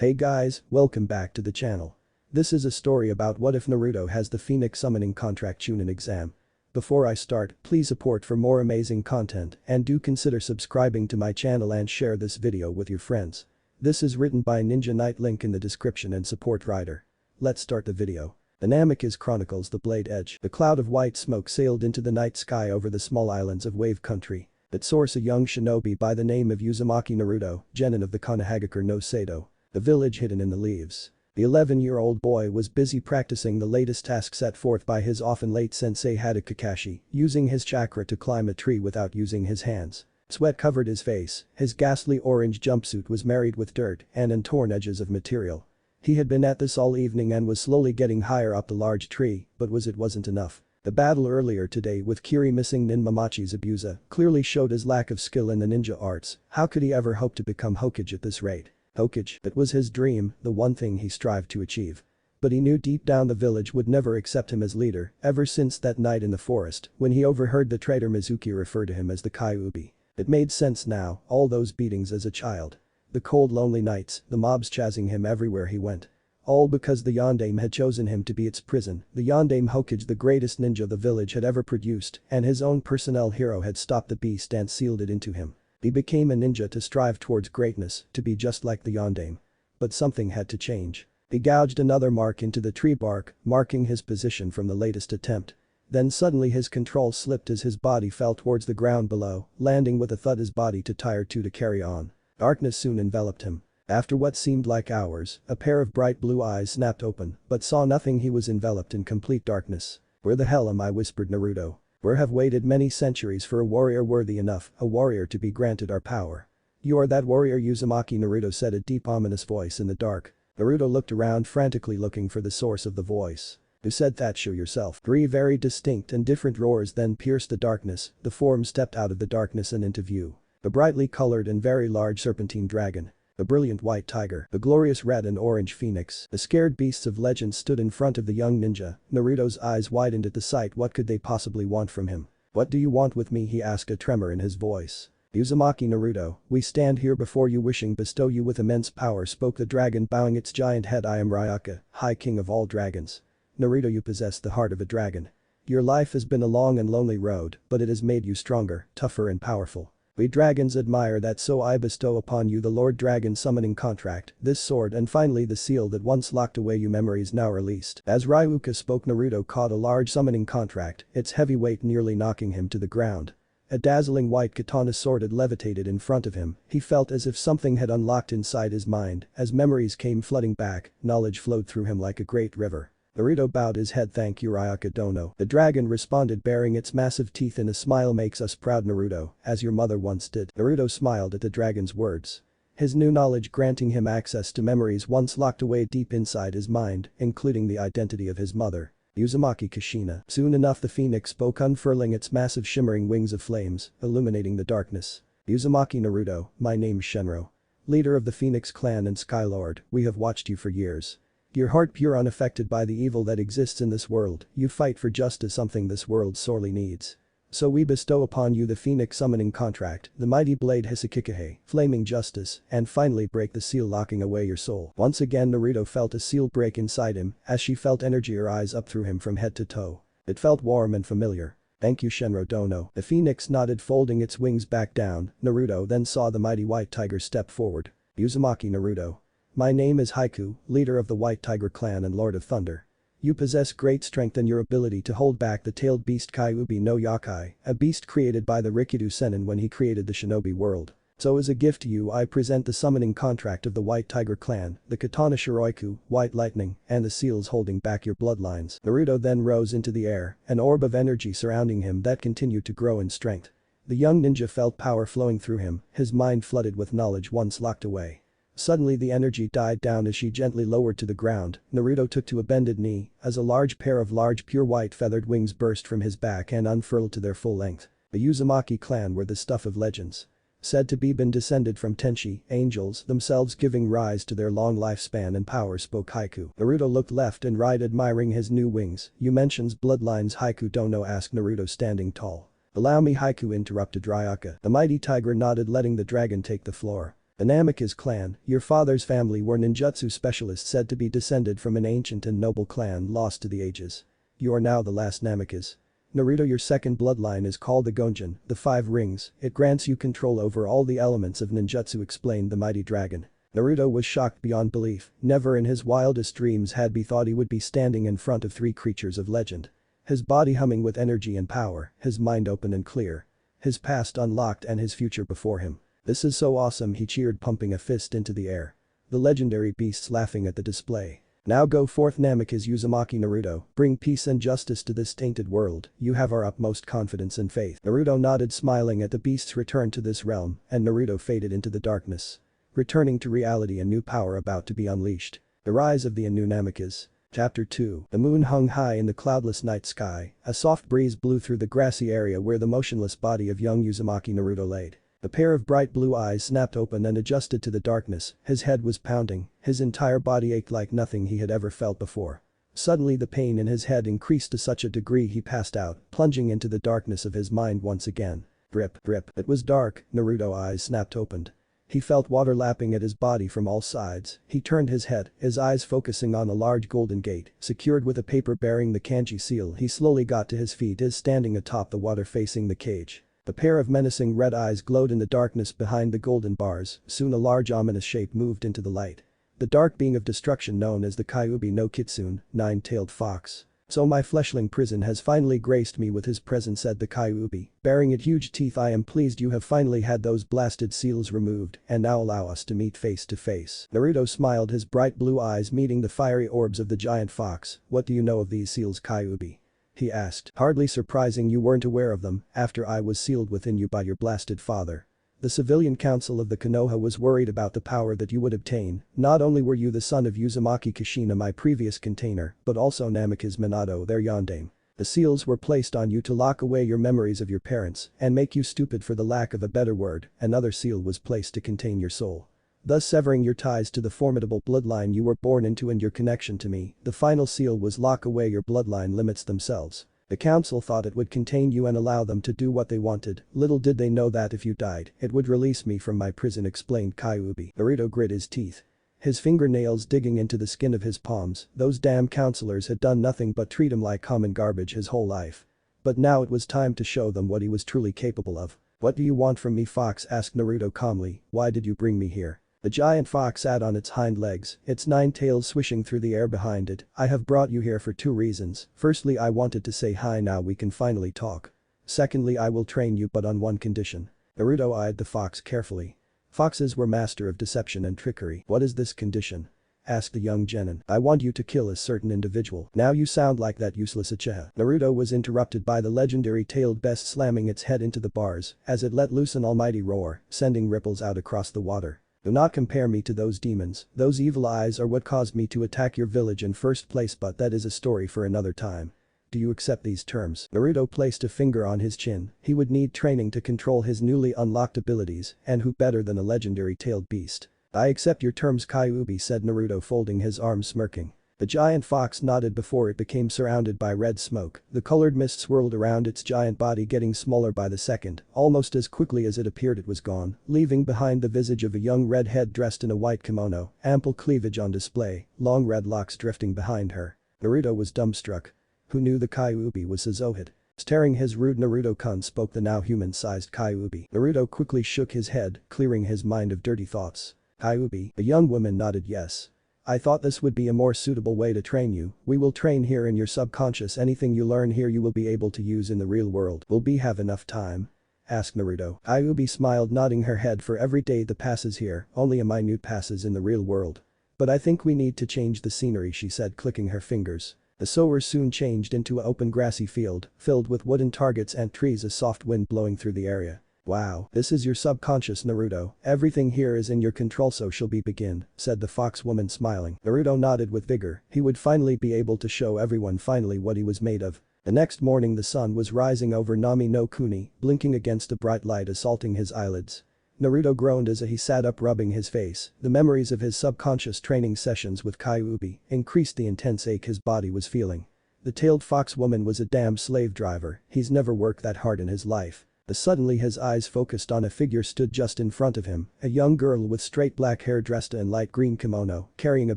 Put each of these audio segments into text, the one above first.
Hey guys, welcome back to the channel. This is a story about what if Naruto has the Phoenix summoning contract Chunin exam. Before I start, please support for more amazing content and do consider subscribing to my channel and share this video with your friends. This is written by Ninja Knight, link in the description and support writer. Let's start the video. The Namikaze chronicles the Blade Edge. The cloud of white smoke sailed into the night sky over the small islands of Wave Country. Its source, a young shinobi by the name of Uzumaki Naruto, genin of the Konohagakure no Sado. The village hidden in the leaves. The 11-year-old boy was busy practicing the latest task set forth by his often late sensei Hada Kakashi, using his chakra to climb a tree without using his hands. Sweat covered his face, his ghastly orange jumpsuit was marred with dirt and torn edges of material. He had been at this all evening and was slowly getting higher up the large tree, but it wasn't enough. The battle earlier today with Kiri missing Nin Momochi's abuser clearly showed his lack of skill in the ninja arts. How could he ever hope to become Hokage at this rate? Hokage, that was his dream, the one thing he strived to achieve. But he knew deep down the village would never accept him as leader, ever since that night in the forest when he overheard the traitor Mizuki refer to him as the Kyuubi. It made sense now, all those beatings as a child. The cold lonely nights, the mobs chasing him everywhere he went. All because the Yondaime had chosen him to be its prison. The Yondaime Hokage, the greatest ninja the village had ever produced, and his own personnel hero had stopped the beast and sealed it into him. He became a ninja to strive towards greatness, to be just like the Yondaime. But something had to change. He gouged another mark into the tree bark, marking his position from the latest attempt. Then suddenly his control slipped as his body fell towards the ground below, landing with a thud, his body too tired to carry on. Darkness soon enveloped him. After what seemed like hours, a pair of bright blue eyes snapped open, but saw nothing. He was enveloped in complete darkness. "Where the hell am I?" whispered Naruto. "We have waited many centuries for a warrior worthy enough, a warrior to be granted our power." "You are that warrior, Uzumaki," Naruto said, a deep ominous voice in the dark. Naruto looked around frantically looking for the source of the voice. "Who said that? Show yourself." Three very distinct and different roars then pierced the darkness. The form stepped out of the darkness and into view. The brightly colored and very large serpentine dragon. The brilliant white tiger, the glorious red and orange phoenix, the scared beasts of legend stood in front of the young ninja. Naruto's eyes widened at the sight. What could they possibly want from him? "What do you want with me?" he asked, a tremor in his voice. "Uzumaki Naruto, we stand here before you wishing bestow you with immense power," spoke the dragon, bowing its giant head. "I am Ryaka, High King of all dragons." "Naruto, you possess the heart of a dragon. Your life has been a long and lonely road, but it has made you stronger, tougher and powerful. We dragons admire that, so I bestow upon you the Lord Dragon summoning contract, this sword and finally the seal that once locked away your memories now released." As Ryuka spoke, Naruto caught a large summoning contract, its heavy weight nearly knocking him to the ground. A dazzling white katana sword had levitated in front of him. He felt as if something had unlocked inside his mind. As memories came flooding back, knowledge flowed through him like a great river. Naruto bowed his head. "Thank you, Ryuka Dono." The dragon responded, baring its massive teeth in a smile. "Makes us proud, Naruto, as your mother once did." Naruto smiled at the dragon's words. His new knowledge granting him access to memories once locked away deep inside his mind, including the identity of his mother. Uzumaki Kushina. Soon enough the phoenix spoke, unfurling its massive shimmering wings of flames, illuminating the darkness. "Uzumaki Naruto, my name's Shenro. Leader of the Phoenix clan and Sky Lord, we have watched you for years. Your heart pure, unaffected by the evil that exists in this world. You fight for justice, something this world sorely needs. So we bestow upon you the Phoenix summoning contract, the mighty blade Hisakikahe, flaming justice, and finally break the seal locking away your soul." Once again Naruto felt a seal break inside him as she felt energy rise up through him from head to toe. It felt warm and familiar. "Thank you, Shenro Dono." The phoenix nodded, folding its wings back down. Naruto then saw the mighty white tiger step forward. "Uzumaki Naruto. My name is Haiku, leader of the White Tiger clan and Lord of Thunder. You possess great strength in your ability to hold back the tailed beast Kyuubi no Yakai, a beast created by the Rikido Sennin when he created the shinobi world. So as a gift to you I present the summoning contract of the White Tiger clan, the katana Shiroiku, White Lightning, and the seals holding back your bloodlines." Naruto then rose into the air, an orb of energy surrounding him that continued to grow in strength. The young ninja felt power flowing through him, his mind flooded with knowledge once locked away. Suddenly the energy died down as she gently lowered to the ground. Naruto took to a bended knee as a large pair of large pure white feathered wings burst from his back and unfurled to their full length. The Uzumaki clan were the stuff of legends. Said to be been descended from Tenshi, angels, themselves giving rise to their long lifespan and power, spoke Haiku. Naruto looked left and right, admiring his new wings. "You mentions bloodlines, Haiku Dono?" asked Naruto, standing tall. "Allow me," Haiku interrupted Ryuka. The mighty tiger nodded, letting the dragon take the floor. The Namikaze clan, your father's family were ninjutsu specialists said to be descended from an ancient and noble clan lost to the ages. You are now the last Namikaze. Naruto, your second bloodline is called the Gonjin, the Five Rings, it grants you control over all the elements of ninjutsu, explained the mighty dragon. Naruto was shocked beyond belief, never in his wildest dreams had he thought he would be standing in front of three creatures of legend. His body humming with energy and power, his mind open and clear. His past unlocked and his future before him. This is so awesome, he cheered, pumping a fist into the air. The legendary beasts laughing at the display. Now go forth Namikaze Uzumaki Naruto, bring peace and justice to this tainted world, you have our utmost confidence and faith. Naruto nodded, smiling at the beast's return to this realm, and Naruto faded into the darkness. Returning to reality, a new power about to be unleashed. The rise of the new Namikaze. Chapter 2. The moon hung high in the cloudless night sky, a soft breeze blew through the grassy area where the motionless body of young Uzumaki Naruto laid. The pair of bright blue eyes snapped open and adjusted to the darkness, his head was pounding, his entire body ached like nothing he had ever felt before. Suddenly the pain in his head increased to such a degree he passed out, plunging into the darkness of his mind once again. Drip, drip. It was dark, Naruto's eyes snapped opened. He felt water lapping at his body from all sides, he turned his head, his eyes focusing on a large golden gate, secured with a paper bearing the kanji seal. He slowly got to his feet, is standing atop the water facing the cage. A pair of menacing red eyes glowed in the darkness behind the golden bars, soon a large ominous shape moved into the light. The dark being of destruction known as the Kyuubi no Kitsune, nine-tailed fox. So my fleshling prison has finally graced me with his presence, said the Kyuubi, baring its huge teeth. I am pleased you have finally had those blasted seals removed and now allow us to meet face to face. Naruto smiled, his bright blue eyes meeting the fiery orbs of the giant fox. What do you know of these seals, Kyuubi? He asked. Hardly surprising you weren't aware of them after I was sealed within you by your blasted father. The civilian council of the Konoha was worried about the power that you would obtain. Not only were you the son of Uzumaki Kushina, my previous container, but also Namikaze Minato, their yondaime. The seals were placed on you to lock away your memories of your parents and make you stupid, for the lack of a better word. Another seal was placed to contain your soul, thus severing your ties to the formidable bloodline you were born into and your connection to me. The final seal was lock away your bloodline limits themselves. The council thought it would contain you and allow them to do what they wanted. Little did they know that if you died, it would release me from my prison, explained Kyuubi. Naruto grit his teeth, his fingernails digging into the skin of his palms. Those damn counselors had done nothing but treat him like common garbage his whole life. But now it was time to show them what he was truly capable of. What do you want from me, Fox? Asked Naruto calmly. Why did you bring me here? The giant fox sat on its hind legs, its nine tails swishing through the air behind it. I have brought you here for two reasons. Firstly, I wanted to say hi, now we can finally talk. Secondly, I will train you, but on one condition. Naruto eyed the fox carefully. Foxes were master of deception and trickery. What is this condition? Asked the young genin. I want you to kill a certain individual. Now you sound like that useless Uchiha. Naruto was interrupted by the legendary tailed beast slamming its head into the bars as it let loose an almighty roar, sending ripples out across the water. Do not compare me to those demons. Those evil eyes are what caused me to attack your village in first place, but that is a story for another time. Do you accept these terms? Naruto placed a finger on his chin. He would need training to control his newly unlocked abilities, and who better than a legendary tailed beast? I accept your terms, Kyuubi, said Naruto, folding his arms, smirking. The giant fox nodded before it became surrounded by red smoke. The colored mist swirled around its giant body, getting smaller by the second. Almost as quickly as it appeared, it was gone, leaving behind the visage of a young redhead dressed in a white kimono, ample cleavage on display, long red locks drifting behind her. Naruto was dumbstruck. Who knew the Kyuubi was a Zohid? Staring his rude Naruto-kun, spoke the now human-sized Kyuubi. Naruto quickly shook his head, clearing his mind of dirty thoughts. Kyuubi? The young woman nodded yes. I thought this would be a more suitable way to train you. We will train here in your subconscious. Anything you learn here you will be able to use in the real world. Will we have enough time? Asked Naruto. Kyuubi smiled, nodding her head. For every day that passes here, only a minute passes in the real world. But I think we need to change the scenery, she said, clicking her fingers. The sower soon changed into an open grassy field, filled with wooden targets and trees, a soft wind blowing through the area. Wow, this is your subconscious, Naruto. Everything here is in your control, so shall we begin, said the fox woman, smiling. Naruto nodded with vigor. He would finally be able to show everyone finally what he was made of. The next morning the sun was rising over Nami no Kuni, blinking against the bright light, assaulting his eyelids. Naruto groaned as he sat up, rubbing his face. The memories of his subconscious training sessions with Kyuubi increased the intense ache his body was feeling. The tailed fox woman was a damn slave driver. He's never worked that hard in his life. Suddenly his eyes focused on a figure stood just in front of him, a young girl with straight black hair dressed in light green kimono, carrying a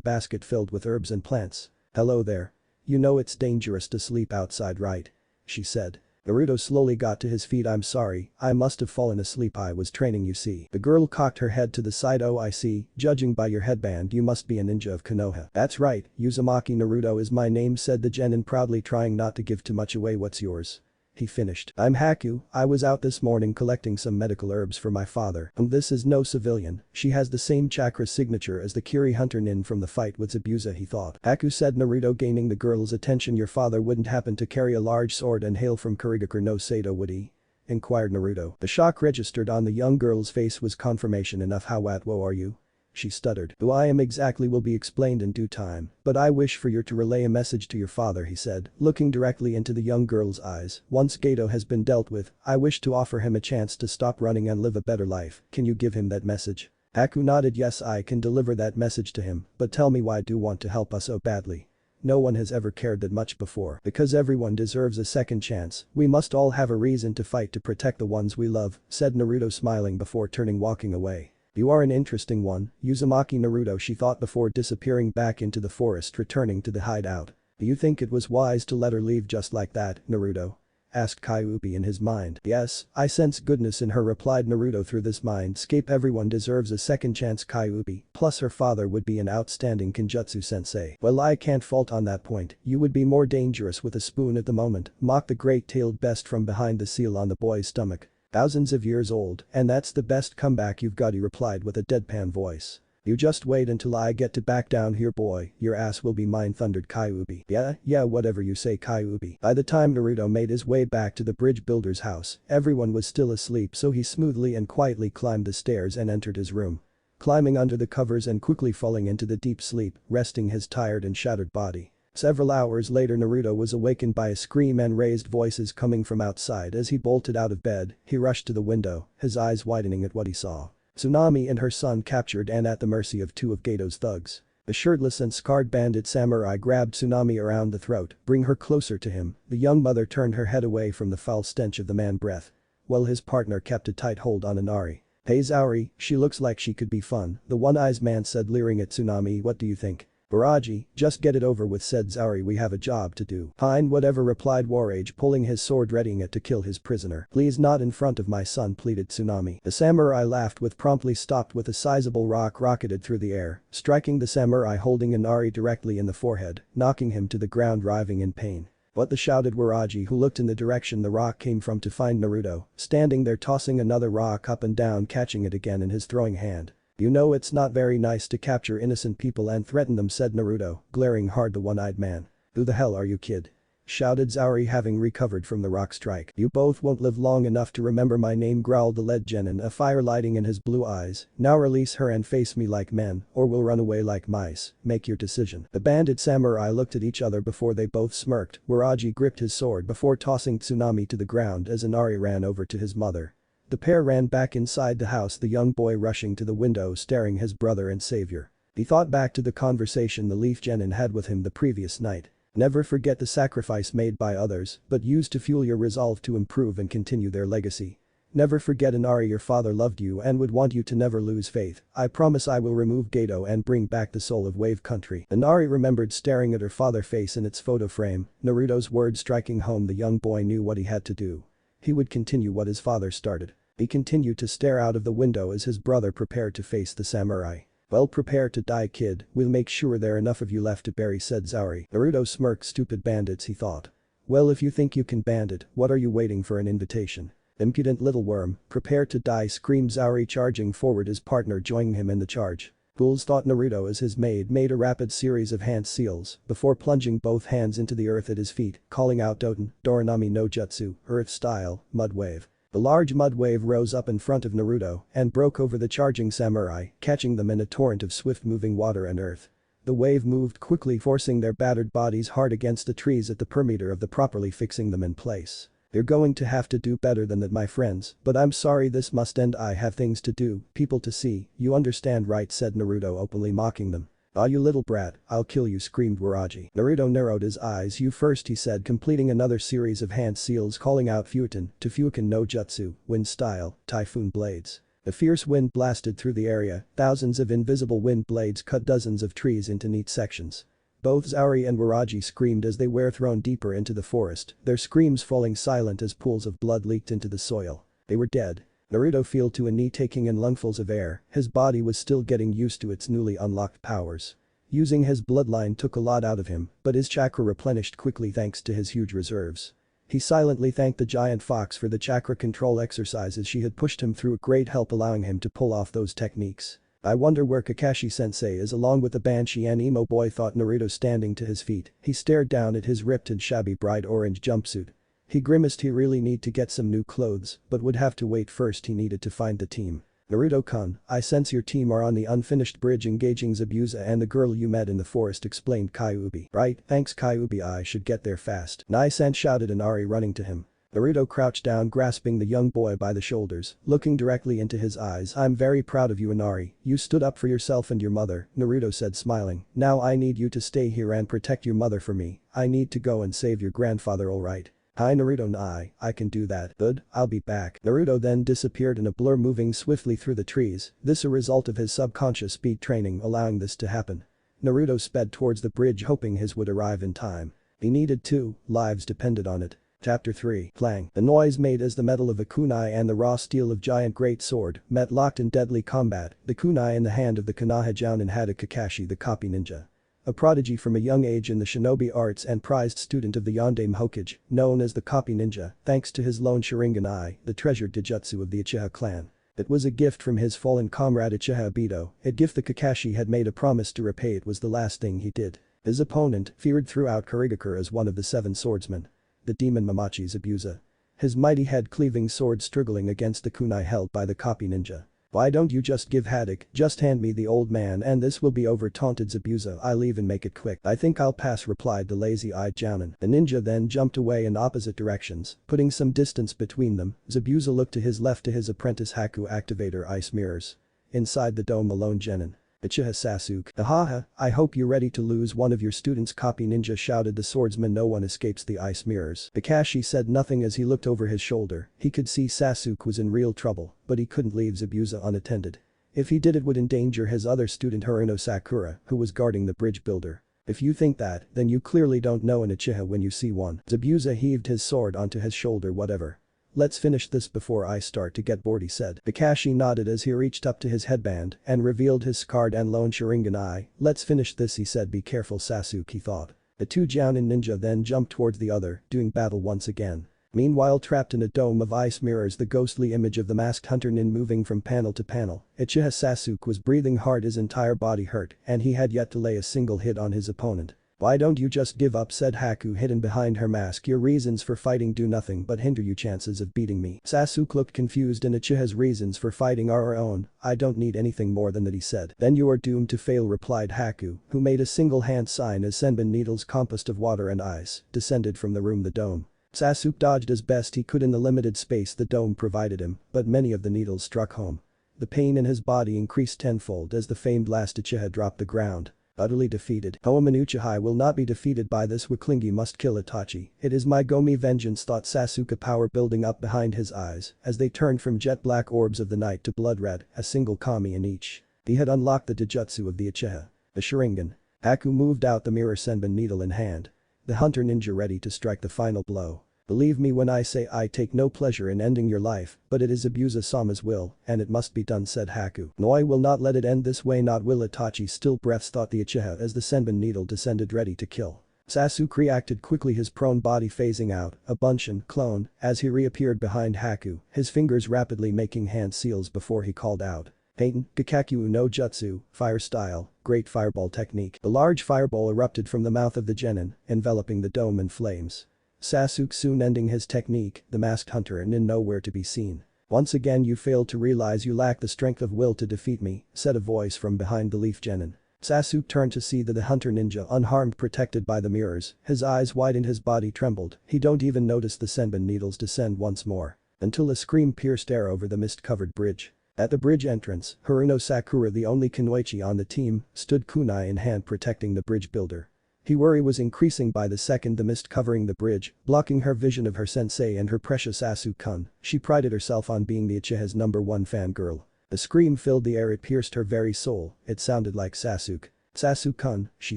basket filled with herbs and plants. "Hello there. You know it's dangerous to sleep outside, right?" she said. Naruto slowly got to his feet. "I'm sorry, I must have fallen asleep, I was training, you see." The girl cocked her head to the side. "Oh, I see, judging by your headband you must be a ninja of Konoha." "That's right, Uzumaki Naruto is my name," said the genin proudly, trying not to give too much away. "What's yours?" he finished. "I'm Haku, I was out this morning collecting some medical herbs for my father. And this is no civilian, she has the same chakra signature as the Kiri hunter nin from the fight with Zabuza," he thought. "Haku," said Naruto, gaining the girl's attention. "Your father wouldn't happen to carry a large sword and hail from Kurigakure no Sato, would he?" inquired Naruto. The shock registered on the young girl's face was confirmation enough. "How Atwo are you?" she stuttered. "Who I am exactly will be explained in due time, but I wish for you to relay a message to your father," he said, looking directly into the young girl's eyes. "Once Gato has been dealt with, I wish to offer him a chance to stop running and live a better life. Can you give him that message?" Haku nodded. "Yes, I can deliver that message to him, but tell me, why do you want to help us so badly? No one has ever cared that much before." "Because everyone deserves a second chance, we must all have a reason to fight to protect the ones we love," said Naruto, smiling before turning walking away. "You are an interesting one, Uzumaki Naruto," she thought before disappearing back into the forest, returning to the hideout. "Do you think it was wise to let her leave just like that, Naruto?" asked Kyuubi in his mind. "Yes, I sense goodness in her," replied Naruto through this mindscape. "Everyone deserves a second chance, Kyuubi, plus her father would be an outstanding Kenjutsu sensei." "Well, I can't fault on that point, you would be more dangerous with a spoon at the moment," mocked the great-tailed best from behind the seal on the boy's stomach. "Thousands of years old, and that's the best comeback you've got," he replied with a deadpan voice. "You just wait until I get to back down here, boy, your ass will be mine," thundered Kyuubi. Yeah, whatever you say, Kyuubi." By the time Naruto made his way back to the bridge builder's house, everyone was still asleep, so he smoothly and quietly climbed the stairs and entered his room. Climbing under the covers and quickly falling into the deep sleep, resting his tired and shattered body. Several hours later, Naruto was awakened by a scream and raised voices coming from outside. As he bolted out of bed, he rushed to the window, his eyes widening at what he saw. Tsunami and her son captured and at the mercy of two of Gato's thugs. The shirtless and scarred bandit samurai grabbed Tsunami around the throat, bring her closer to him. The young mother turned her head away from the foul stench of the man breath, while his partner kept a tight hold on Inari. "Hey Zauri, she looks like she could be fun," the one-eyed man said, leering at Tsunami. "What do you think?" "Baraji, just get it over with," said Zauri. "We have a job to do." "Fine, whatever," replied Warage, pulling his sword, readying it to kill his prisoner. "Please not in front of my son," pleaded Tsunami. The samurai laughed with promptly stopped with a sizable rock rocketed through the air, striking the samurai holding Inari directly in the forehead, knocking him to the ground, writhing in pain. "What the?" shouted Waraji, who looked in the direction the rock came from to find Naruto, standing there tossing another rock up and down, catching it again in his throwing hand. "You know it's not very nice to capture innocent people and threaten them," said Naruto, glaring hard at the one-eyed man. "Who the hell are you, kid?" shouted Zauri, having recovered from the rock strike. "You both won't live long enough to remember my name," growled the lead genin, a fire lighting in his blue eyes. "Now release her and face me like men, or we'll run away like mice. Make your decision." The bandit samurai looked at each other before they both smirked. Waraji gripped his sword before tossing Tsunami to the ground as Inari ran over to his mother. The pair ran back inside the house, the young boy rushing to the window, staring his brother and savior. He thought back to the conversation the Leaf Genin had with him the previous night. "Never forget the sacrifice made by others, but use to fuel your resolve to improve and continue their legacy. Never forget, Inari, your father loved you and would want you to never lose faith. I promise I will remove Gato and bring back the soul of Wave Country." Inari remembered staring at her father's face in its photo frame, Naruto's words striking home. The young boy knew what he had to do. He would continue what his father started. He continued to stare out of the window as his brother prepared to face the samurai. "Well, prepare to die, kid, we'll make sure there are enough of you left to bury," said Zauri. Naruto smirked. "Stupid bandits," he thought. "Well, if you think you can bandit, what are you waiting for, an invitation? Impudent little worm, prepare to die," screamed Zauri, charging forward, his partner joining him in the charge. "Fools," thought Naruto as his maid made a rapid series of hand seals before plunging both hands into the earth at his feet, calling out Doten, Doranami no Jutsu, Earth Style, Mud Wave. The large mud wave rose up in front of Naruto and broke over the charging samurai, catching them in a torrent of swift-moving water and earth. The wave moved quickly, forcing their battered bodies hard against the trees at the perimeter of the properly, fixing them in place. "You're going to have to do better than that, my friends, but I'm sorry this must end. I have things to do, people to see, you understand, right?" said Naruto, openly mocking them. "Ah, you little brat, I'll kill you," screamed Waraji. Naruto narrowed his eyes. "You first," he said, completing another series of hand seals, calling out Futon to Fukin no Jutsu, wind style, typhoon blades. A fierce wind blasted through the area, thousands of invisible wind blades cut dozens of trees into neat sections. Both Zauri and Waraji screamed as they were thrown deeper into the forest, their screams falling silent as pools of blood leaked into the soil. They were dead. Naruto fell to a knee, taking in lungfuls of air. His body was still getting used to its newly unlocked powers. Using his bloodline took a lot out of him, but his chakra replenished quickly thanks to his huge reserves. He silently thanked the giant fox for the chakra control exercises she had pushed him through, great help allowing him to pull off those techniques. "I wonder where Kakashi-sensei is along with the Banshee and emo boy," thought Naruto, standing to his feet. He stared down at his ripped and shabby bright orange jumpsuit. He grimaced. He really need to get some new clothes, but would have to wait. First he needed to find the team. "Naruto-kun, I sense your team are on the unfinished bridge engaging Zabuza and the girl you met in the forest," explained Kyuubi. "Right, thanks Kyuubi, I should get there fast." "Nice," shouted Inari, running to him. Naruto crouched down, grasping the young boy by the shoulders, looking directly into his eyes. "I'm very proud of you, Inari. You stood up for yourself and your mother," Naruto said, smiling. "Now I need you to stay here and protect your mother for me. I need to go and save your grandfather, alright?" "Hi Naruto, I can do that. Good, I'll be back." Naruto then disappeared in a blur, moving swiftly through the trees, this a result of his subconscious speed training allowing this to happen. Naruto sped towards the bridge, hoping his would arrive in time. He needed to, lives depended on it. Chapter 3. Clang. The noise made as the metal of a kunai and the raw steel of giant great sword met, locked in deadly combat, the kunai in the hand of the Konoha Jounin had a Kakashi, the copy ninja. A prodigy from a young age in the shinobi arts and prized student of the Yondaime Hokage, known as the copy ninja, thanks to his lone Sharingan eye, the treasured Dijutsu of the Uchiha clan. It was a gift from his fallen comrade Uchiha Obito, a gift the Kakashi had made a promise to repay. It was the last thing he did. His opponent, feared throughout Kurigakure as one of the 7 swordsmen. The demon Mamachi Zabuza. His mighty head-cleaving sword struggling against the kunai held by the copy ninja. "Why don't you just give Haddock, just hand me the old man and this will be over," taunted Zabuza. "I'll even make it quick." "I think I'll pass," replied the lazy-eyed Jounin. The ninja then jumped away in opposite directions, putting some distance between them. Zabuza looked to his left to his apprentice Haku activator ice mirrors. Inside the dome alone Genin. Uchiha Sasuke. "Ahaha, I hope you're ready to lose one of your students," copy ninja shouted the swordsman. "No one escapes the ice mirrors." Kakashi said nothing as he looked over his shoulder. He could see Sasuke was in real trouble, but he couldn't leave Zabuza unattended. If he did, it would endanger his other student Haruno Sakura, who was guarding the bridge builder. "If you think that, then you clearly don't know an Uchiha when you see one." Zabuza heaved his sword onto his shoulder. "Whatever. Let's finish this before I start to get bored," he said. Kakashi nodded as he reached up to his headband and revealed his scarred and lone Sharingan eye. "Let's finish this," he said. "Be careful Sasuke," he thought. The 2 Jounin ninja then jumped towards the other, doing battle once again. Meanwhile, trapped in a dome of ice mirrors, the ghostly image of the masked hunter nin moving from panel to panel, Uchiha Sasuke was breathing hard, his entire body hurt, and he had yet to lay a single hit on his opponent. "Why don't you just give up?" said Haku, hidden behind her mask. "Your reasons for fighting do nothing but hinder your chances of beating me." Sasuke looked confused, and Uchiha's reasons for fighting are our own. "I don't need anything more than that," he said. "Then you are doomed to fail," replied Haku, who made a single hand sign as senbon needles composed of water and ice descended from the room. The dome. Sasuke dodged as best he could in the limited space the dome provided him, but many of the needles struck home. The pain in his body increased tenfold as the famed last Uchiha dropped the ground. Utterly defeated. "Hoenn Uchiha will not be defeated by this. Wiklingi must kill Itachi. It is my Gomi vengeance," thought Sasuke, power building up behind his eyes as they turned from jet black orbs of the night to blood red, a single kami in each. He had unlocked the Dijutsu of the Uchiha. The Sharingan. Haku moved out, the mirror senbon needle in hand. The hunter ninja ready to strike the final blow. "Believe me when I say I take no pleasure in ending your life, but it is Zabuza-sama's will, and it must be done," said Haku. "No, I will not let it end this way, not will Itachi." Still breaths, thought the Uchiha as the senbon needle descended ready to kill. Sasuke reacted quickly, his prone body phasing out, a Bunshin clone, as he reappeared behind Haku, his fingers rapidly making hand seals before he called out. Paten, Gakakyu no Jutsu, fire style, great fireball technique. The large fireball erupted from the mouth of the genin, enveloping the dome in flames. Sasuke soon ending his technique, the masked hunter nin nowhere to be seen. "Once again you failed to realize you lack the strength of will to defeat me," said a voice from behind the leaf genin. Sasuke turned to see that the hunter ninja unharmed, protected by the mirrors, his eyes widened, his body trembled. He don't even notice the senbon needles descend once more. Until a scream pierced air over the mist-covered bridge. At the bridge entrance, Haruno Sakura, the only kunoichi on the team, stood kunai in hand protecting the bridge builder. Her worry was increasing by the second the mist covering the bridge, blocking her vision of her sensei and her precious Asuka-kun. She prided herself on being the Uchiha's #1 fangirl. A scream filled the air. It pierced her very soul. It sounded like Sasuke. "Sasuke-kun," she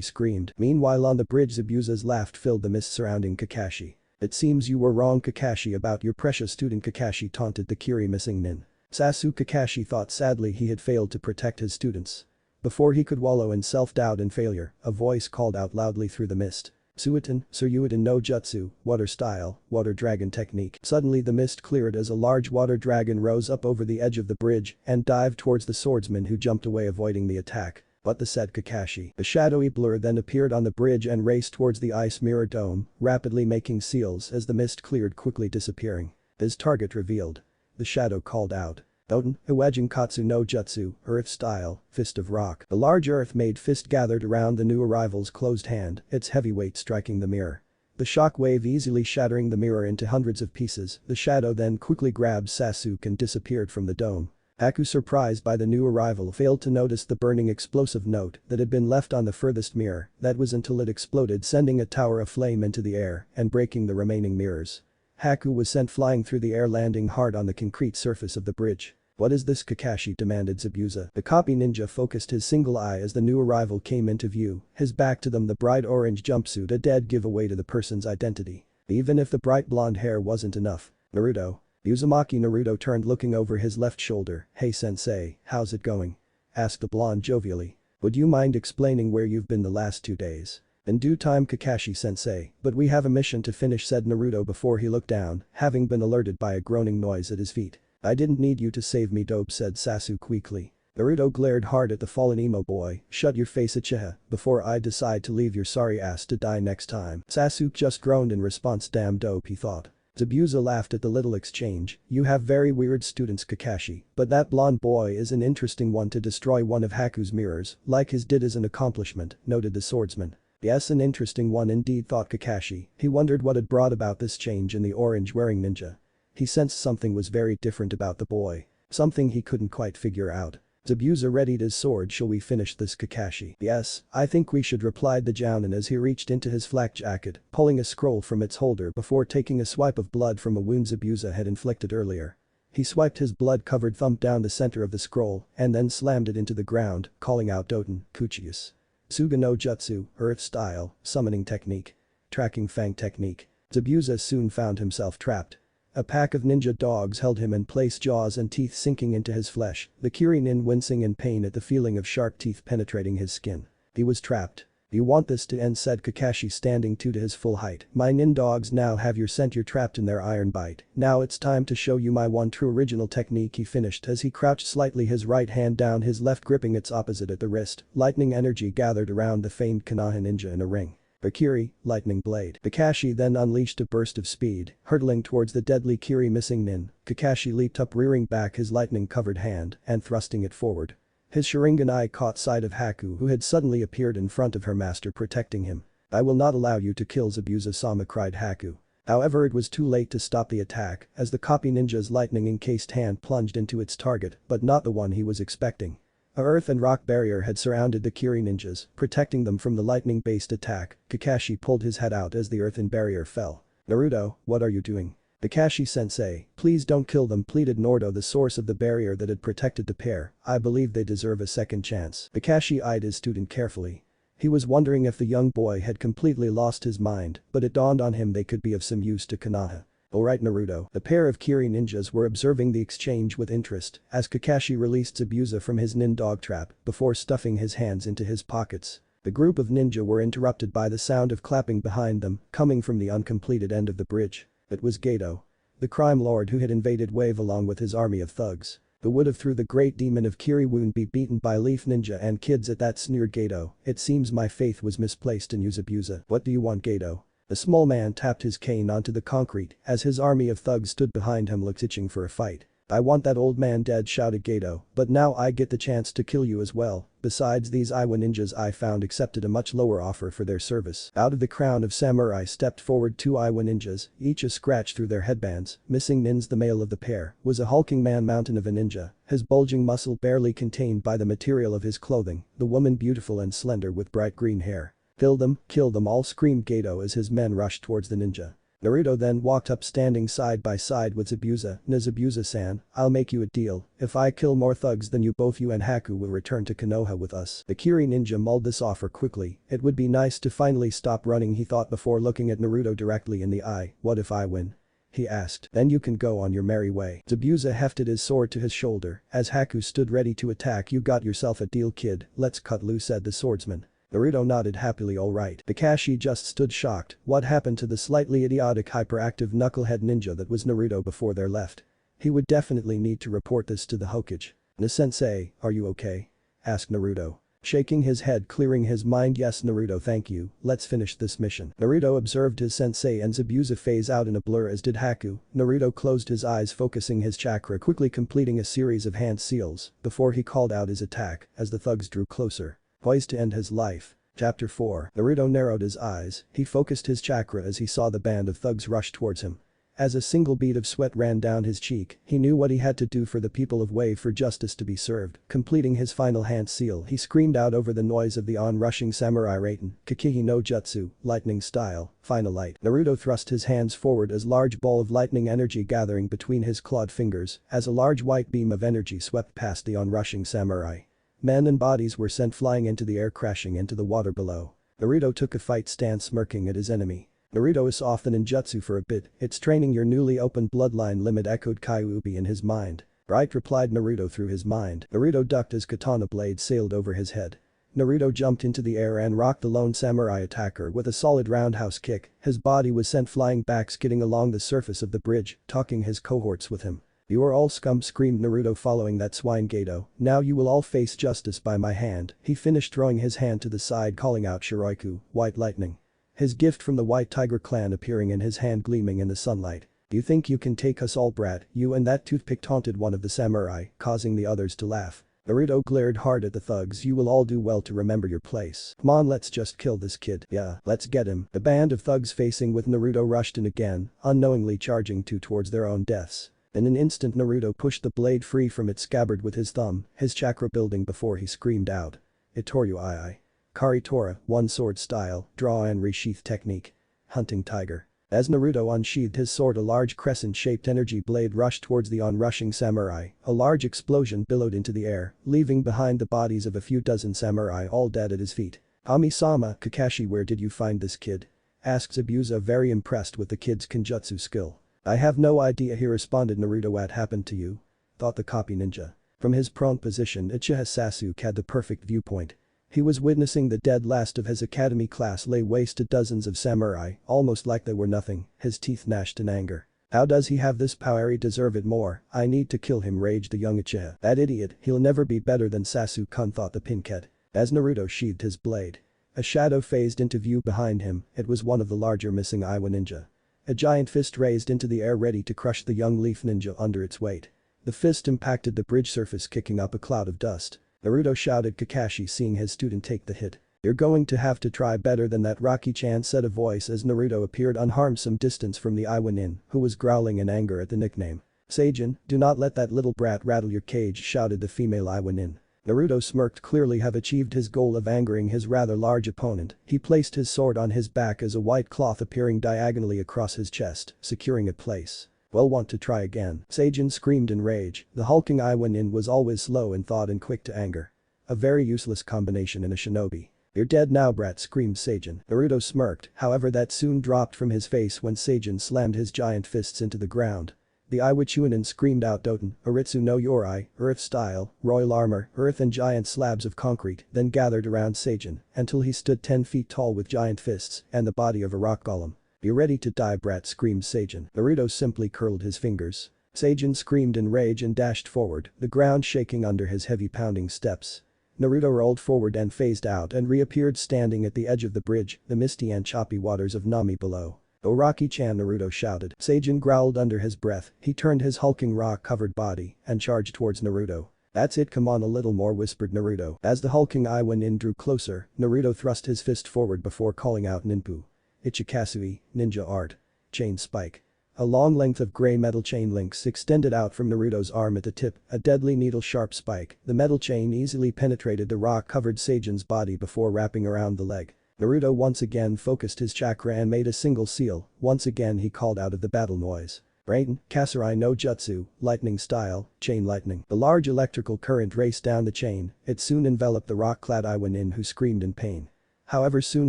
screamed. Meanwhile on the bridge, Zabuza's laugh filled the mist surrounding Kakashi. "It seems you were wrong, Kakashi, about your precious student." Kakashi taunted the Kiri missing nin. Kakashi thought sadly he had failed to protect his students. Before he could wallow in self-doubt and failure, a voice called out loudly through the mist. "Suiton, Suryuiton no Jutsu, water style, water dragon technique." Suddenly the mist cleared as a large water dragon rose up over the edge of the bridge and dived towards the swordsman, who jumped away avoiding the attack. "What the," said Kakashi. A shadowy blur then appeared on the bridge and raced towards the ice mirror dome, rapidly making seals as the mist cleared, quickly disappearing. His target revealed. The shadow called out. "Oten, Iwajin Katsu no Jutsu, Earth Style, Fist of Rock." The large earth-made fist gathered around the new arrival's closed hand, its heavy weight striking the mirror. The shock wave easily shattering the mirror into hundreds of pieces. The shadow then quickly grabbed Sasuke and disappeared from the dome. Haku, surprised by the new arrival, failed to notice the burning explosive note that had been left on the furthest mirror. That was until it exploded, sending a tower of flame into the air and breaking the remaining mirrors. Haku was sent flying through the air, landing hard on the concrete surface of the bridge. "What is this, Kakashi?" demanded Zabuza. The copy ninja focused his single eye as the new arrival came into view, his back to them, the bright orange jumpsuit, a dead giveaway to the person's identity. Even if the bright blonde hair wasn't enough. "Naruto." Uzumaki Naruto turned, looking over his left shoulder. "Hey sensei, how's it going?" asked the blonde jovially. "Would you mind explaining where you've been the last 2 days?" "In due time, Kakashi sensei, but we have a mission to finish," said Naruto before he looked down, having been alerted by a groaning noise at his feet. "I didn't need you to save me, dope," said Sasuke weakly. Naruto glared hard at the fallen emo boy. "Shut your face, Uchiha, before I decide to leave your sorry ass to die next time." Sasuke just groaned in response. "Damn dope," he thought. Zabuza laughed at the little exchange. "You have very weird students, Kakashi, but that blonde boy is an interesting one to destroy one of Haku's mirrors, like his did as an accomplishment," noted the swordsman. "Yes, an interesting one indeed," thought Kakashi. He wondered what had brought about this change in the orange-wearing ninja. He sensed something was very different about the boy. Something he couldn't quite figure out. Zabuza readied his sword. "Shall we finish this, Kakashi?" "Yes, I think we should," replied the Jounin as he reached into his flak jacket, pulling a scroll from its holder before taking a swipe of blood from a wound Zabuza had inflicted earlier. He swiped his blood-covered thumb down the center of the scroll and then slammed it into the ground, calling out Doten, Kuchius. "Suga no Jutsu, Earth Style, Summoning Technique. Tracking Fang Technique." Zabuza soon found himself trapped. A pack of ninja dogs held him in place, jaws and teeth sinking into his flesh, the Kiri-nin wincing in pain at the feeling of sharp teeth penetrating his skin. He was trapped. "You want this to end," said Kakashi, standing to his full height. "My nin dogs now have your scent. You're trapped in their iron bite. Now it's time to show you my one true original technique," he finished as he crouched slightly, his right hand down, his left gripping its opposite at the wrist. Lightning energy gathered around the famed Konoha ninja in a ring. "Bakiri, Lightning Blade." Kakashi then unleashed a burst of speed, hurtling towards the deadly Kiri missing nin. Kakashi leaped up, rearing back his lightning-covered hand and thrusting it forward. His Sharingan eye caught sight of Haku, who had suddenly appeared in front of her master, protecting him. "I will not allow you to kill Zabuza-sama," cried Haku. However, it was too late to stop the attack as the copy ninja's lightning-encased hand plunged into its target, but not the one he was expecting. A earth and rock barrier had surrounded the Kiri ninjas, protecting them from the lightning-based attack. Kakashi pulled his head out as the earthen barrier fell. "Naruto, what are you doing?" "Kakashi-sensei, please don't kill them," pleaded Naruto, the source of the barrier that had protected the pair. "I believe they deserve a second chance." Kakashi eyed his student carefully. He was wondering if the young boy had completely lost his mind, but it dawned on him they could be of some use to Konoha. "Alright, Naruto." The pair of Kiri ninjas were observing the exchange with interest as Kakashi released Zabuza from his nin dog trap before stuffing his hands into his pockets. The group of ninja were interrupted by the sound of clapping behind them, coming from the uncompleted end of the bridge. It was Gato, the crime lord who had invaded Wave along with his army of thugs. "Who would have through the great demon of Kiri would be beaten by Leaf Ninja and kids at that," sneered Gato. "It seems my faith was misplaced in you, Zabuza. What do you want, Gato?" The small man tapped his cane onto the concrete as his army of thugs stood behind him, looked itching for a fight. "I want that old man dead," shouted Gato, "but now I get the chance to kill you as well." Besides, these Iwa ninjas I found accepted a much lower offer for their service. Out of the crowd of samurai stepped forward 2 Iwa ninjas, each a scratch through their headbands. Missing Nins, the male of the pair, was a hulking man mountain of a ninja, his bulging muscle barely contained by the material of his clothing, the woman beautiful and slender with bright green hair. "Kill them all," screamed Gato as his men rushed towards the ninja. Naruto then walked up, standing side by side with Zabuza. "Zabuza-san, I'll make you a deal. If I kill more thugs than you, both you and Haku will return to Konoha with us." The Kiri ninja mulled this offer quickly. It would be nice to finally stop running, he thought before looking at Naruto directly in the eye. "What if I win?" he asked. "Then you can go on your merry way." Zabuza hefted his sword to his shoulder as Haku stood ready to attack. "You got yourself a deal, kid. Let's cut loose," said the swordsman. Naruto nodded happily. "Alright." Kakashi just stood shocked. What happened to the slightly idiotic hyperactive knucklehead ninja that was Naruto before they left? He would definitely need to report this to the Hokage. "Na-sensei, are you okay?" asked Naruto. Shaking his head, clearing his mind. "Yes Naruto, thank you, let's finish this mission." Naruto observed his sensei and Zabuza phase out in a blur, as did Haku. Naruto closed his eyes, focusing his chakra, quickly completing a series of hand seals before he called out his attack as the thugs drew closer. Poised to end his life. Chapter 4. Naruto narrowed his eyes. He focused his chakra as he saw the band of thugs rush towards him. As a single bead of sweat ran down his cheek, he knew what he had to do for the people of Wave, for justice to be served. Completing his final hand seal, he screamed out over the noise of the onrushing samurai Raiden, "Kikihi no Jutsu, lightning style, final light." Naruto thrust his hands forward as large ball of lightning energy gathering between his clawed fingers as a large white beam of energy swept past the onrushing samurai. Men and bodies were sent flying into the air, crashing into the water below. Naruto took a fight stance, smirking at his enemy. "Naruto is off the ninjutsu for a bit, it's training your newly opened bloodline limit," echoed Kyuubi in his mind. "Right," replied Naruto through his mind. Naruto ducked as katana blade sailed over his head. Naruto jumped into the air and rocked the lone samurai attacker with a solid roundhouse kick. His body was sent flying back, skidding along the surface of the bridge, taking his cohorts with him. "You are all scum," screamed Naruto following that swine Gato. "Now you will all face justice by my hand." He finished, throwing his hand to the side, calling out Shiroiku, white lightning. His gift from the White Tiger clan appearing in his hand, gleaming in the sunlight. "You think you can take us all, brat? You and that toothpick," taunted one of the samurai, causing the others to laugh. Naruto glared hard at the thugs. "You will all do well to remember your place. Come on, let's just kill this kid." "Yeah, let's get him." The band of thugs facing with Naruto rushed in again, unknowingly charging towards their own deaths. In an instant Naruto pushed the blade free from its scabbard with his thumb, his chakra building before he screamed out. "Itoryu Ii. Kari Tora, one sword style, draw and resheath technique. Hunting tiger." As Naruto unsheathed his sword, a large crescent-shaped energy blade rushed towards the onrushing samurai. A large explosion billowed into the air, leaving behind the bodies of a few dozen samurai, all dead at his feet. "Ami-sama, Kakashi, where did you find this kid?" asked Zabuza, very impressed with the kid's kenjutsu skill. "I have no idea," he responded. "Naruto, what happened to you?" thought the copy ninja. From his prone position, Uchiha Sasuke had the perfect viewpoint. He was witnessing the dead last of his academy class lay waste to dozens of samurai, almost like they were nothing, his teeth gnashed in anger. "How does he have this power? He deserve it more. I need to kill him," raged the young Uchiha. "That idiot, he'll never be better than Sasuke-kun," thought the pinhead. As Naruto sheathed his blade, a shadow phased into view behind him. It was one of the larger missing Iwa ninja. A giant fist raised into the air, ready to crush the young leaf ninja under its weight. The fist impacted the bridge surface, kicking up a cloud of dust. Naruto shouted. Kakashi, seeing his student take the hit. "You're going to have to try better than that, Rocky-chan," said a voice as Naruto appeared unharmed some distance from the Iwa nin, who was growling in anger at the nickname. "Seijin, do not let that little brat rattle your cage," shouted the female Iwa nin. Naruto smirked, clearly have achieved his goal of angering his rather large opponent. He placed his sword on his back as a white cloth appearing diagonally across his chest, securing it place. "Well, want to try again?" Seijin screamed in rage. The hulking Iwa nin was always slow in thought and quick to anger. A very useless combination in a shinobi. "You're dead now, brat," screamed Seijin. Naruto smirked, however that soon dropped from his face when Seijin slammed his giant fists into the ground. The Iwa Chunin screamed out Doten, Aritsu no Yori, Earth style, royal armor, earth and giant slabs of concrete, then gathered around Seijin until he stood 10 feet tall with giant fists and the body of a rock golem. "Be ready to die, brat," screamed Seijin. Naruto simply curled his fingers. Seijin screamed in rage and dashed forward, the ground shaking under his heavy pounding steps. Naruto rolled forward and phased out and reappeared standing at the edge of the bridge, the misty and choppy waters of Nami below. Oraki-chan, Naruto shouted. Seijin growled under his breath, he turned his hulking rock-covered body and charged towards Naruto. That's it, come on a little more, whispered Naruto. As the hulking Iwa-nin drew closer, Naruto thrust his fist forward before calling out Ninpu. Ichikasui, ninja art. Chain spike. A long length of grey metal chain links extended out from Naruto's arm at the tip, a deadly needle-sharp spike. The metal chain easily penetrated the rock-covered Seijin's body before wrapping around the leg. Naruto once again focused his chakra and made a single seal. Once again he called out of the battle noise. Raiden, Kasurai no Jutsu, lightning style, chain lightning. The large electrical current raced down the chain, it soon enveloped the rock-clad Iwa-nin, who screamed in pain. However, soon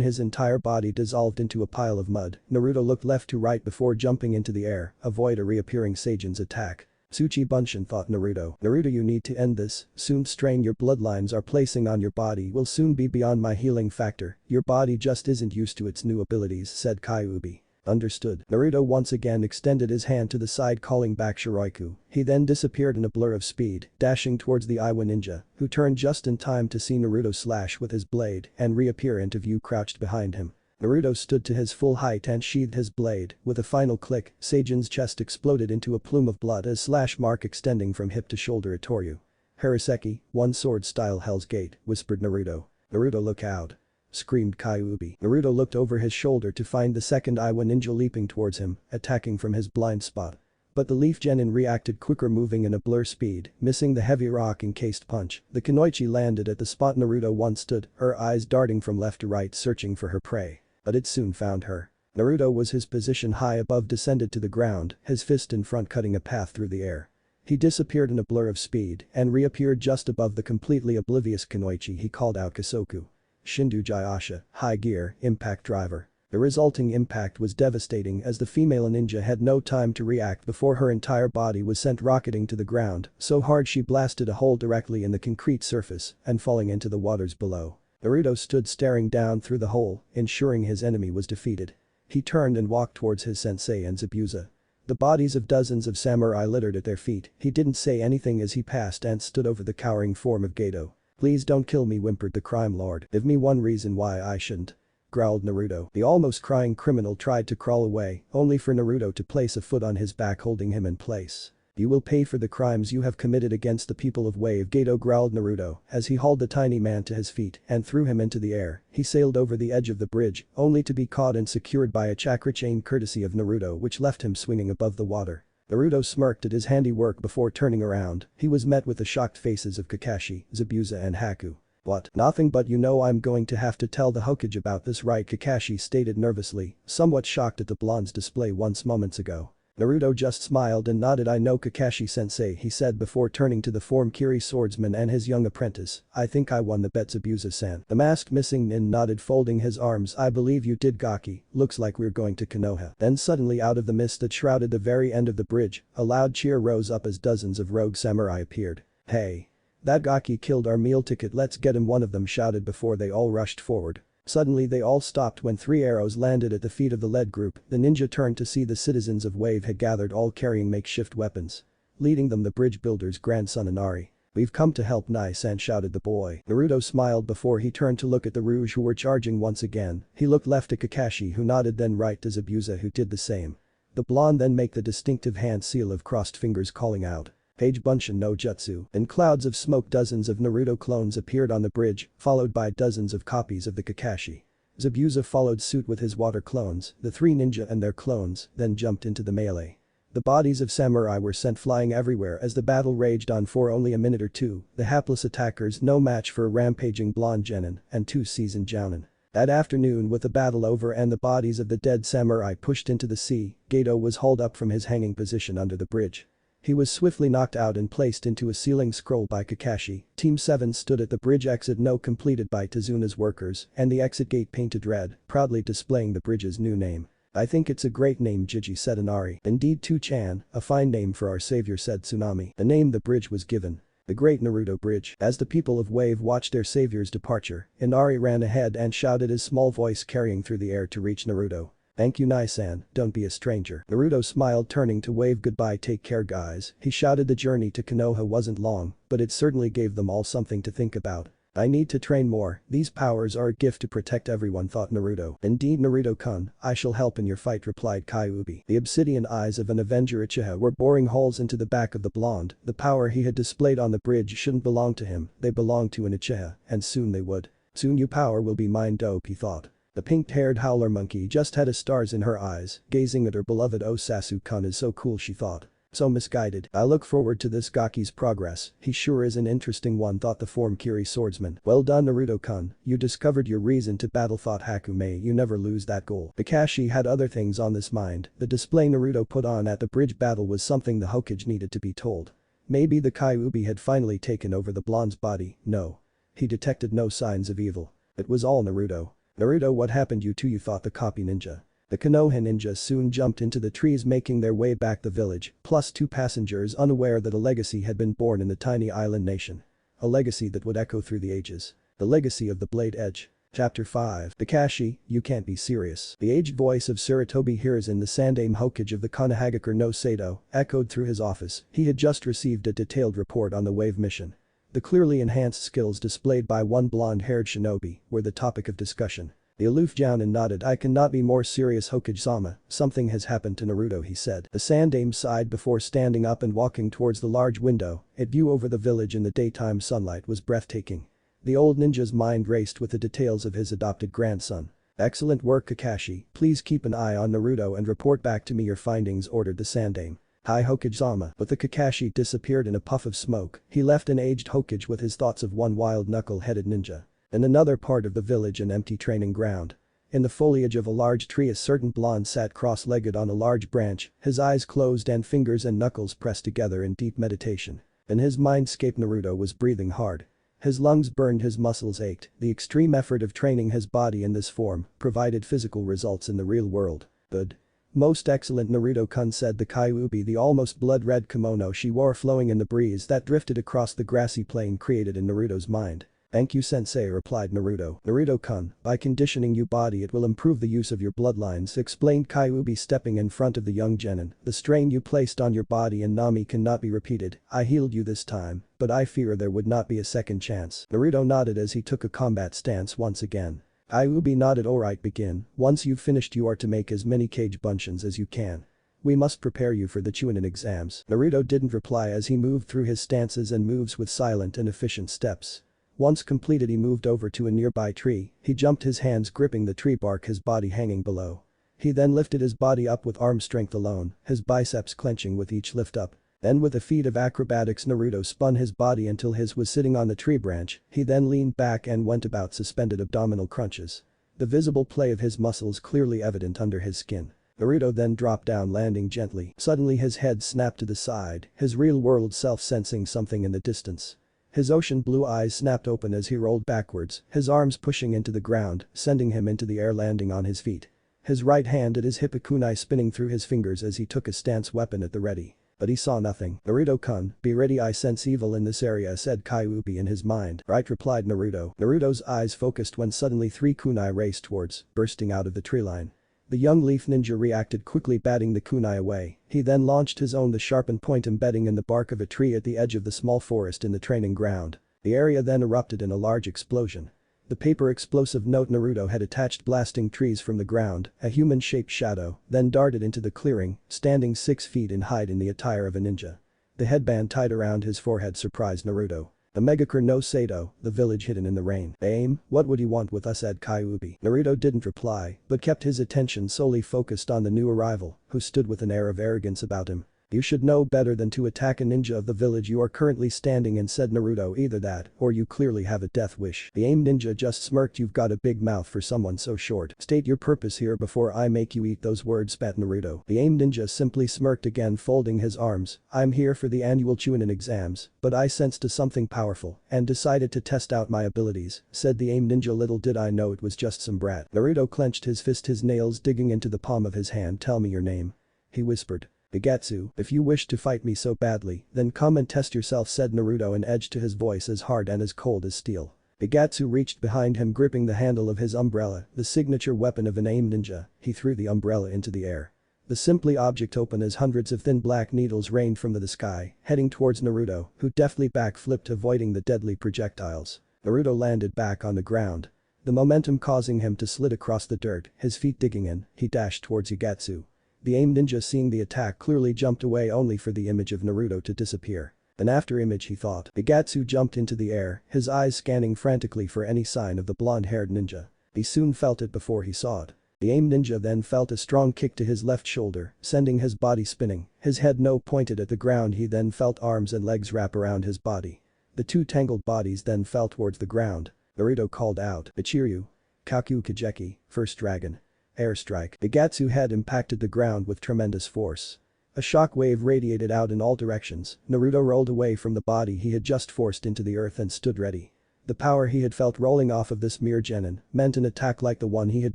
his entire body dissolved into a pile of mud. Naruto looked left to right before jumping into the air, avoid a reappearing Seijin's attack. Tsuchi Bunshin, thought Naruto. Naruto, you need to end this, soon strain your bloodlines are placing on your body will soon be beyond my healing factor, your body just isn't used to its new abilities, said Kyuubi. Understood. Naruto once again extended his hand to the side, calling back Shiroiku. He then disappeared in a blur of speed, dashing towards the Iwa ninja, who turned just in time to see Naruto slash with his blade and reappear into view crouched behind him. Naruto stood to his full height and sheathed his blade. With a final click, Seijin's chest exploded into a plume of blood, a slash mark extending from hip to shoulder at Toryu. Haraseki, one sword style Hell's Gate, whispered Naruto. Naruto, look out. Screamed Kyuubi. Naruto looked over his shoulder to find the second Iwa ninja leaping towards him, attacking from his blind spot. But the Leaf Genin reacted quicker, moving in a blur speed, missing the heavy rock-encased punch. The Kunoichi landed at the spot Naruto once stood, her eyes darting from left to right searching for her prey. But it soon found her. Naruto was his position high above descended to the ground, his fist in front cutting a path through the air. He disappeared in a blur of speed and reappeared just above the completely oblivious Kunoichi. He called out Kasoku. Shindu Jayasha, high gear, impact driver. The resulting impact was devastating as the female ninja had no time to react before her entire body was sent rocketing to the ground, so hard she blasted a hole directly in the concrete surface and falling into the waters below. Naruto stood staring down through the hole, ensuring his enemy was defeated. He turned and walked towards his sensei and Zabuza. The bodies of dozens of samurai littered at their feet. He didn't say anything as he passed and stood over the cowering form of Geto. Please don't kill me, whimpered the crime lord. Give me one reason why I shouldn't. Growled Naruto. The almost crying criminal tried to crawl away, only for Naruto to place a foot on his back, holding him in place. You will pay for the crimes you have committed against the people of Wave, Geto growled Naruto as he hauled the tiny man to his feet and threw him into the air. He sailed over the edge of the bridge, only to be caught and secured by a chakra chain courtesy of Naruto, which left him swinging above the water. Naruto smirked at his handiwork before turning around. He was met with the shocked faces of Kakashi, Zabuza and Haku. What? Nothing, but you know I'm going to have to tell the Hokage about this, right? Kakashi stated nervously, somewhat shocked at the blonde's display once moments ago. Naruto just smiled and nodded. I know, Kakashi-sensei, he said before turning to the form Kiri swordsman and his young apprentice. I think I won the bet, Zabuza-san. The masked missing nin nodded, folding his arms. I believe you did, Gaki. Looks like we're going to Konoha. Then suddenly, out of the mist that shrouded the very end of the bridge, a loud cheer rose up as dozens of rogue samurai appeared. Hey! That Gaki killed our meal ticket, let's get him, one of them shouted before they all rushed forward. Suddenly they all stopped when 3 arrows landed at the feet of the lead group. The ninja turned to see the citizens of Wave had gathered, all carrying makeshift weapons. Leading them, the bridge builder's grandson Inari. We've come to help, Nai-san, shouted the boy. Naruto smiled before he turned to look at the Rouge, who were charging once again. He looked left at Kakashi, who nodded, then right to Zabuza, who did the same. The blonde then make the distinctive hand seal of crossed fingers, calling out. Page Bunshin no Jutsu. In clouds of smoke, dozens of Naruto clones appeared on the bridge, followed by dozens of copies of the Kakashi. Zabuza followed suit with his water clones. The 3 ninja and their clones then jumped into the melee. The bodies of samurai were sent flying everywhere as the battle raged on for only a minute or two. The hapless attackers no match for a rampaging blonde genin and 2 seasoned jounin. That afternoon, with the battle over and the bodies of the dead samurai pushed into the sea, Geto was hauled up from his hanging position under the bridge. He was swiftly knocked out and placed into a ceiling scroll by Kakashi. Team 7 stood at the bridge exit, no completed by Tazuna's workers, and the exit gate painted red, proudly displaying the bridge's new name. I think it's a great name, Jiji, said Inari. Indeed, too-chan, a fine name for our savior, said Tsunami. The name the bridge was given. The Great Naruto Bridge. As the people of Wave watched their savior's departure, Inari ran ahead and shouted, his small voice carrying through the air to reach Naruto. Thank you, Nai-san, don't be a stranger. Naruto smiled, turning to wave goodbye. Take care, guys. He shouted. The journey to Konoha wasn't long, but it certainly gave them all something to think about. I need to train more, these powers are a gift to protect everyone, thought Naruto. Indeed Naruto-kun, I shall help in your fight, replied Kyuubi. The obsidian eyes of an Avenger Uchiha were boring holes into the back of the blonde, the power he had displayed on the bridge shouldn't belong to him, they belonged to an Uchiha, and soon they would. Soon your power will be mine, dope, he thought. The pink-haired howler monkey just had a stars in her eyes, gazing at her beloved Osasu-kun is so cool, she thought. So misguided. I look forward to this Gaki's progress, he sure is an interesting one, thought the form-Kiri swordsman. Well done Naruto-kun, you discovered your reason to battle, thought Hakume, you never lose that goal. Kakashi had other things on this mind, the display Naruto put on at the bridge battle was something the Hokage needed to be told. Maybe the Kyuubi had finally taken over the blonde's body, no. He detected no signs of evil. It was all Naruto. Naruto, what happened you two, you thought the copy ninja. The Konoha ninja soon jumped into the trees, making their way back the village, plus 2 passengers unaware that a legacy had been born in the tiny island nation. A legacy that would echo through the ages. The legacy of the Blade Edge. Chapter 5. Kakashi, you can't be serious. The aged voice of Sarutobi Hiruzen, the Sandaime Hokage of the Konohagakure no Sado, echoed through his office. He had just received a detailed report on the wave mission. The clearly enhanced skills displayed by one blonde-haired shinobi were the topic of discussion. The aloof Jounin nodded. I cannot be more serious, Hokage-sama, something has happened to Naruto, he said. The Sandaime sighed before standing up and walking towards the large window. Its view over the village in the daytime sunlight was breathtaking. The old ninja's mind raced with the details of his adopted grandson. Excellent work Kakashi, please keep an eye on Naruto and report back to me your findings, ordered the Sandaime. Hi Hokage-sama, but the Kakashi disappeared in a puff of smoke. He left an aged Hokage with his thoughts of one wild knuckle-headed ninja. In another part of the village, an empty training ground. In the foliage of a large tree, a certain blonde sat cross-legged on a large branch, his eyes closed and fingers and knuckles pressed together in deep meditation. In his mindscape Naruto was breathing hard. His lungs burned, his muscles ached, the extreme effort of training his body in this form provided physical results in the real world. Good. Most excellent Naruto-kun, said the Kyuubi, the almost blood-red kimono she wore flowing in the breeze that drifted across the grassy plain created in Naruto's mind. Thank you sensei, replied Naruto. Naruto-kun, by conditioning your body it will improve the use of your bloodlines, explained Kyuubi, stepping in front of the young genin. The strain you placed on your body and Nami cannot be repeated. I healed you this time, but I fear there would not be a second chance. Naruto nodded as he took a combat stance once again. Kyuubi nodded. Alright, begin. Once you've finished you are to make as many cage bunshin as you can. We must prepare you for the Chunin exams. Naruto didn't reply as he moved through his stances and moves with silent and efficient steps. Once completed he moved over to a nearby tree, he jumped, his hands gripping the tree bark, his body hanging below. He then lifted his body up with arm strength alone, his biceps clenching with each lift up. Then with a feat of acrobatics Naruto spun his body until his was sitting on the tree branch, he then leaned back and went about suspended abdominal crunches. The visible play of his muscles clearly evident under his skin. Naruto then dropped down, landing gently. Suddenly his head snapped to the side, his real-world self sensing something in the distance. His ocean blue eyes snapped open as he rolled backwards, his arms pushing into the ground, sending him into the air, landing on his feet. His right hand at his hip, a kunai spinning through his fingers as he took a stance, weapon at the ready. But he saw nothing. Naruto-kun, be ready, I sense evil in this area, said Kyuubi in his mind. Right, replied Naruto. Naruto's eyes focused when suddenly 3 kunai raced towards, bursting out of the tree line. The young leaf ninja reacted quickly, batting the kunai away. He then launched his own, the sharpened point embedding in the bark of a tree at the edge of the small forest in the training ground. The area then erupted in a large explosion. The paper explosive note Naruto had attached, blasting trees from the ground, a human-shaped shadow, then darted into the clearing, standing 6 feet in height in the attire of a ninja. The headband tied around his forehead surprised Naruto. The Megakure no Sado, the village hidden in the rain. Aim, what would you want with us, said Kyuubi. Naruto didn't reply, but kept his attention solely focused on the new arrival, who stood with an air of arrogance about him. You should know better than to attack a ninja of the village you are currently standing in, said Naruto. Either that, or you clearly have a death wish. The aim ninja just smirked. You've got a big mouth for someone so short. State your purpose here before I make you eat those words, spat Naruto. The aim ninja simply smirked again, folding his arms. I'm here for the annual Chunin exams, but I sensed something powerful and decided to test out my abilities, said the aim ninja. Little did I know it was just some brat. Naruto clenched his fist, his nails digging into the palm of his hand. Tell me your name. He whispered. Bigatsu, if you wish to fight me so badly, then come and test yourself, said Naruto, an edge to his voice as hard and as cold as steel. Bigatsu reached behind him, gripping the handle of his umbrella, the signature weapon of an aim ninja. He threw the umbrella into the air. The simply object opened as hundreds of thin black needles rained from the sky, heading towards Naruto, who deftly backflipped, avoiding the deadly projectiles. Naruto landed back on the ground. The momentum causing him to slid across the dirt, his feet digging in, he dashed towards Yagetsu. The aim ninja seeing the attack clearly jumped away only for the image of Naruto to disappear. An after image he thought. Yagetsu jumped into the air, his eyes scanning frantically for any sign of the blonde-haired ninja. He soon felt it before he saw it. The aim ninja then felt a strong kick to his left shoulder, sending his body spinning, his head pointed at the ground. He then felt arms and legs wrap around his body. The two tangled bodies then fell towards the ground. Naruto called out, "Ichiryu. Kakyu Kajeki, First Dragon. Airstrike." Yagetsu had impacted the ground with tremendous force. A shock wave radiated out in all directions. Naruto rolled away from the body he had just forced into the earth and stood ready. The power he had felt rolling off of this mere genin meant an attack like the one he had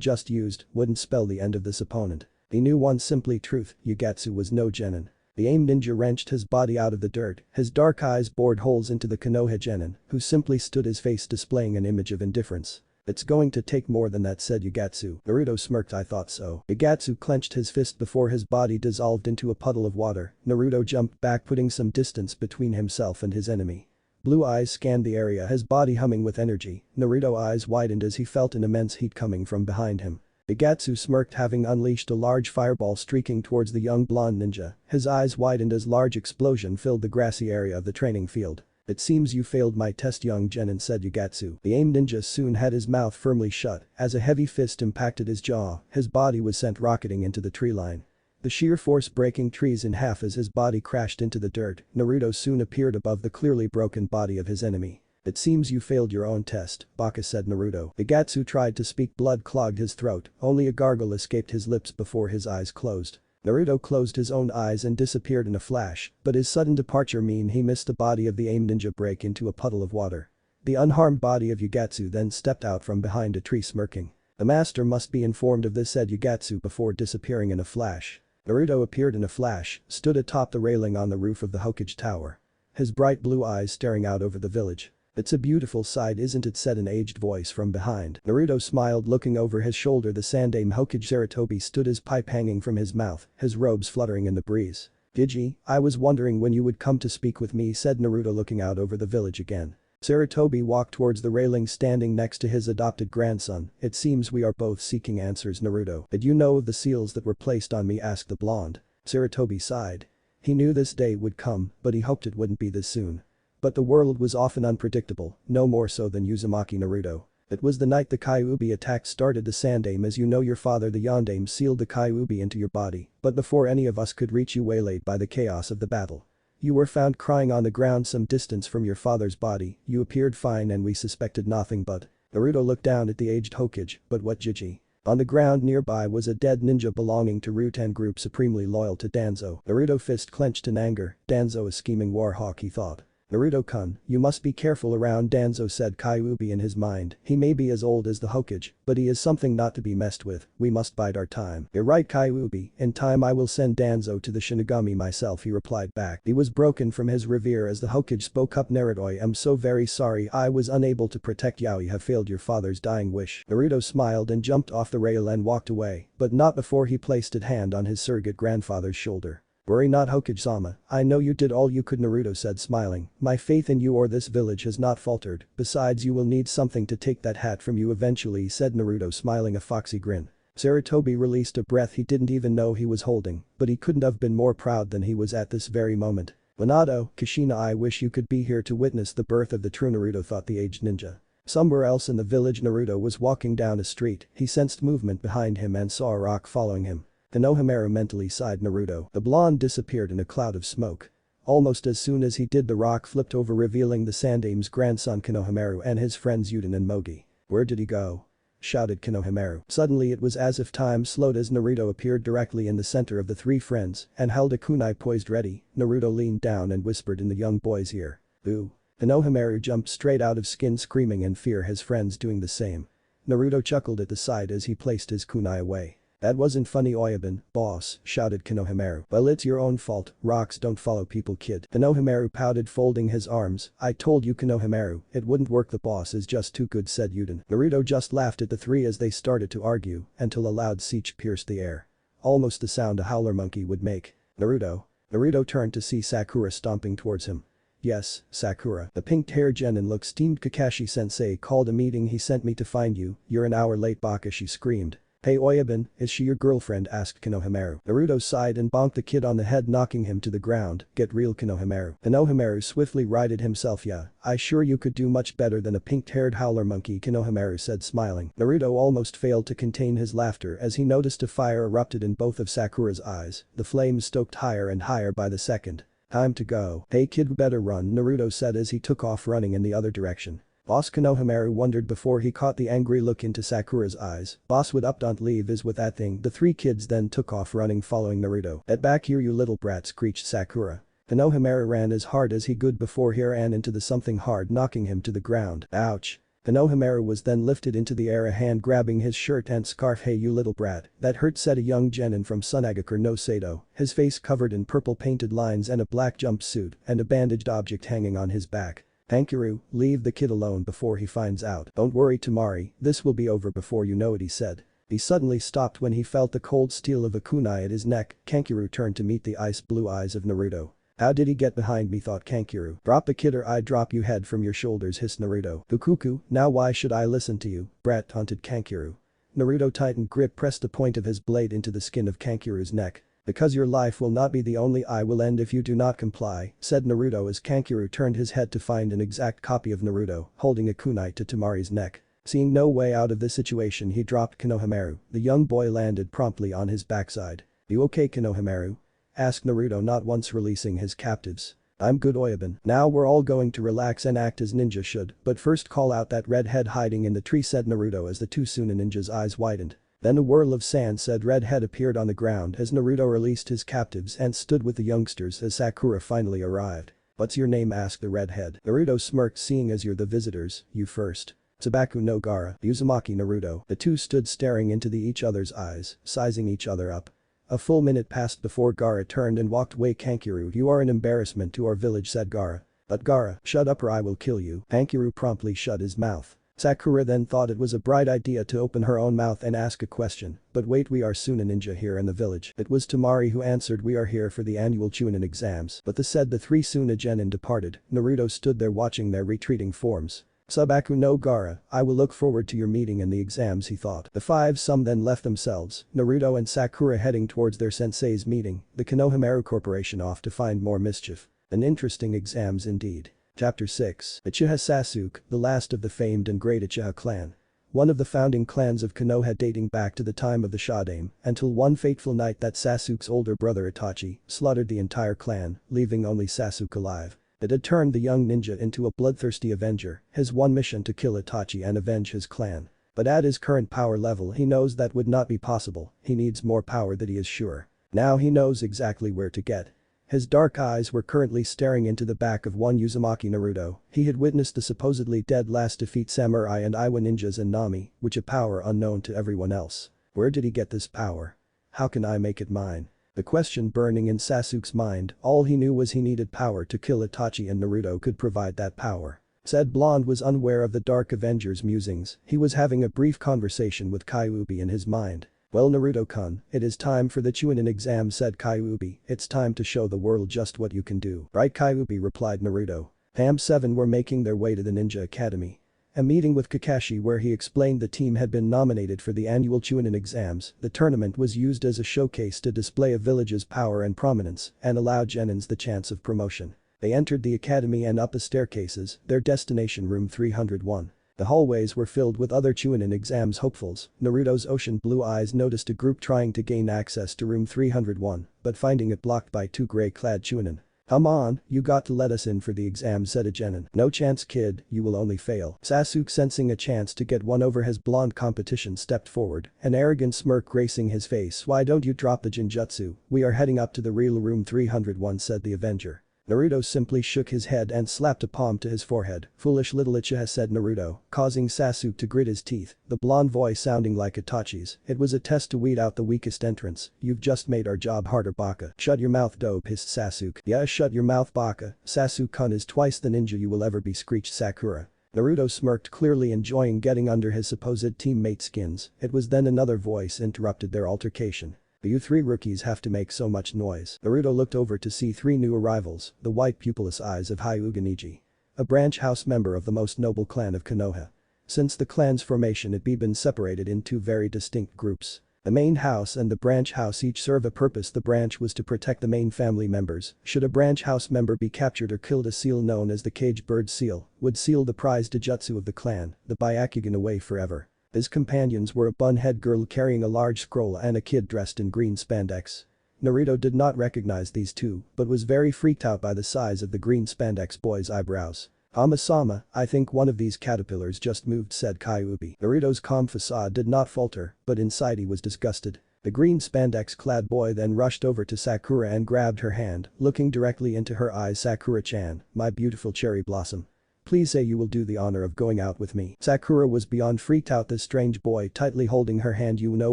just used wouldn't spell the end of this opponent. He knew one simply truth, Yagetsu was no genin. The aim ninja wrenched his body out of the dirt, his dark eyes bored holes into the Konoha genin, who simply stood his face displaying an image of indifference. "It's going to take more than that," said Yagetsu. Naruto smirked. "I thought so." Yagetsu clenched his fist before his body dissolved into a puddle of water. Naruto jumped back, putting some distance between himself and his enemy. Blue eyes scanned the area, his body humming with energy. Naruto's eyes widened as he felt an immense heat coming from behind him. Yagetsu smirked, having unleashed a large fireball streaking towards the young blonde ninja. His eyes widened as large explosion filled the grassy area of the training field. "It seems you failed my test, young genin," said Yagetsu. The aim ninja soon had his mouth firmly shut as a heavy fist impacted his jaw, his body was sent rocketing into the tree line. The sheer force breaking trees in half as his body crashed into the dirt. Naruto soon appeared above the clearly broken body of his enemy. "It seems you failed your own test," Baka said. Naruto. Yagetsu tried to speak, blood clogged his throat, only a gargle escaped his lips before his eyes closed. Naruto closed his own eyes and disappeared in a flash, but his sudden departure meant he missed the body of the aim ninja break into a puddle of water. The unharmed body of Yagetsu then stepped out from behind a tree smirking. "The master must be informed of this," said Yagetsu before disappearing in a flash. Naruto appeared in a flash, stood atop the railing on the roof of the Hokage Tower. His bright blue eyes staring out over the village. "It's a beautiful sight, isn't it?" said an aged voice from behind. Naruto smiled, looking over his shoulder. The Sandaime Hokage Sarutobi stood, his pipe hanging from his mouth, his robes fluttering in the breeze. "Gigi, I was wondering when you would come to speak with me," said Naruto, looking out over the village again. Sarutobi walked towards the railing, standing next to his adopted grandson. "It seems we are both seeking answers, Naruto." "Did you know of the seals that were placed on me?" asked the blonde. Sarutobi sighed. He knew this day would come, but he hoped it wouldn't be this soon. But the world was often unpredictable, no more so than Uzumaki. "Naruto. It was the night the Kyuubi attack started. The Sandaime, as you know, your father the Yondaime, sealed the Kyuubi into your body, but before any of us could reach you, waylaid by the chaos of the battle. You were found crying on the ground some distance from your father's body. You appeared fine and we suspected nothing but." Naruto looked down at the aged Hokage. "But what, Gigi?" On the ground nearby was a dead ninja belonging to Ruten group, supremely loyal to Danzo. Naruto fist clenched in anger. "Danzo, a scheming warhawk," he thought. "Naruto-kun, you must be careful around Danzo," said Kyuubi in his mind. "He may be as old as the Hokage, but he is something not to be messed with. We must bide our time." "You're right, Kyuubi. In time I will send Danzo to the Shinigami myself," he replied back. He was broken from his revere as the Hokage spoke up. "Naruto, I am so very sorry. I was unable to protect you. You have failed your father's dying wish." Naruto smiled and jumped off the rail and walked away, but not before he placed a hand on his surrogate grandfather's shoulder. "Worry not, Hokage-sama. I know you did all you could," Naruto said, smiling. "My faith in you or this village has not faltered. Besides, you will need something to take that hat from you eventually," said Naruto, smiling a foxy grin. Sarutobi released a breath he didn't even know he was holding, but he couldn't have been more proud than he was at this very moment. "Minato, Kushina, I wish you could be here to witness the birth of the true Naruto," thought the aged ninja. Somewhere else in the village, Naruto was walking down a street. He sensed movement behind him and saw a rock following him. "Konohamaru," mentally sighed Naruto. The blonde disappeared in a cloud of smoke. Almost as soon as he did, the rock flipped over, revealing the Sandaime's grandson Konohamaru and his friends Yuden and Mogi. "Where did he go?" shouted Konohamaru. Suddenly it was as if time slowed as Naruto appeared directly in the center of the three friends and held a kunai poised ready. Naruto leaned down and whispered in the young boy's ear. "Ooh." Konohamaru jumped straight out of skin, screaming in fear, his friends doing the same. Naruto chuckled at the sight as he placed his kunai away. "That wasn't funny, Oyabun, boss," shouted Konohamaru. "Well, it's your own fault. Rocks don't follow people, kid." Konohamaru pouted, folding his arms. "I told you, Konohamaru, it wouldn't work. The boss is just too good," said Yuden. Naruto just laughed at the three as they started to argue until a loud screech pierced the air. Almost the sound a howler monkey would make. "Naruto." Naruto turned to see Sakura stomping towards him. Yes, Sakura. The pink-haired genin looked steamed. Kakashi-sensei called a meeting. He sent me to find you. You're an hour late, Baka, she screamed. Hey Oyabun, is she your girlfriend? Asked Konohamaru. Naruto sighed and bonked the kid on the head, knocking him to the ground. Get real, Konohamaru. Konohamaru swiftly righted himself. Yeah, I sure you could do much better than a pink-haired howler monkey, Konohamaru said, smiling. Naruto almost failed to contain his laughter as he noticed a fire erupted in both of Sakura's eyes, the flames stoked higher and higher by the second. Time to go. Hey kid, better run, Naruto said as he took off running in the other direction. Boss, Konohamaru wondered before he caught the angry look into Sakura's eyes. Boss would up, don't leave is with that thing. The three kids then took off running following Naruto. Get back here, you little brat, screeched Sakura. Konohamaru ran as hard as he could before he ran into the something hard, knocking him to the ground. Ouch. Konohamaru was then lifted into the air, a hand grabbing his shirt and scarf. Hey you little brat, that hurt, said a young genin from Sunagakure no Sato, his face covered in purple painted lines and a black jumpsuit and a bandaged object hanging on his back. Kankuro, leave the kid alone before he finds out. Don't worry Tamari, this will be over before you know it, he said. He suddenly stopped when he felt the cold steel of a kunai at his neck. Kankuro turned to meet the ice blue eyes of Naruto. How did he get behind me, thought Kankuro. Drop the kid or I drop you head from your shoulders, hissed Naruto. Fukuku, now why should I listen to you, brat, taunted Kankuro. Naruto tightened grip, pressed the point of his blade into the skin of Kankuro's neck. Because your life will not be the only I will end if you do not comply, said Naruto as Kankuro turned his head to find an exact copy of Naruto holding a kunai to Tamari's neck. Seeing no way out of this situation, he dropped Konohamaru. The young boy landed promptly on his backside. You okay, Konohamaru? Asked Naruto, not once releasing his captives. I'm good, Oyabun. Now we're all going to relax and act as ninja should, but first call out that redhead hiding in the tree, said Naruto as the two Chunin ninjas' eyes widened. Then a whirl of sand said redhead appeared on the ground as Naruto released his captives and stood with the youngsters as Sakura finally arrived. What's your name? Asked the redhead. Naruto smirked, seeing as you're the visitors, you first. Tsubaku no Gaara, Uzumaki Naruto. The two stood staring into each other's eyes, sizing each other up. A full minute passed before Gaara turned and walked away. Kankuro, you are an embarrassment to our village, said Gaara. But Gaara, shut up or I will kill you. Kankuro promptly shut his mouth. Sakura then thought it was a bright idea to open her own mouth and ask a question, but wait, we are soon a ninja here in the village. It was Tamari who answered, we are here for the annual Chunin exams. But the three Suna genin departed. Naruto stood there watching their retreating forms. Tsubaku no Gaara, I will look forward to your meeting and the exams, he thought. The five some then left themselves, Naruto and Sakura heading towards their sensei's meeting, the Konohamaru Corporation off to find more mischief. An interesting exams indeed. Chapter 6. Uchiha Sasuke, the last of the famed and great Uchiha clan. One of the founding clans of Konoha dating back to the time of the Showdown, until one fateful night that Sasuke's older brother Itachi slaughtered the entire clan, leaving only Sasuke alive. It had turned the young ninja into a bloodthirsty avenger, his one mission to kill Itachi and avenge his clan. But at his current power level he knows that would not be possible, he needs more power, that he is sure. Now he knows exactly where to get. His dark eyes were currently staring into the back of one Uzumaki Naruto. He had witnessed the supposedly dead last defeat samurai and Iwa ninjas and Nami, which a power unknown to everyone else. Where did he get this power? How can I make it mine? The question burning in Sasuke's mind, all he knew was he needed power to kill Itachi and Naruto could provide that power. Said blonde was unaware of the Dark Avenger's musings, he was having a brief conversation with Kyuubi in his mind. Well Naruto-kun, it is time for the Chunin exam, said Kyuubi, it's time to show the world just what you can do. Right Kyuubi, replied Naruto. Fam7 were making their way to the Ninja Academy. A meeting with Kakashi where he explained the team had been nominated for the annual Chunin exams. The tournament was used as a showcase to display a village's power and prominence and allow genins the chance of promotion. They entered the academy and up the staircases, their destination room 301. The hallways were filled with other Chunin exams hopefuls. Naruto's ocean blue eyes noticed a group trying to gain access to room 301, but finding it blocked by two gray-clad Chunin. Come on, you got to let us in for the exam, said a genin. No chance kid, you will only fail. Sasuke, sensing a chance to get one over his blonde competition, stepped forward, an arrogant smirk gracing his face. Why don't you drop the Jinjutsu, we are heading up to the real room 301, said the Avenger. Naruto simply shook his head and slapped a palm to his forehead. Foolish little Uchiha, said Naruto, causing Sasuke to grit his teeth, the blonde voice sounding like Itachi's. It was a test to weed out the weakest entrants. You've just made our job harder, Baka. Shut your mouth, dope, hissed Sasuke. Yeah, shut your mouth, Baka. Sasuke-kun is twice the ninja you will ever be, screeched Sakura. Naruto smirked, clearly enjoying getting under his supposed teammates' skins. It was then another voice interrupted their altercation. You three rookies have to make so much noise. Naruto looked over to see three new arrivals, the white pupilless eyes of Hyuga Neji. A branch house member of the most noble clan of Konoha. Since the clan's formation it had been separated in two very distinct groups. The main house and the branch house each serve a purpose. The branch was to protect the main family members. Should a branch house member be captured or killed, a seal known as the caged bird seal would seal the prized jutsu of the clan, the Byakugan, away forever. His companions were a bun-head girl carrying a large scroll and a kid dressed in green spandex. Naruto did not recognize these two, but was very freaked out by the size of the green spandex boy's eyebrows. "Ama-sama, I think one of these caterpillars just moved," said Kyuubi. Naruto's calm facade did not falter, but inside he was disgusted. The green spandex-clad boy then rushed over to Sakura and grabbed her hand, looking directly into her eyes. "Sakura-chan, my beautiful cherry blossom. Please say you will do the honor of going out with me." Sakura was beyond freaked out. This strange boy tightly holding her hand. "You no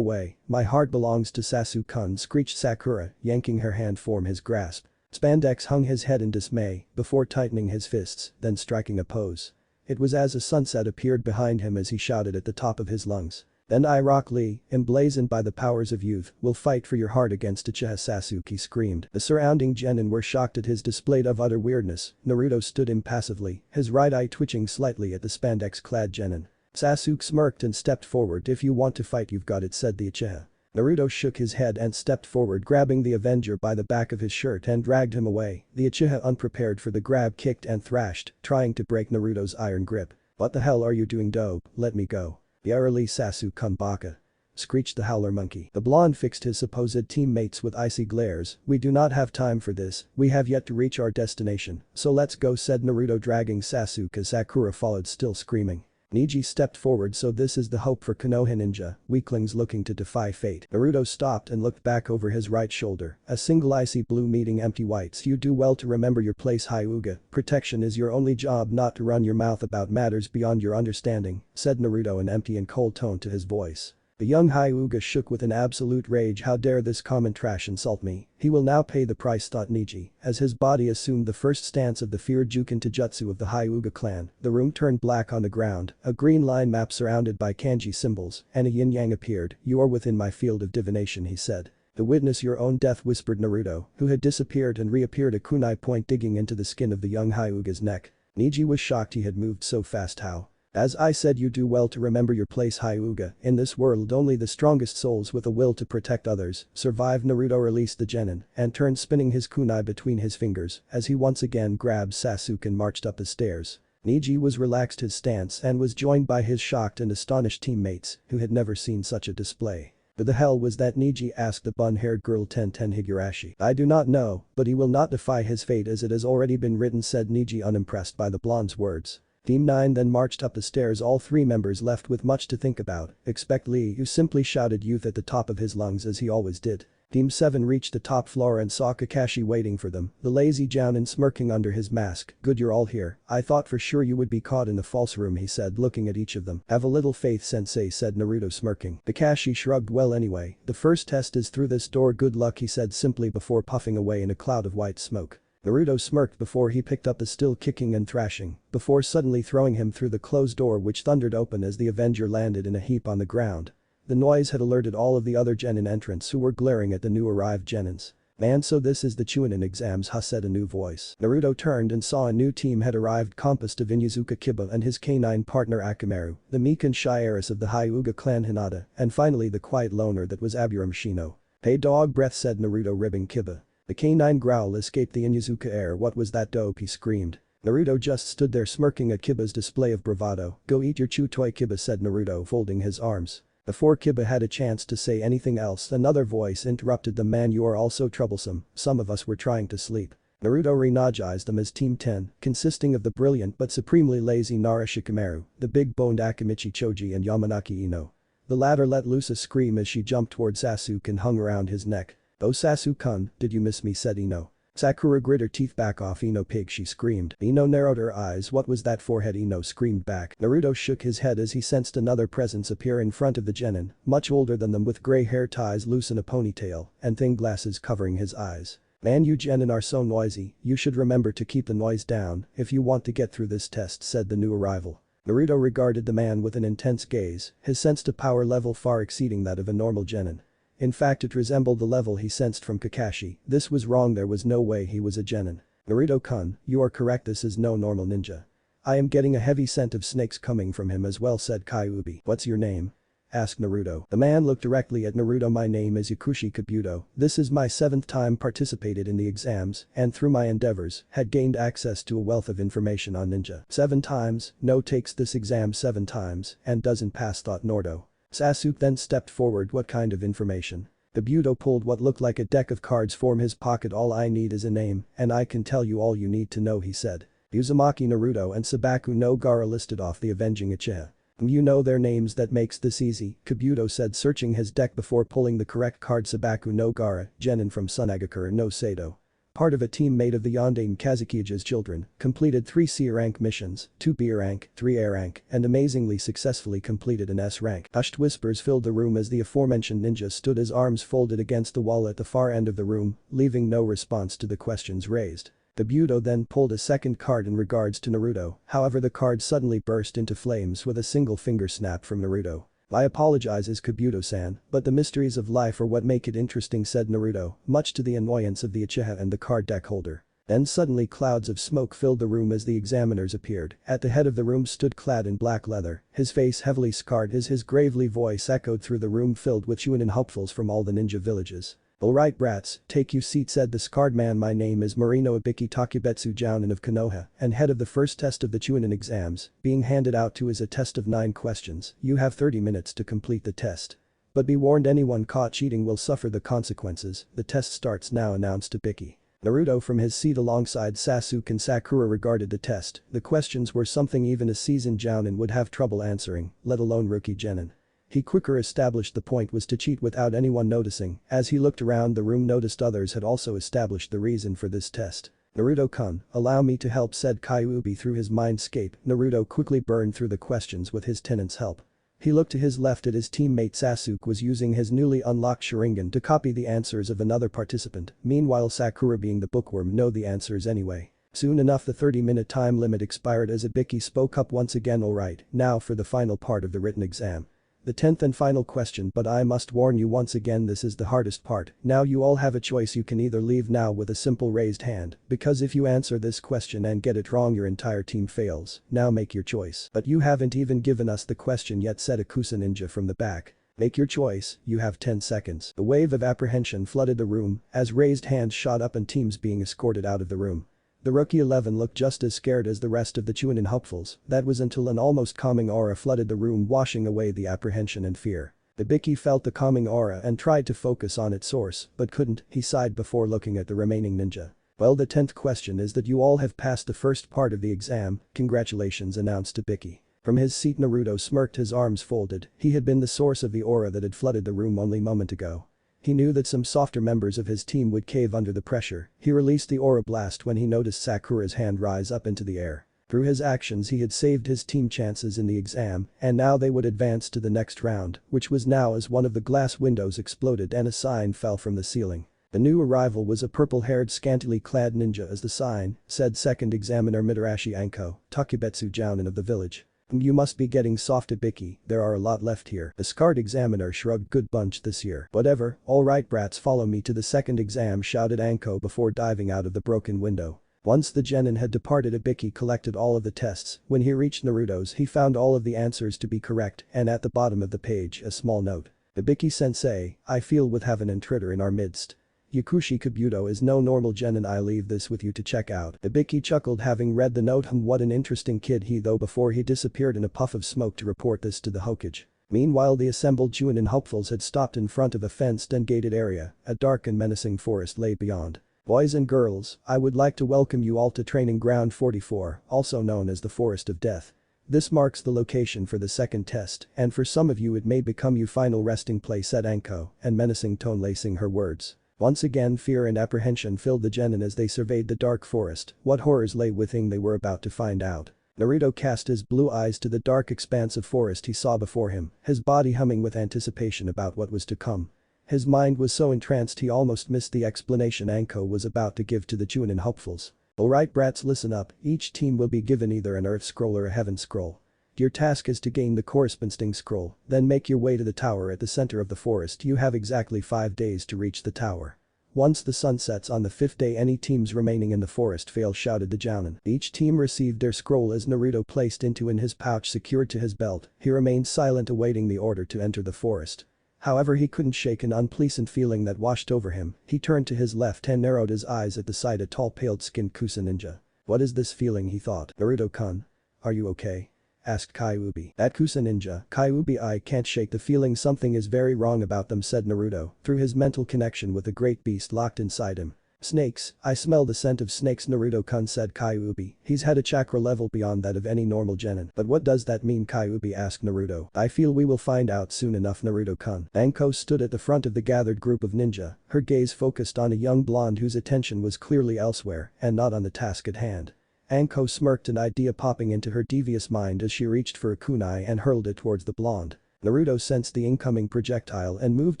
way, my heart belongs to Sasuke-kun," screeched Sakura, yanking her hand from his grasp. Spandex hung his head in dismay, before tightening his fists, then striking a pose. It was as a sunset appeared behind him as he shouted at the top of his lungs. "Then I, Rock Lee, emblazoned by the powers of youth, will fight for your heart against Uchiha Sasuke," he screamed. The surrounding genin were shocked at his display of utter weirdness. Naruto stood impassively, his right eye twitching slightly at the spandex-clad genin. Sasuke smirked and stepped forward. "If you want to fight you've got it," said the Uchiha. Naruto shook his head and stepped forward, grabbing the Avenger by the back of his shirt and dragged him away. The Uchiha, unprepared for the grab, kicked and thrashed, trying to break Naruto's iron grip. "What the hell are you doing, dope? Let me go." "Yarely Sasuke-kun baka," screeched the howler monkey. The blonde fixed his supposed teammates with icy glares. "We do not have time for this, we have yet to reach our destination, so let's go," said Naruto, dragging Sasuke as Sakura followed, still screaming. Neji stepped forward. "So this is the hope for Konoha ninja, weaklings looking to defy fate." Naruto stopped and looked back over his right shoulder, a single icy blue meeting empty whites. "You do well to remember your place, Hyuga. Protection is your only job, not to run your mouth about matters beyond your understanding," said Naruto, an empty and cold tone to his voice. The young Hyuga shook with an absolute rage. "How dare this common trash insult me? He will now pay the price," thought Neji, as his body assumed the first stance of the feared Juken Taijutsu of the Hyuga clan. The room turned black on the ground, a green line map surrounded by kanji symbols, and a yin-yang appeared. "You are within my field of divination," he said. "To witness your own death," whispered Naruto, who had disappeared and reappeared, a kunai point digging into the skin of the young Hyuga's neck. Neji was shocked he had moved so fast. "How?" "As I said, you do well to remember your place, Hyuga. In this world only the strongest souls with a will to protect others survive." Naruto released the genin and turned, spinning his kunai between his fingers as he once again grabbed Sasuke and marched up the stairs. Neji was relaxed his stance and was joined by his shocked and astonished teammates, who had never seen such a display. "Who the hell was that?" Neji asked the bun-haired girl Tenten Higurashi. "I do not know, but he will not defy his fate as it has already been written," said Neji, unimpressed by the blonde's words. Team 9 then marched up the stairs, all three members left with much to think about. "Expect Lee," who simply shouted youth at the top of his lungs as he always did. Team 7 reached the top floor and saw Kakashi waiting for them, the lazy Jounin smirking under his mask. "Good, you're all here. I thought for sure you would be caught in the false room," he said, looking at each of them. "Have a little faith, sensei," said Naruto, smirking. Kakashi shrugged. "Well, anyway, the first test is through this door. Good luck," he said simply before puffing away in a cloud of white smoke. Naruto smirked before he picked up the still kicking and thrashing, before suddenly throwing him through the closed door, which thundered open as the Avenger landed in a heap on the ground. The noise had alerted all of the other genin entrants, who were glaring at the new arrived genins. "Man, so this is the Chunin exams, huh?" said a new voice. Naruto turned and saw a new team had arrived, composed of Inuzuka Kiba and his canine partner Akamaru, the meek and shy heiress of the Hyuga clan Hinata, and finally the quiet loner that was Aburam Shino. "Hey, dog breath," said Naruto, ribbing Kiba. The canine growl escaped the Inuzuka air. "What was that, dope?" he screamed. Naruto just stood there smirking at Kiba's display of bravado. "Go eat your chew toy, Kiba," said Naruto, folding his arms. Before Kiba had a chance to say anything else, another voice interrupted them. "Man, you are all so troublesome, some of us were trying to sleep." Naruto renogized them as Team 10, consisting of the brilliant but supremely lazy Nara Shikamaru, the big-boned Akimichi Choji and Yamanaki Ino. The latter let loose a scream as she jumped toward Sasuke and hung around his neck. "Oh, Sasuke-kun, did you miss me?" said Ino. Sakura grit her teeth. "Back off, Ino pig," she screamed. Ino narrowed her eyes. "What was that forehead?" Ino screamed back. Naruto shook his head as he sensed another presence appear in front of the genin, much older than them, with gray hair ties loose in a ponytail and thin glasses covering his eyes. "Man, you genin are so noisy, you should remember to keep the noise down if you want to get through this test," said the new arrival. Naruto regarded the man with an intense gaze, his sense to power level far exceeding that of a normal genin. In fact it resembled the level he sensed from Kakashi. This was wrong, there was no way he was a genin. Naruto-kun, you are correct, this is no normal ninja. I am getting a heavy scent of snakes coming from him as well, said Kyuubi. What's your name? Asked Naruto. The man looked directly at Naruto. My name is Yakushi Kabuto. This is my 7th time participated in the exams and through my endeavors had gained access to a wealth of information on ninja. 7 times? No, takes this exam 7 times and doesn't pass, thought Naruto. Sasuke then stepped forward. What kind of information? Kabuto pulled what looked like a deck of cards from his pocket. All I need is a name and I can tell you all you need to know, he said. Uzumaki, Naruto and Sabaku no Gaara listed off the avenging Uchiha. You know their names, that makes this easy, Kabuto said, searching his deck before pulling the correct card. Sabaku no Gaara, genin from Sunagakure no Sado. Part of a team made of the Yondaime Kazukija's children, completed 3 C rank missions, 2 B rank, 3 A rank, and amazingly successfully completed an S rank. Hushed whispers filled the room as the aforementioned ninja stood, his arms folded against the wall at the far end of the room, leaving no response to the questions raised. Kabuto then pulled a second card in regards to Naruto, however the card suddenly burst into flames with a single finger snap from Naruto. I apologize, Kabuto-san, but the mysteries of life are what make it interesting, said Naruto, much to the annoyance of the Uchiha and the card deck holder. Then suddenly clouds of smoke filled the room as the examiners appeared. At the head of the room stood clad in black leather, his face heavily scarred as his gravely voice echoed through the room filled with Chunin hopefuls from all the ninja villages. Alright brats, take you seat, said the scarred man. My name is Marino Ibiki Takebetsu Jounin of Konoha and head of the first test of the Chunin exams, being handed out to is a test of 9 questions. You have 30 minutes to complete the test. But be warned, anyone caught cheating will suffer the consequences. The test starts now, announced Ibiki. Naruto from his seat alongside Sasuke and Sakura regarded the test. The questions were something even a seasoned Jounin would have trouble answering, let alone rookie genin. He quicker established the point was to cheat without anyone noticing. As he looked around the room, noticed others had also established the reason for this test. Naruto-kun, allow me to help, said Kyuubi through his mindscape. Naruto quickly burned through the questions with his tenant's help. He looked to his left at his teammate. Sasuke was using his newly unlocked Sharingan to copy the answers of another participant. Meanwhile Sakura, being the bookworm, know the answers anyway. Soon enough the 30-minute time limit expired as Ibiki spoke up once again. Alright, now for the final part of the written exam. The 10th and final question, but I must warn you once again, this is the hardest part. Now you all have a choice, you can either leave now with a simple raised hand, because if you answer this question and get it wrong your entire team fails. Now make your choice. But you haven't even given us the question yet, said Akusa Ninja from the back. Make your choice, you have 10 seconds. The wave of apprehension flooded the room as raised hands shot up and teams being escorted out of the room. The rookie 11 looked just as scared as the rest of the Chunin hopefuls. That was until an almost calming aura flooded the room, washing away the apprehension and fear. Ibiki felt the calming aura and tried to focus on its source, but couldn't. He sighed before looking at the remaining ninja. Well, the 10th question is that you all have passed the first part of the exam. Congratulations, announced Ibiki. From his seat Naruto smirked, his arms folded. He had been the source of the aura that had flooded the room only a moment ago. He knew that some softer members of his team would cave under the pressure. He released the aura blast when he noticed Sakura's hand rise up into the air. Through his actions he had saved his team chances in the exam, and now they would advance to the next round, which was now as one of the glass windows exploded and a sign fell from the ceiling. The new arrival was a purple-haired scantily clad ninja. As the sign, said second examiner Mitarashi Anko, Takebetsu Jounin of the village. You must be getting soft, Ibiki, there are a lot left here. The scarred examiner shrugged. Good bunch this year. Whatever, alright brats, follow me to the second exam, shouted Anko before diving out of the broken window. Once the genin had departed, Ibiki collected all of the tests. When he reached Naruto's he found all of the answers to be correct and at the bottom of the page a small note. Ibiki-sensei, I feel we have an intruder in our midst. Yakushi Kabuto is no normal genin, I leave this with you to check out. Ibiki chuckled having read the note. What an interesting kid he though, before he disappeared in a puff of smoke to report this to the Hokage. Meanwhile the assembled Chunin hopefuls had stopped in front of a fenced and gated area. A dark and menacing forest lay beyond. Boys and girls, I would like to welcome you all to Training Ground 44, also known as the Forest of Death. This marks the location for the second test, and for some of you it may become your final resting place, said Anko, and menacing tone lacing her words. Once again fear and apprehension filled the genin as they surveyed the dark forest. What horrors lay within they were about to find out. Naruto cast his blue eyes to the dark expanse of forest he saw before him, his body humming with anticipation about what was to come. His mind was so entranced he almost missed the explanation Anko was about to give to the Chunin hopefuls. Alright brats, listen up, each team will be given either an earth scroll or a heaven scroll. Your task is to gain the corresponding scroll, then make your way to the tower at the center of the forest. You have exactly 5 days to reach the tower. Once the sun sets on the 5th day, any teams remaining in the forest fail, shouted the Jounin. Each team received their scroll as Naruto placed into in his pouch secured to his belt. He remained silent, awaiting the order to enter the forest. However, he couldn't shake an unpleasant feeling that washed over him. He turned to his left and narrowed his eyes at the sight of a tall pale-skinned Kusa-ninja. What is this feeling, he thought. Naruto-kun. Are you okay? Asked Kyuubi. That Kusa-ninja. Kyuubi, I can't shake the feeling something is very wrong about them, said Naruto, through his mental connection with the great beast locked inside him. Snakes, I smell the scent of snakes, Naruto-kun, said Kyuubi. He's had a chakra level beyond that of any normal genin. But what does that mean, Kyuubi asked Naruto. I feel we will find out soon enough, Naruto-kun. Anko stood at the front of the gathered group of ninja, her gaze focused on a young blonde whose attention was clearly elsewhere and not on the task at hand. Anko smirked, an idea popping into her devious mind as she reached for a kunai and hurled it towards the blonde. Naruto sensed the incoming projectile and moved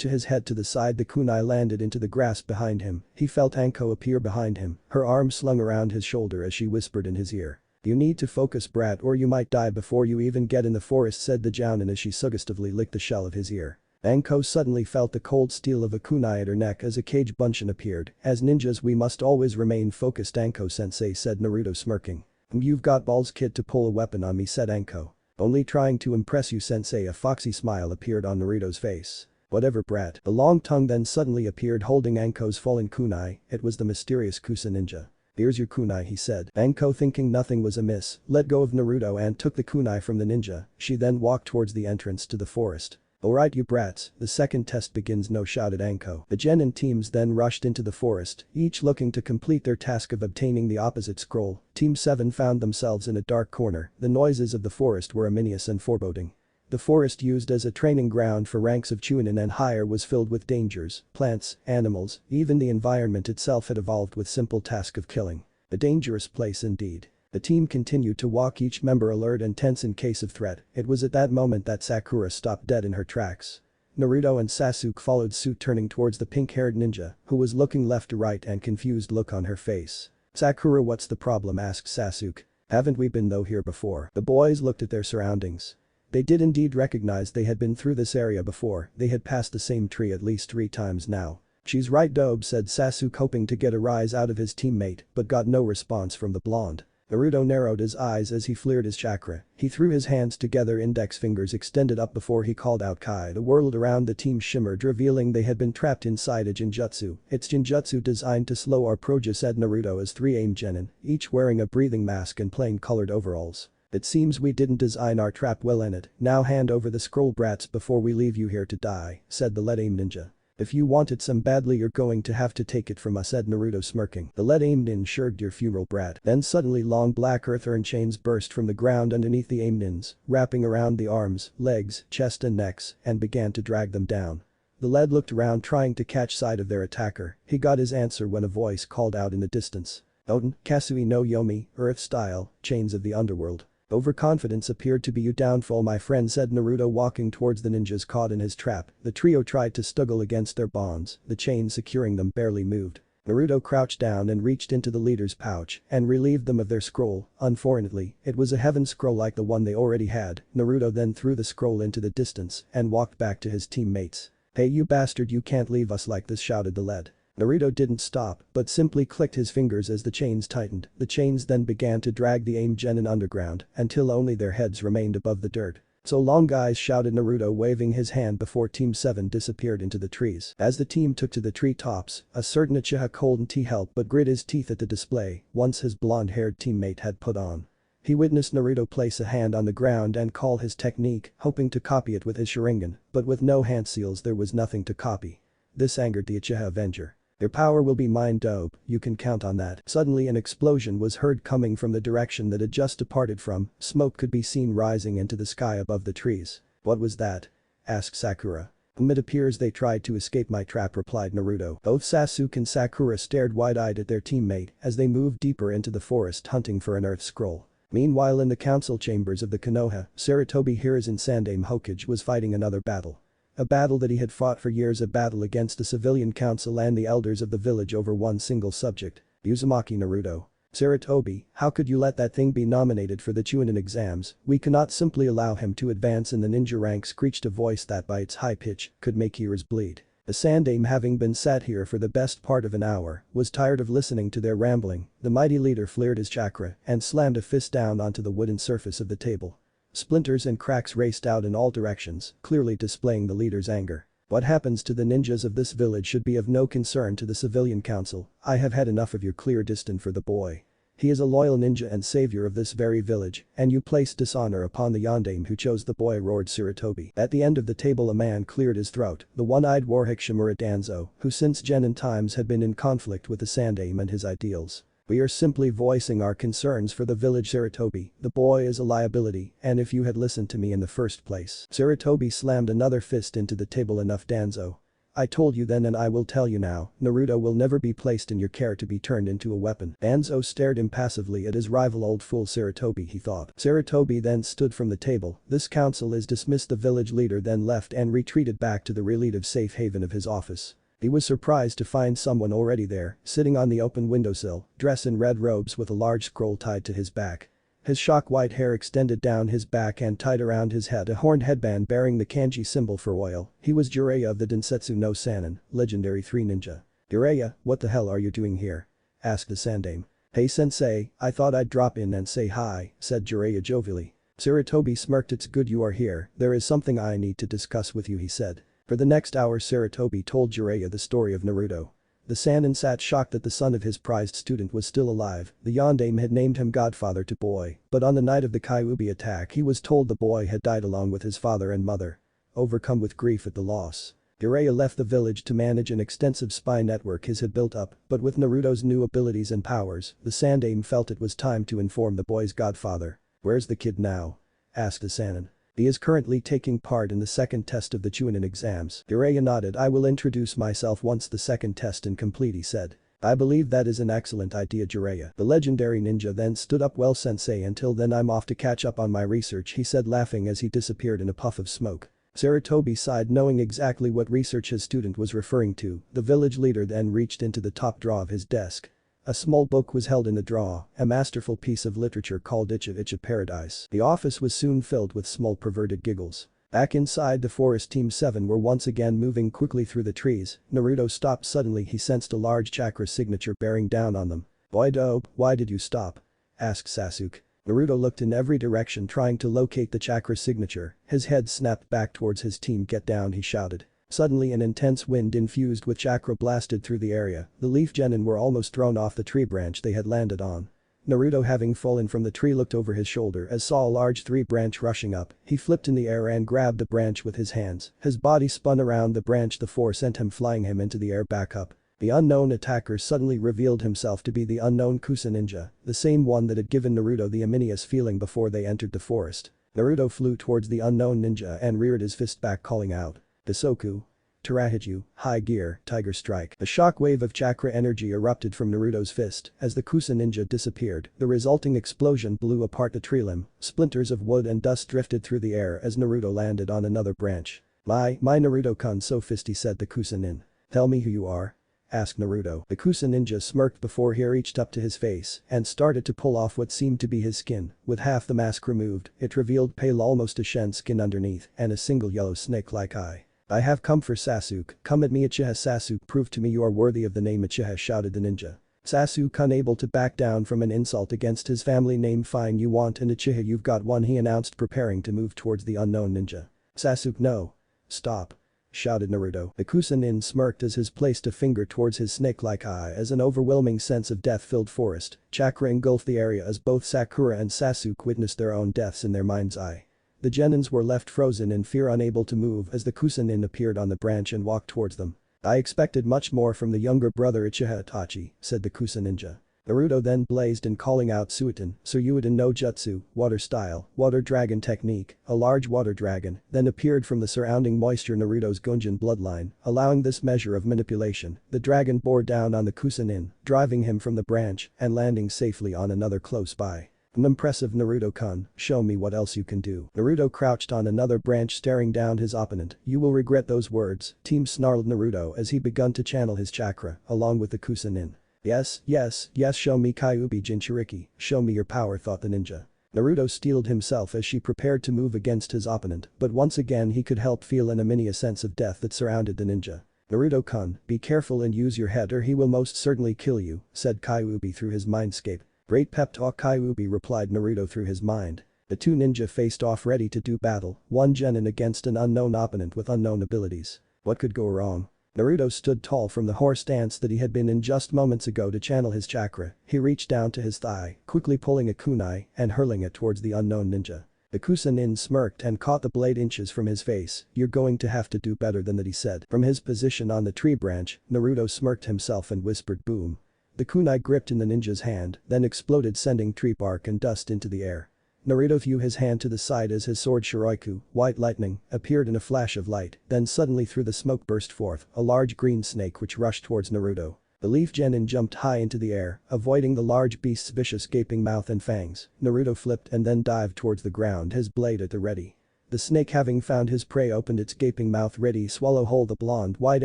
his head to the side. The kunai landed into the grass behind him. He felt Anko appear behind him, her arm slung around his shoulder as she whispered in his ear. You need to focus, brat, or you might die before you even get in the forest, said the Jounin as she suggestively licked the shell of his ear. Anko suddenly felt the cold steel of a kunai at her neck as a Kage Bunshin appeared. As ninjas we must always remain focused, Anko-sensei, said Naruto, smirking. You've got balls, kid, to pull a weapon on me, said Anko. Only trying to impress you, sensei. A foxy smile appeared on Naruto's face. Whatever, brat. The long tongue then suddenly appeared holding Anko's fallen kunai. It was the mysterious Kusa-ninja. Here's your kunai, he said. Anko, thinking nothing was amiss, let go of Naruto and took the kunai from the ninja. She then walked towards the entrance to the forest. Alright, you brats, the second test begins, no, shouted Anko. The genin teams then rushed into the forest, each looking to complete their task of obtaining the opposite scroll. Team 7 found themselves in a dark corner. The noises of the forest were ominous and foreboding. The forest, used as a training ground for ranks of Chunin and higher, was filled with dangers. Plants, animals, even the environment itself had evolved with simple task of killing. A dangerous place indeed. The team continued to walk, each member alert and tense in case of threat. It was at that moment that Sakura stopped dead in her tracks. Naruto and Sasuke followed suit, turning towards the pink-haired ninja, who was looking left to right and confused look on her face. Sakura, what's the problem, asked Sasuke. Haven't we been though here before? The boys looked at their surroundings. They did indeed recognize they had been through this area before. They had passed the same tree at least 3 times now. She's right, Dobe, said Sasuke, hoping to get a rise out of his teammate, but got no response from the blonde. Naruto narrowed his eyes as he flared his chakra. He threw his hands together, index fingers extended up before he called out Kai. The world around the team shimmered, revealing they had been trapped inside a Jinjutsu. It's Jinjutsu designed to slow our progress, said Naruto as 3 aim genin, each wearing a breathing mask and plain colored overalls. It seems we didn't design our trap well in it. Now hand over the scroll, brats, before we leave you here to die, said the lead aim ninja. If you want it some badly, you're going to have to take it from us, said Naruto, smirking. The lead aim nin shrugged. Your funeral, brat. Then suddenly long black earth-urn chains burst from the ground underneath the aim nins, wrapping around the arms, legs, chest and necks, and began to drag them down. The lead looked around, trying to catch sight of their attacker. He got his answer when a voice called out in the distance. Oden, Kasui no Yomi, Earth style, chains of the underworld. Overconfidence appeared to be your downfall, my friend, said Naruto, walking towards the ninjas caught in his trap. The trio tried to struggle against their bonds, the chain securing them barely moved. Naruto crouched down and reached into the leader's pouch and relieved them of their scroll. Unfortunately, it was a heaven scroll like the one they already had. Naruto then threw the scroll into the distance and walked back to his teammates. Hey you bastard, you can't leave us like this, shouted the lead. Naruto didn't stop, but simply clicked his fingers as the chains tightened. The chains then began to drag the aim genin underground until only their heads remained above the dirt. So long, guys, shouted Naruto, waving his hand before Team 7 disappeared into the trees. As the team took to the tree tops, a certain Uchiha couldn't help but grit his teeth at the display once his blonde-haired teammate had put on. He witnessed Naruto place a hand on the ground and call his technique, hoping to copy it with his Sharingan, but with no hand seals there was nothing to copy. This angered the Uchiha Avenger. Your power will be mine, Dope, you can count on that. Suddenly an explosion was heard coming from the direction that had just departed from. Smoke could be seen rising into the sky above the trees. What was that? Asked Sakura. It appears they tried to escape my trap, replied Naruto. Both Sasuke and Sakura stared wide-eyed at their teammate as they moved deeper into the forest hunting for an earth scroll. Meanwhile, in the council chambers of the Konoha, Sarutobi Hiruzen Sandaime Hokage was fighting another battle. A battle that he had fought for years, a battle against the civilian council and the elders of the village over one single subject. Uzumaki Naruto. Sarutobi, how could you let that thing be nominated for the Chunin exams? We cannot simply allow him to advance in the ninja ranks, screeched a voice that by its high pitch could make ears bleed. The Sandame, having been sat here for the best part of an hour, was tired of listening to their rambling. The mighty leader flared his chakra and slammed a fist down onto the wooden surface of the table. Splinters and cracks raced out in all directions, clearly displaying the leader's anger. What happens to the ninjas of this village should be of no concern to the civilian council. I have had enough of your clear disdain for the boy. He is a loyal ninja and savior of this very village, and you place dishonor upon the yandame who chose the boy, roared Sarutobi. At the end of the table a man cleared his throat, the one-eyed warhawk Shimura Danzo, who since Genin times had been in conflict with the Sandame and his ideals. We are simply voicing our concerns for the village, Sarutobi. The boy is a liability, and if you had listened to me in the first place. Sarutobi slammed another fist into the table. Enough, Danzo. I told you then and I will tell you now, Naruto will never be placed in your care to be turned into a weapon. Danzo stared impassively at his rival. Old fool Sarutobi, he thought. Sarutobi then stood from the table. This council is dismissed. The village leader then left and retreated back to the relative safe haven of his office. He was surprised to find someone already there, sitting on the open windowsill, dressed in red robes with a large scroll tied to his back. His shock white hair extended down his back and tied around his head a horned headband bearing the kanji symbol for oil. He was Jiraiya of the Densetsu no Sannin, legendary 3 ninja. Jiraiya, what the hell are you doing here? Asked the Sandame. Hey sensei, I thought I'd drop in and say hi, said Jiraiya jovially. Sarutobi smirked. It's good you are here, there is something I need to discuss with you, he said. For the next hour Sarutobi told Jiraiya the story of Naruto. The Sannin sat shocked that the son of his prized student was still alive. The yandame had named him godfather to boy, but on the night of the Kyuubi attack he was told the boy had died along with his father and mother. Overcome with grief at the loss, Jiraiya left the village to manage an extensive spy network his had built up, but with Naruto's new abilities and powers, the Sandame felt it was time to inform the boy's godfather. Where's the kid now? Asked the Sannin. He is currently taking part in the second test of the Chunin exams. Jiraiya nodded. I will introduce myself once the second test is complete, he said. I believe that is an excellent idea, Jiraiya. The legendary ninja then stood up. Well sensei, until then I'm off to catch up on my research, he said, laughing as he disappeared in a puff of smoke. Sarutobi sighed, knowing exactly what research his student was referring to. The village leader then reached into the top drawer of his desk. A small book was held in the drawer, a masterful piece of literature called Icha Paradise. The office was soon filled with small perverted giggles. Back inside the forest, Team 7 were once again moving quickly through the trees. Naruto stopped suddenly. He sensed a large chakra signature bearing down on them. Boy dope, why did you stop? Asked Sasuke. Naruto looked in every direction trying to locate the chakra signature. His head snapped back towards his team. Get down, he shouted. Suddenly an intense wind infused with chakra blasted through the area. The leaf genin were almost thrown off the tree branch they had landed on. Naruto, having fallen from the tree, looked over his shoulder as saw a large tree branch rushing up. He flipped in the air and grabbed the branch with his hands. His body spun around the branch. The force sent him flying into the air back up. The unknown attacker suddenly revealed himself to be the unknown Kusa ninja, the same one that had given Naruto the ominous feeling before they entered the forest. Naruto flew towards the unknown ninja and reared his fist back, calling out, Bisoku. Terahiju, high gear, tiger strike. A shockwave of chakra energy erupted from Naruto's fist as the Kusa ninja disappeared. The resulting explosion blew apart the tree limb. Splinters of wood and dust drifted through the air as Naruto landed on another branch. My Naruto-kun, so fisty, said the Kusa nin. Tell me who you are? Asked Naruto. The Kusa ninja smirked before he reached up to his face and started to pull off what seemed to be his skin. With half the mask removed, it revealed pale, almost ashen skin underneath and a single yellow snake-like eye. I have come for Sasuke. Come at me, Uchiha Sasuke. Prove to me you are worthy of the name Uchiha, shouted the ninja. Sasuke, unable to back down from an insult against his family name. Fine, you want an Uchiha, you've got one, he announced, preparing to move towards the unknown ninja. Sasuke, no. Stop. Shouted Naruto. The Kusa nin smirked as he placed a finger towards his snake-like eye as an overwhelming sense of death filled forest. Chakra engulfed the area as both Sakura and Sasuke witnessed their own deaths in their mind's eye. The genins were left frozen in fear, unable to move as the Kusa nin appeared on the branch and walked towards them. I expected much more from the younger brother Uchiha Itachi, said the Kusa ninja. Naruto then blazed in, calling out Suiton, Suryuiden no Jutsu, water style, water dragon technique. A large water dragon then appeared from the surrounding moisture Naruto's Gunjin bloodline, allowing this measure of manipulation. The dragon bore down on the Kusa nin, driving him from the branch and landing safely on another close by. Impressive, Naruto-kun, show me what else you can do. Naruto crouched on another branch staring down his opponent. You will regret those words, team, snarled Naruto as he begun to channel his chakra along with the Kusa nin. Yes, yes, yes, show me Kyuubi Jinchuriki, show me your power, thought the ninja. Naruto steeled himself as she prepared to move against his opponent, but once again he could help feel an immediate sense of death that surrounded the ninja. Naruto-kun, be careful and use your head or he will most certainly kill you, said Kyuubi through his mindscape. Great pep talk, Kyuubi, replied Naruto through his mind. The two ninja faced off ready to do battle, one genin against an unknown opponent with unknown abilities. What could go wrong? Naruto stood tall from the horse stance that he had been in just moments ago to channel his chakra. He reached down to his thigh, quickly pulling a kunai and hurling it towards the unknown ninja. The Kusanin smirked and caught the blade inches from his face. You're going to have to do better than that, he said. From his position on the tree branch, Naruto smirked himself and whispered boom. The kunai gripped in the ninja's hand, then exploded sending tree bark and dust into the air. Naruto threw his hand to the side as his sword Shiroiku, white lightning, appeared in a flash of light, then suddenly through the smoke burst forth a large green snake which rushed towards Naruto. The leaf genin jumped high into the air, avoiding the large beast's vicious gaping mouth and fangs. Naruto flipped and then dived towards the ground, his blade at the ready. The snake, having found his prey, opened its gaping mouth ready to swallow whole. The blonde white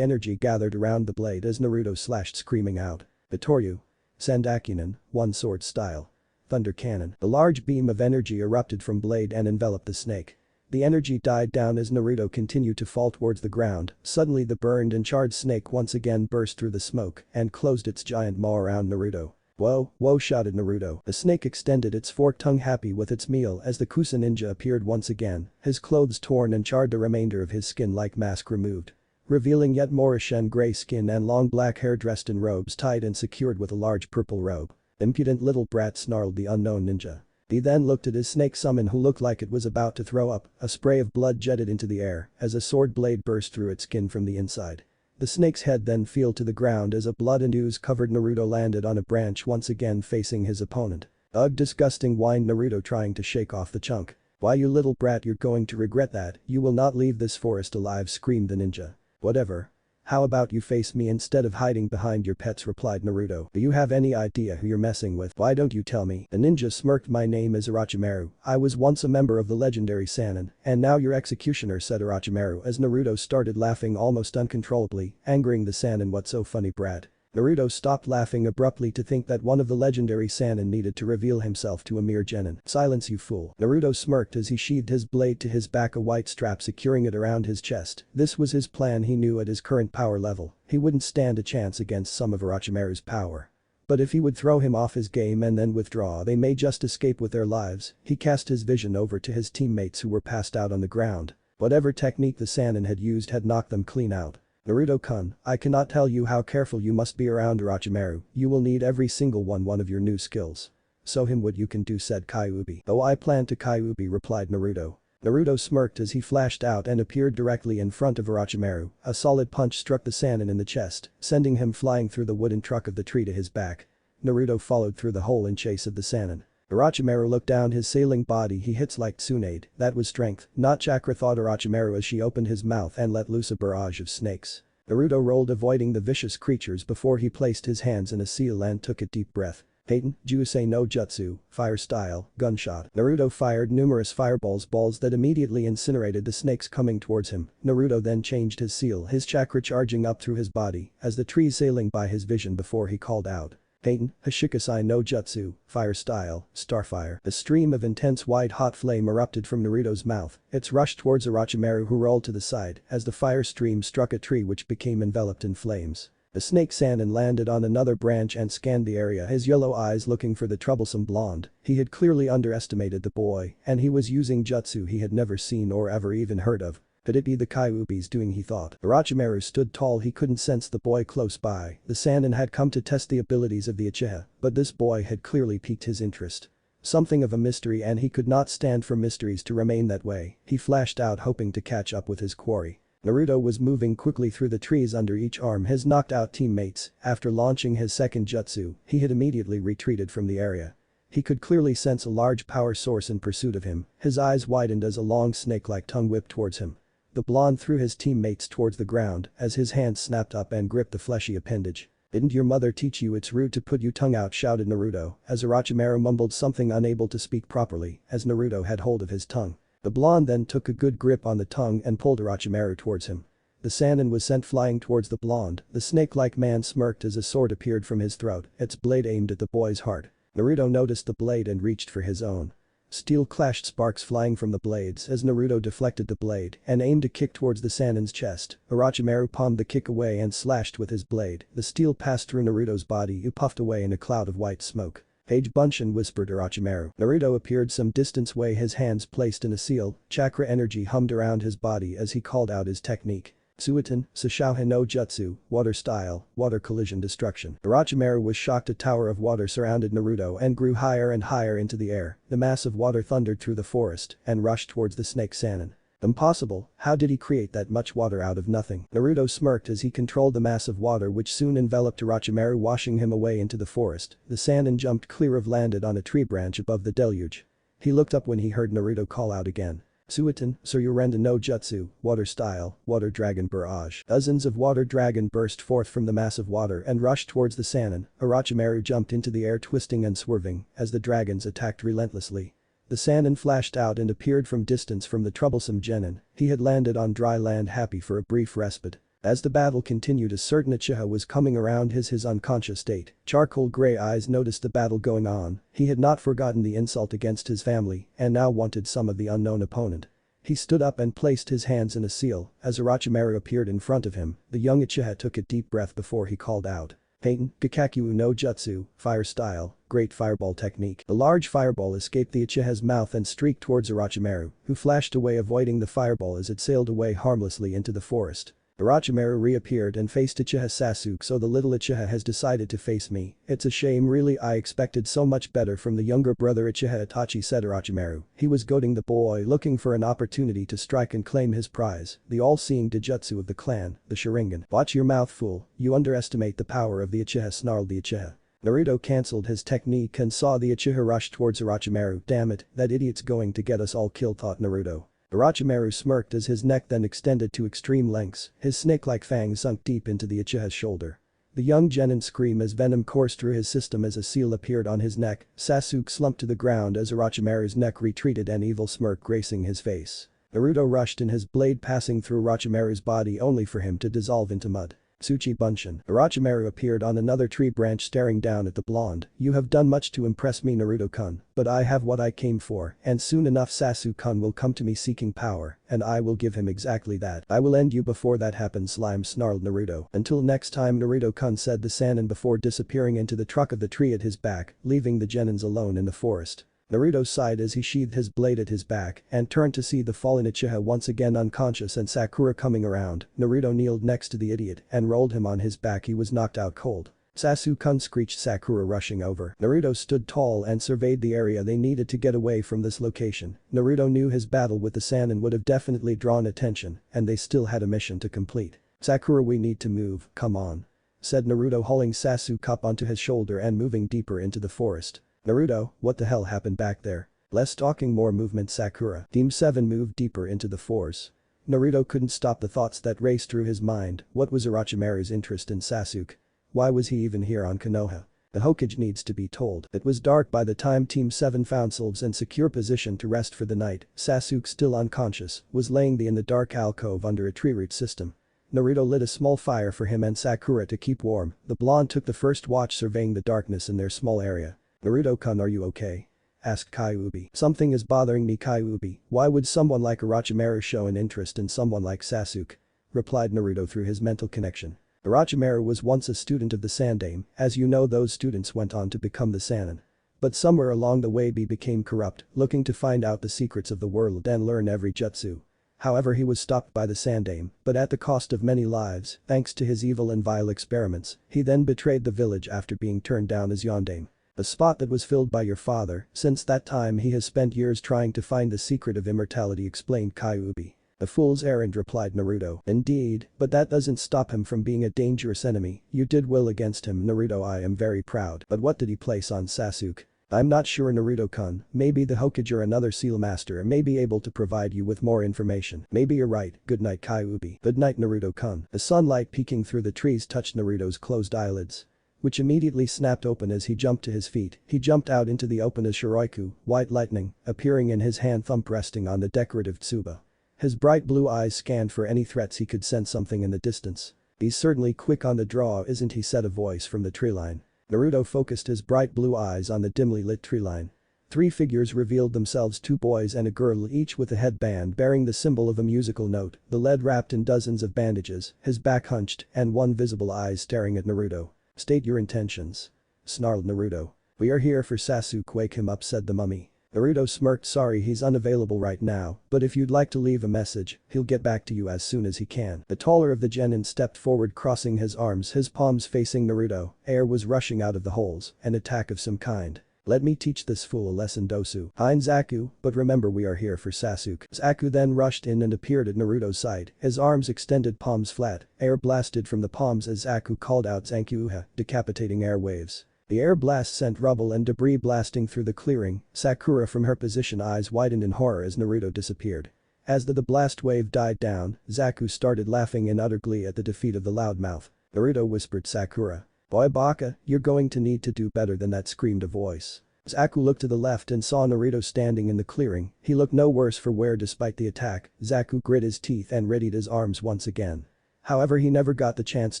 energy gathered around the blade as Naruto slashed, screaming out. Bitoryu. Sandakunin, one sword style. Thunder cannon. The large beam of energy erupted from blade and enveloped the snake. The energy died down as Naruto continued to fall towards the ground. Suddenly the burned and charred snake once again burst through the smoke and closed its giant maw around Naruto. Whoa, whoa, shouted Naruto. The snake extended its forked tongue, happy with its meal, as the Kusa ninja appeared once again, his clothes torn and charred, the remainder of his skin-like mask removed, revealing yet more ashen gray skin and long black hair, dressed in robes tied and secured with a large purple robe. Impudent little brat, snarled the unknown ninja. He then looked at his snake summon, who looked like it was about to throw up. A spray of blood jetted into the air as a sword blade burst through its skin from the inside. The snake's head then fell to the ground as a blood and ooze covered Naruto landed on a branch, once again facing his opponent. Ugh, disgusting, whined Naruto, trying to shake off the chunk. Why, you little brat, you're going to regret that. You will not leave this forest alive, screamed the ninja. Whatever. How about you face me instead of hiding behind your pets, replied Naruto. Do you have any idea who you're messing with? Why don't you tell me? The ninja smirked. My name is Orochimaru. I was once a member of the legendary Sannin, and now your executioner, said Orochimaru as Naruto started laughing almost uncontrollably, angering the Sannin. What's so funny, brat? Naruto stopped laughing abruptly to think that one of the legendary Sannin needed to reveal himself to a mere genin. Silence, you fool. Naruto smirked as he sheathed his blade to his back, a white strap securing it around his chest. This was his plan. He knew at his current power level, he wouldn't stand a chance against some of Orochimaru's power. But if he would throw him off his game and then withdraw, they may just escape with their lives. He cast his vision over to his teammates who were passed out on the ground. Whatever technique the Sannin had used had knocked them clean out. Naruto-kun, I cannot tell you how careful you must be around Orochimaru. You will need every single one of your new skills. Show him what you can do, said Kyuubi. Though I plan to, Kyuubi, replied Naruto. Naruto smirked as he flashed out and appeared directly in front of Orochimaru. A solid punch struck the Sannin in the chest, sending him flying through the wooden truck of the tree to his back. Naruto followed through the hole in chase of the Sannin. Orochimaru looked down his sailing body. He hits like Tsunade. That was strength, not chakra, thought Orochimaru as she opened his mouth and let loose a barrage of snakes. Naruto rolled, avoiding the vicious creatures before he placed his hands in a seal and took a deep breath. Peyton, Jusei no Jutsu, fire style, gunshot. Naruto fired numerous fireballs that immediately incinerated the snakes coming towards him. Naruto then changed his seal, his chakra charging up through his body as the trees sailing by his vision before he called out. Peyton, Hashikusai no Jutsu, fire style, starfire. A stream of intense white-hot flame erupted from Naruto's mouth. It rushed towards Orochimaru, who rolled to the side as the fire stream struck a tree which became enveloped in flames. The snake Sannin landed on another branch and scanned the area, his yellow eyes looking for the troublesome blonde. He had clearly underestimated the boy, and he was using jutsu he had never seen or ever even heard of. Could it be the Kyuubi's doing, he thought. Orochimaru stood tall. He couldn't sense the boy close by. The Sannin had come to test the abilities of the Uchiha, but this boy had clearly piqued his interest. Something of a mystery, and he could not stand for mysteries to remain that way. He flashed out, hoping to catch up with his quarry. Naruto was moving quickly through the trees under each arm his knocked out teammates. After launching his second jutsu, he had immediately retreated from the area. He could clearly sense a large power source in pursuit of him. His eyes widened as a long snake-like tongue whipped towards him. The blonde threw his teammates towards the ground as his hand snapped up and gripped the fleshy appendage. Didn't your mother teach you it's rude to put your tongue out, shouted Naruto as Orochimaru mumbled something, unable to speak properly as Naruto had hold of his tongue. The blonde then took a good grip on the tongue and pulled Orochimaru towards him. The Sannin was sent flying towards the blonde. The snake-like man smirked as a sword appeared from his throat, its blade aimed at the boy's heart. Naruto noticed the blade and reached for his own. Steel clashed, sparks flying from the blades as Naruto deflected the blade and aimed a kick towards the Sannin's chest. Orochimaru palmed the kick away and slashed with his blade. The steel passed through Naruto's body, who puffed away in a cloud of white smoke. "Page Bunshin," whispered Orochimaru. Naruto appeared some distance away, his hands placed in a seal. Chakra energy hummed around his body as he called out his technique. Suiton, Sashouha no Jutsu, water style, water collision destruction. Orochimaru was shocked. A tower of water surrounded Naruto and grew higher and higher into the air. The mass of water thundered through the forest and rushed towards the snake Sannin. Impossible, how did he create that much water out of nothing? Naruto smirked as he controlled the mass of water which soon enveloped Orochimaru, washing him away into the forest. The Sannin jumped clear of, landed on a tree branch above the deluge. He looked up when he heard Naruto call out again. Suiton, Suryurenda no Jutsu, water style, water dragon barrage. Dozens of water dragon burst forth from the mass of water and rushed towards the Sannin. Orochimaru jumped into the air, twisting and swerving as the dragons attacked relentlessly. The Sannin flashed out and appeared from distance from the troublesome Genin. He had landed on dry land, happy for a brief respite. As the battle continued, a certain Uchiha was coming around his unconscious state. Charcoal gray eyes noticed the battle going on. He had not forgotten the insult against his family and now wanted some of the unknown opponent. He stood up and placed his hands in a seal. As Orochimaru appeared in front of him, the young Uchiha took a deep breath before he called out. Peyton, Kakaku no Jutsu, fire style, great fireball technique. The large fireball escaped the Uchiha's mouth and streaked towards Orochimaru, who flashed away, avoiding the fireball as it sailed away harmlessly into the forest. Orochimaru reappeared and faced Uchiha Sasuke. "So the little Uchiha has decided to face me. It's a shame, really. I expected so much better from the younger brother Uchiha Itachi," said Orochimaru. He was goading the boy, looking for an opportunity to strike and claim his prize, the all-seeing Dijutsu of the clan, the Sharingan. "Watch your mouth, fool. You underestimate the power of the Uchiha," snarled the Uchiha. Naruto cancelled his technique and saw the Uchiha rush towards Orochimaru. "Damn it, that idiot's going to get us all killed," thought Naruto. Orochimaru smirked as his neck then extended to extreme lengths. His snake-like fangs sunk deep into the Uchiha's shoulder. The young Genin screamed as venom coursed through his system as a seal appeared on his neck. Sasuke slumped to the ground as Orochimaru's neck retreated, an evil smirk gracing his face. Naruto rushed in, his blade passing through Orochimaru's body only for him to dissolve into mud. Tsuchi Bunshin. Orochimaru appeared on another tree branch, staring down at the blonde. "You have done much to impress me, Naruto-kun, but I have what I came for, and soon enough Sasuke-kun will come to me seeking power, and I will give him exactly that. I will end you before that happens, slime," snarled Naruto. "Until next time, Naruto-kun," said the Sannin before disappearing into the trunk of the tree at his back, leaving the Genins alone in the forest. Naruto sighed as he sheathed his blade at his back and turned to see the fallen Uchiha once again unconscious and Sakura coming around. Naruto kneeled next to the idiot and rolled him on his back. He was knocked out cold. "Sasuke-kun," screeched Sakura, rushing over. Naruto stood tall and surveyed the area. They needed to get away from this location. Naruto knew his battle with the Sannin would have definitely drawn attention, and they still had a mission to complete. "Sakura, we need to move, come on," said Naruto, hauling Sasuke up onto his shoulder and moving deeper into the forest. "Naruto, what the hell happened back there?" "Less talking, more movement, Sakura." Team 7 moved deeper into the forest. Naruto couldn't stop the thoughts that raced through his mind. What was Orochimaru's interest in Sasuke? Why was he even here on Konoha? The Hokage needs to be told. It was dark by the time Team 7 found themselves in secure position to rest for the night. Sasuke, still unconscious, was laying in the dark alcove under a tree root system. Naruto lit a small fire for him and Sakura to keep warm. The blonde took the first watch, surveying the darkness in their small area. "Naruto-kun, are you okay?" asked Kyuubi. "Something is bothering me, Kyuubi. Why would someone like Orochimaru show an interest in someone like Sasuke?" replied Naruto through his mental connection. Orochimaru was once a student of the Sandaime. As you know, those students went on to become the Sannin. But somewhere along the way he became corrupt, looking to find out the secrets of the world and learn every jutsu. However, he was stopped by the Sandaime, but at the cost of many lives, thanks to his evil and vile experiments. He then betrayed the village after being turned down as Yondaime. A spot that was filled by your father. Since that time he has spent years trying to find the secret of immortality, explained Kyuubi. "A fool's errand," replied Naruto. "Indeed, but that doesn't stop him from being a dangerous enemy. You did well against him, Naruto. I am very proud. But what did he place on Sasuke?" "I'm not sure, Naruto-kun. Maybe the Hokage or another seal master may be able to provide you with more information." "Maybe you're right. Good night, Kyuubi." "Good night, Naruto-kun." The sunlight peeking through the trees touched Naruto's closed eyelids, which immediately snapped open as he jumped to his feet. He jumped out into the open as Shiroiku, white lightning, appearing in his hand, thumb resting on the decorative tsuba. His bright blue eyes scanned for any threats he could sense something in the distance. "He's certainly quick on the draw, isn't he?" said a voice from the treeline. Naruto focused his bright blue eyes on the dimly lit treeline. 3 figures revealed themselves, 2 boys and a girl, each with a headband bearing the symbol of a musical note, the lead wrapped in dozens of bandages, his back hunched, and one visible eye staring at Naruto. "State your intentions," snarled Naruto. "We are here for Sasuke, wake him up," said the mummy. Naruto smirked. "Sorry, he's unavailable right now, but if you'd like to leave a message, he'll get back to you as soon as he can." The taller of the genin stepped forward, crossing his arms, his palms facing Naruto. Air was rushing out of the holes, an attack of some kind. "Let me teach this fool a lesson, Dosu. I'm Zaku, but remember we are here for Sasuke." Zaku then rushed in and appeared at Naruto's side, his arms extended, palms flat. Air blasted from the palms as Zaku called out Zankyuha, decapitating air waves. The air blast sent rubble and debris blasting through the clearing. Sakura from her position, eyes widened in horror as Naruto disappeared. As the blast wave died down, Zaku started laughing in utter glee at the defeat of the loudmouth. Naruto whispered Sakura. "Boy Baka, you're going to need to do better than that," screamed a voice. Zaku looked to the left and saw Naruto standing in the clearing. He looked no worse for wear despite the attack. Zaku grit his teeth and readied his arms once again. However, he never got the chance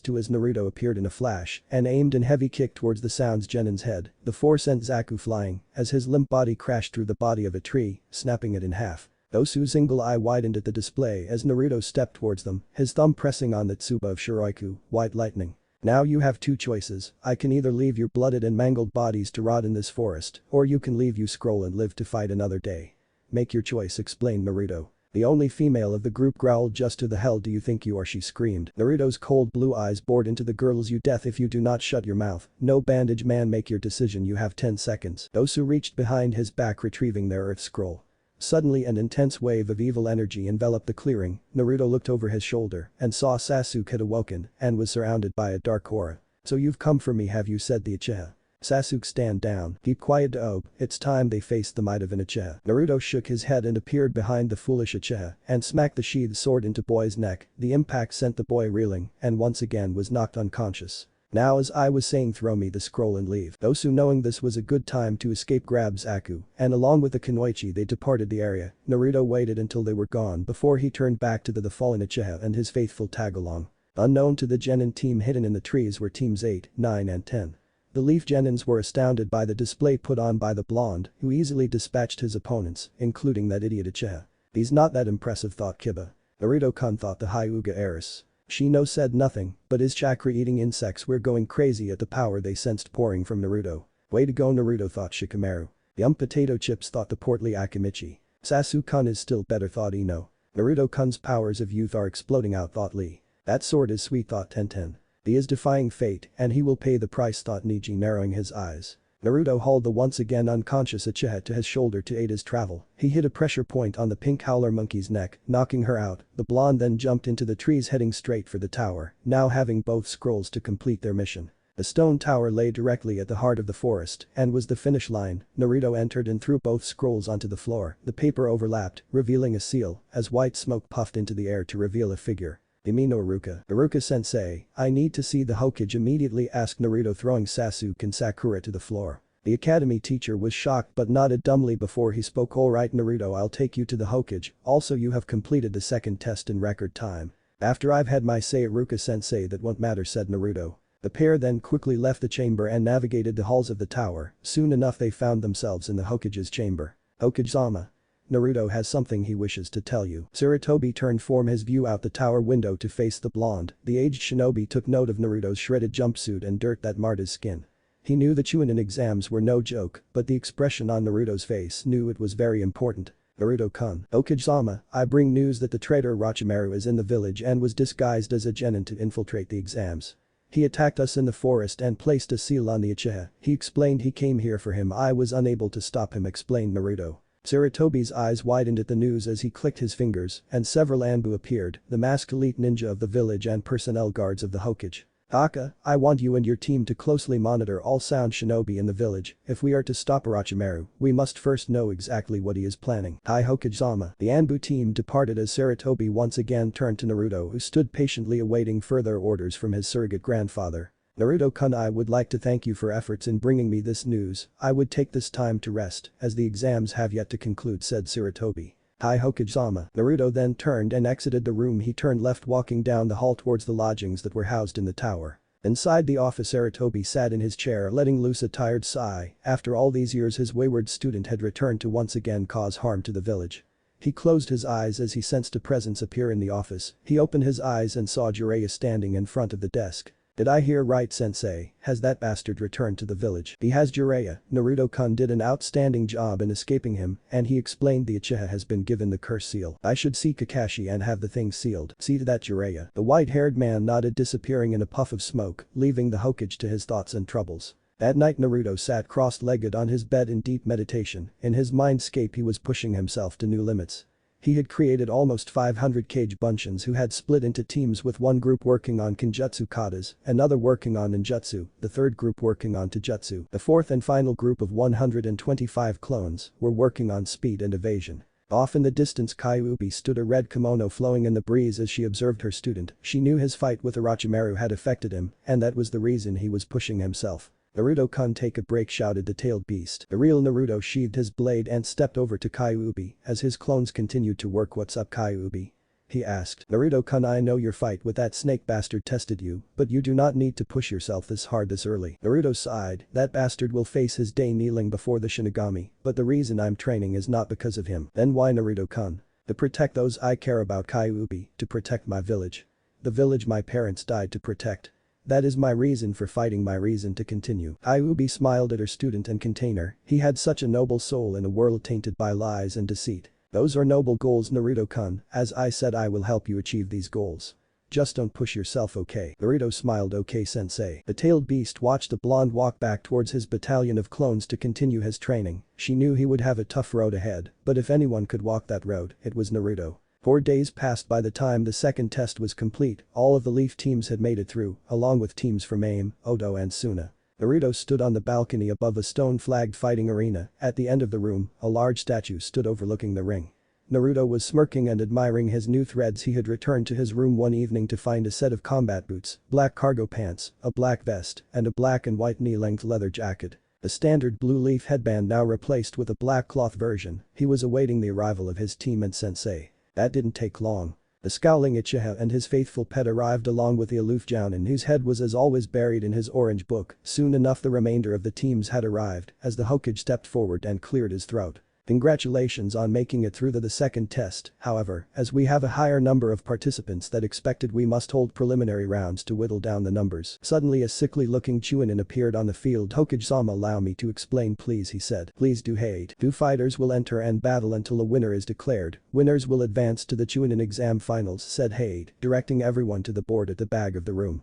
to as Naruto appeared in a flash and aimed an heavy kick towards the Sound's genin's head. The force sent Zaku flying as his limp body crashed through the body of a tree, snapping it in half. Dosu's single eye widened at the display as Naruto stepped towards them, his thumb pressing on the tsuba of Shiroiku, white lightning. "Now you have 2 choices. I can either leave your blooded and mangled bodies to rot in this forest, or you can leave you scroll and live to fight another day. Make your choice," explained Naruto. The only female of the group growled. "Just who the hell do you think you are?" she screamed. Naruto's cold blue eyes bored into the girl's. "You death if you do not shut your mouth. No bandage man, make your decision, you have 10 seconds. Dosu reached behind his back retrieving their earth scroll. Suddenly an intense wave of evil energy enveloped the clearing. Naruto looked over his shoulder and saw Sasuke had awoken and was surrounded by a dark aura. "So you've come for me, have you?" said the Uchiha. Sasuke, stand down. Keep quiet, Dobe. It's time they faced the might of an Uchiha. Naruto shook his head and appeared behind the foolish Uchiha and smacked the sheathed sword into boy's neck. The impact sent the boy reeling and once again was knocked unconscious. "Now, as I was saying, throw me the scroll and leave." Dosu, knowing this was a good time to escape, grabbed Zaku and along with the Kunoichi they departed the area. Naruto waited until they were gone before he turned back to the fallen Uchiha and his faithful tag-along. Unknown to the genin team hidden in the trees were teams 8, 9 and 10. The Leaf Genins were astounded by the display put on by the blonde, who easily dispatched his opponents, including that idiot Uchiha. "He's not that impressive," thought Kiba. Naruto-kun, thought the Hyuga heiress. Shino said nothing, but his chakra-eating insects were going crazy at the power they sensed pouring from Naruto. "Way to go, Naruto," thought Shikamaru. "Yum potato chips," thought the portly Akimichi. "Sasuke-kun is still better," thought Ino. "Naruto-kun's powers of youth are exploding out," thought Lee. "That sword is sweet," thought Tenten. "He is defying fate and he will pay the price," thought Niji, narrowing his eyes. Naruto hauled the once again unconscious Uchiha to his shoulder to aid his travel. He hit a pressure point on the pink howler monkey's neck, knocking her out. The blonde then jumped into the trees heading straight for the tower, now having both scrolls to complete their mission. The stone tower lay directly at the heart of the forest and was the finish line. Naruto entered and threw both scrolls onto the floor. The paper overlapped, revealing a seal, as white smoke puffed into the air to reveal a figure. "Imino Iruka. Iruka-sensei, I need to see the Hokage immediately," asked Naruto, throwing Sasuke and Sakura to the floor. The academy teacher was shocked but nodded dumbly before he spoke. "All right, Naruto, I'll take you to the Hokage. Also, you have completed the second test in record time." "After I've had my say, Iruka-sensei, that won't matter," said Naruto. The pair then quickly left the chamber and navigated the halls of the tower. Soon enough they found themselves in the Hokage's chamber. "Hokage-sama. Naruto has something he wishes to tell you." Sarutobi turned from his view out the tower window to face the blonde. The aged shinobi took note of Naruto's shredded jumpsuit and dirt that marred his skin. He knew the Chunin exams were no joke, but the expression on Naruto's face knew it was very important. "Naruto-kun. Hokage-sama, I bring news that the traitor Orochimaru is in the village and was disguised as a genin to infiltrate the exams. He attacked us in the forest and placed a seal on the Uchiha. He explained he came here for him. I was unable to stop him," explained Naruto. Sarutobi's eyes widened at the news as he clicked his fingers and several Anbu appeared, the masked elite ninja of the village and personnel guards of the Hokage. "Taka, I want you and your team to closely monitor all sound shinobi in the village. If we are to stop Orochimaru, we must first know exactly what he is planning." "Hi, Hokage-sama." The Anbu team departed as Sarutobi once again turned to Naruto, who stood patiently awaiting further orders from his surrogate grandfather. "Naruto-kun, I would like to thank you for efforts in bringing me this news. I would take this time to rest, as the exams have yet to conclude," said Sarutobi. Hi Hokage-sama. Naruto then turned and exited the room. He turned left, walking down the hall towards the lodgings that were housed in the tower. Inside the office, Aratobi sat in his chair, letting loose a tired sigh. After all these years, his wayward student had returned to once again cause harm to the village. He closed his eyes as he sensed a presence appear in the office. He opened his eyes and saw Jiraiya standing in front of the desk. Did I hear right, sensei? Has that bastard returned to the village? He has, Jiraiya. Naruto-kun did an outstanding job in escaping him, and he explained the Uchiha has been given the curse seal. I should see Kakashi and have the thing sealed. See to that, Jiraiya. The white-haired man nodded, disappearing in a puff of smoke, leaving the Hokage to his thoughts and troubles. At night, Naruto sat cross-legged on his bed in deep meditation. In his mindscape, he was pushing himself to new limits. He had created almost 500 Kage Bunshins who had split into teams, with one group working on Kenjutsu katas, another working on ninjutsu, the third group working on taijutsu. The fourth and final group of 125 clones were working on speed and evasion. Off in the distance, Kyuubi stood, a red kimono flowing in the breeze as she observed her student. She knew his fight with Orochimaru had affected him, and that was the reason he was pushing himself. Naruto-kun, take a break, shouted the tailed beast. The real Naruto sheathed his blade and stepped over to Kyuubi as his clones continued to work. What's up, Kyuubi? He asked. Naruto-kun, I know your fight with that snake bastard tested you, but you do not need to push yourself this hard this early. Naruto sighed. That bastard will face his day kneeling before the Shinigami, but the reason I'm training is not because of him. Then why, Naruto-kun? To protect those I care about, Kyuubi, to protect my village. The village my parents died to protect. That is my reason for fighting, my reason to continue. Kyuubi smiled at her student and contained her. He had such a noble soul in a world tainted by lies and deceit. Those are noble goals, Naruto-kun. As I said, I will help you achieve these goals. Just don't push yourself, okay? Naruto smiled. Okay, sensei. The tailed beast watched the blonde walk back towards his battalion of clones to continue his training. She knew he would have a tough road ahead, but if anyone could walk that road, it was Naruto. 4 days passed. By the time the second test was complete, all of the Leaf teams had made it through, along with teams from AIM, Odo and Suna. Naruto stood on the balcony above a stone-flagged fighting arena. At the end of the room, a large statue stood overlooking the ring. Naruto was smirking and admiring his new threads. He had returned to his room one evening to find a set of combat boots, black cargo pants, a black vest, and a black and white knee-length leather jacket. The standard blue leaf headband now replaced with a black cloth version. He was awaiting the arrival of his team and sensei. That didn't take long. The scowling Uchiha and his faithful pet arrived, along with the aloof Jounin, whose head was as always buried in his orange book. Soon enough the remainder of the teams had arrived as the Hokage stepped forward and cleared his throat. Congratulations on making it through the second test. However, as we have a higher number of participants than expected, we must hold preliminary rounds to whittle down the numbers. Suddenly a sickly-looking Chunin appeared on the field. Hokage-sama, allow me to explain, please, he said. Please do. Hate. 2 fighters will enter and battle until a winner is declared. Winners will advance to the Chunin exam finals, said Hade, directing everyone to the board at the back of the room.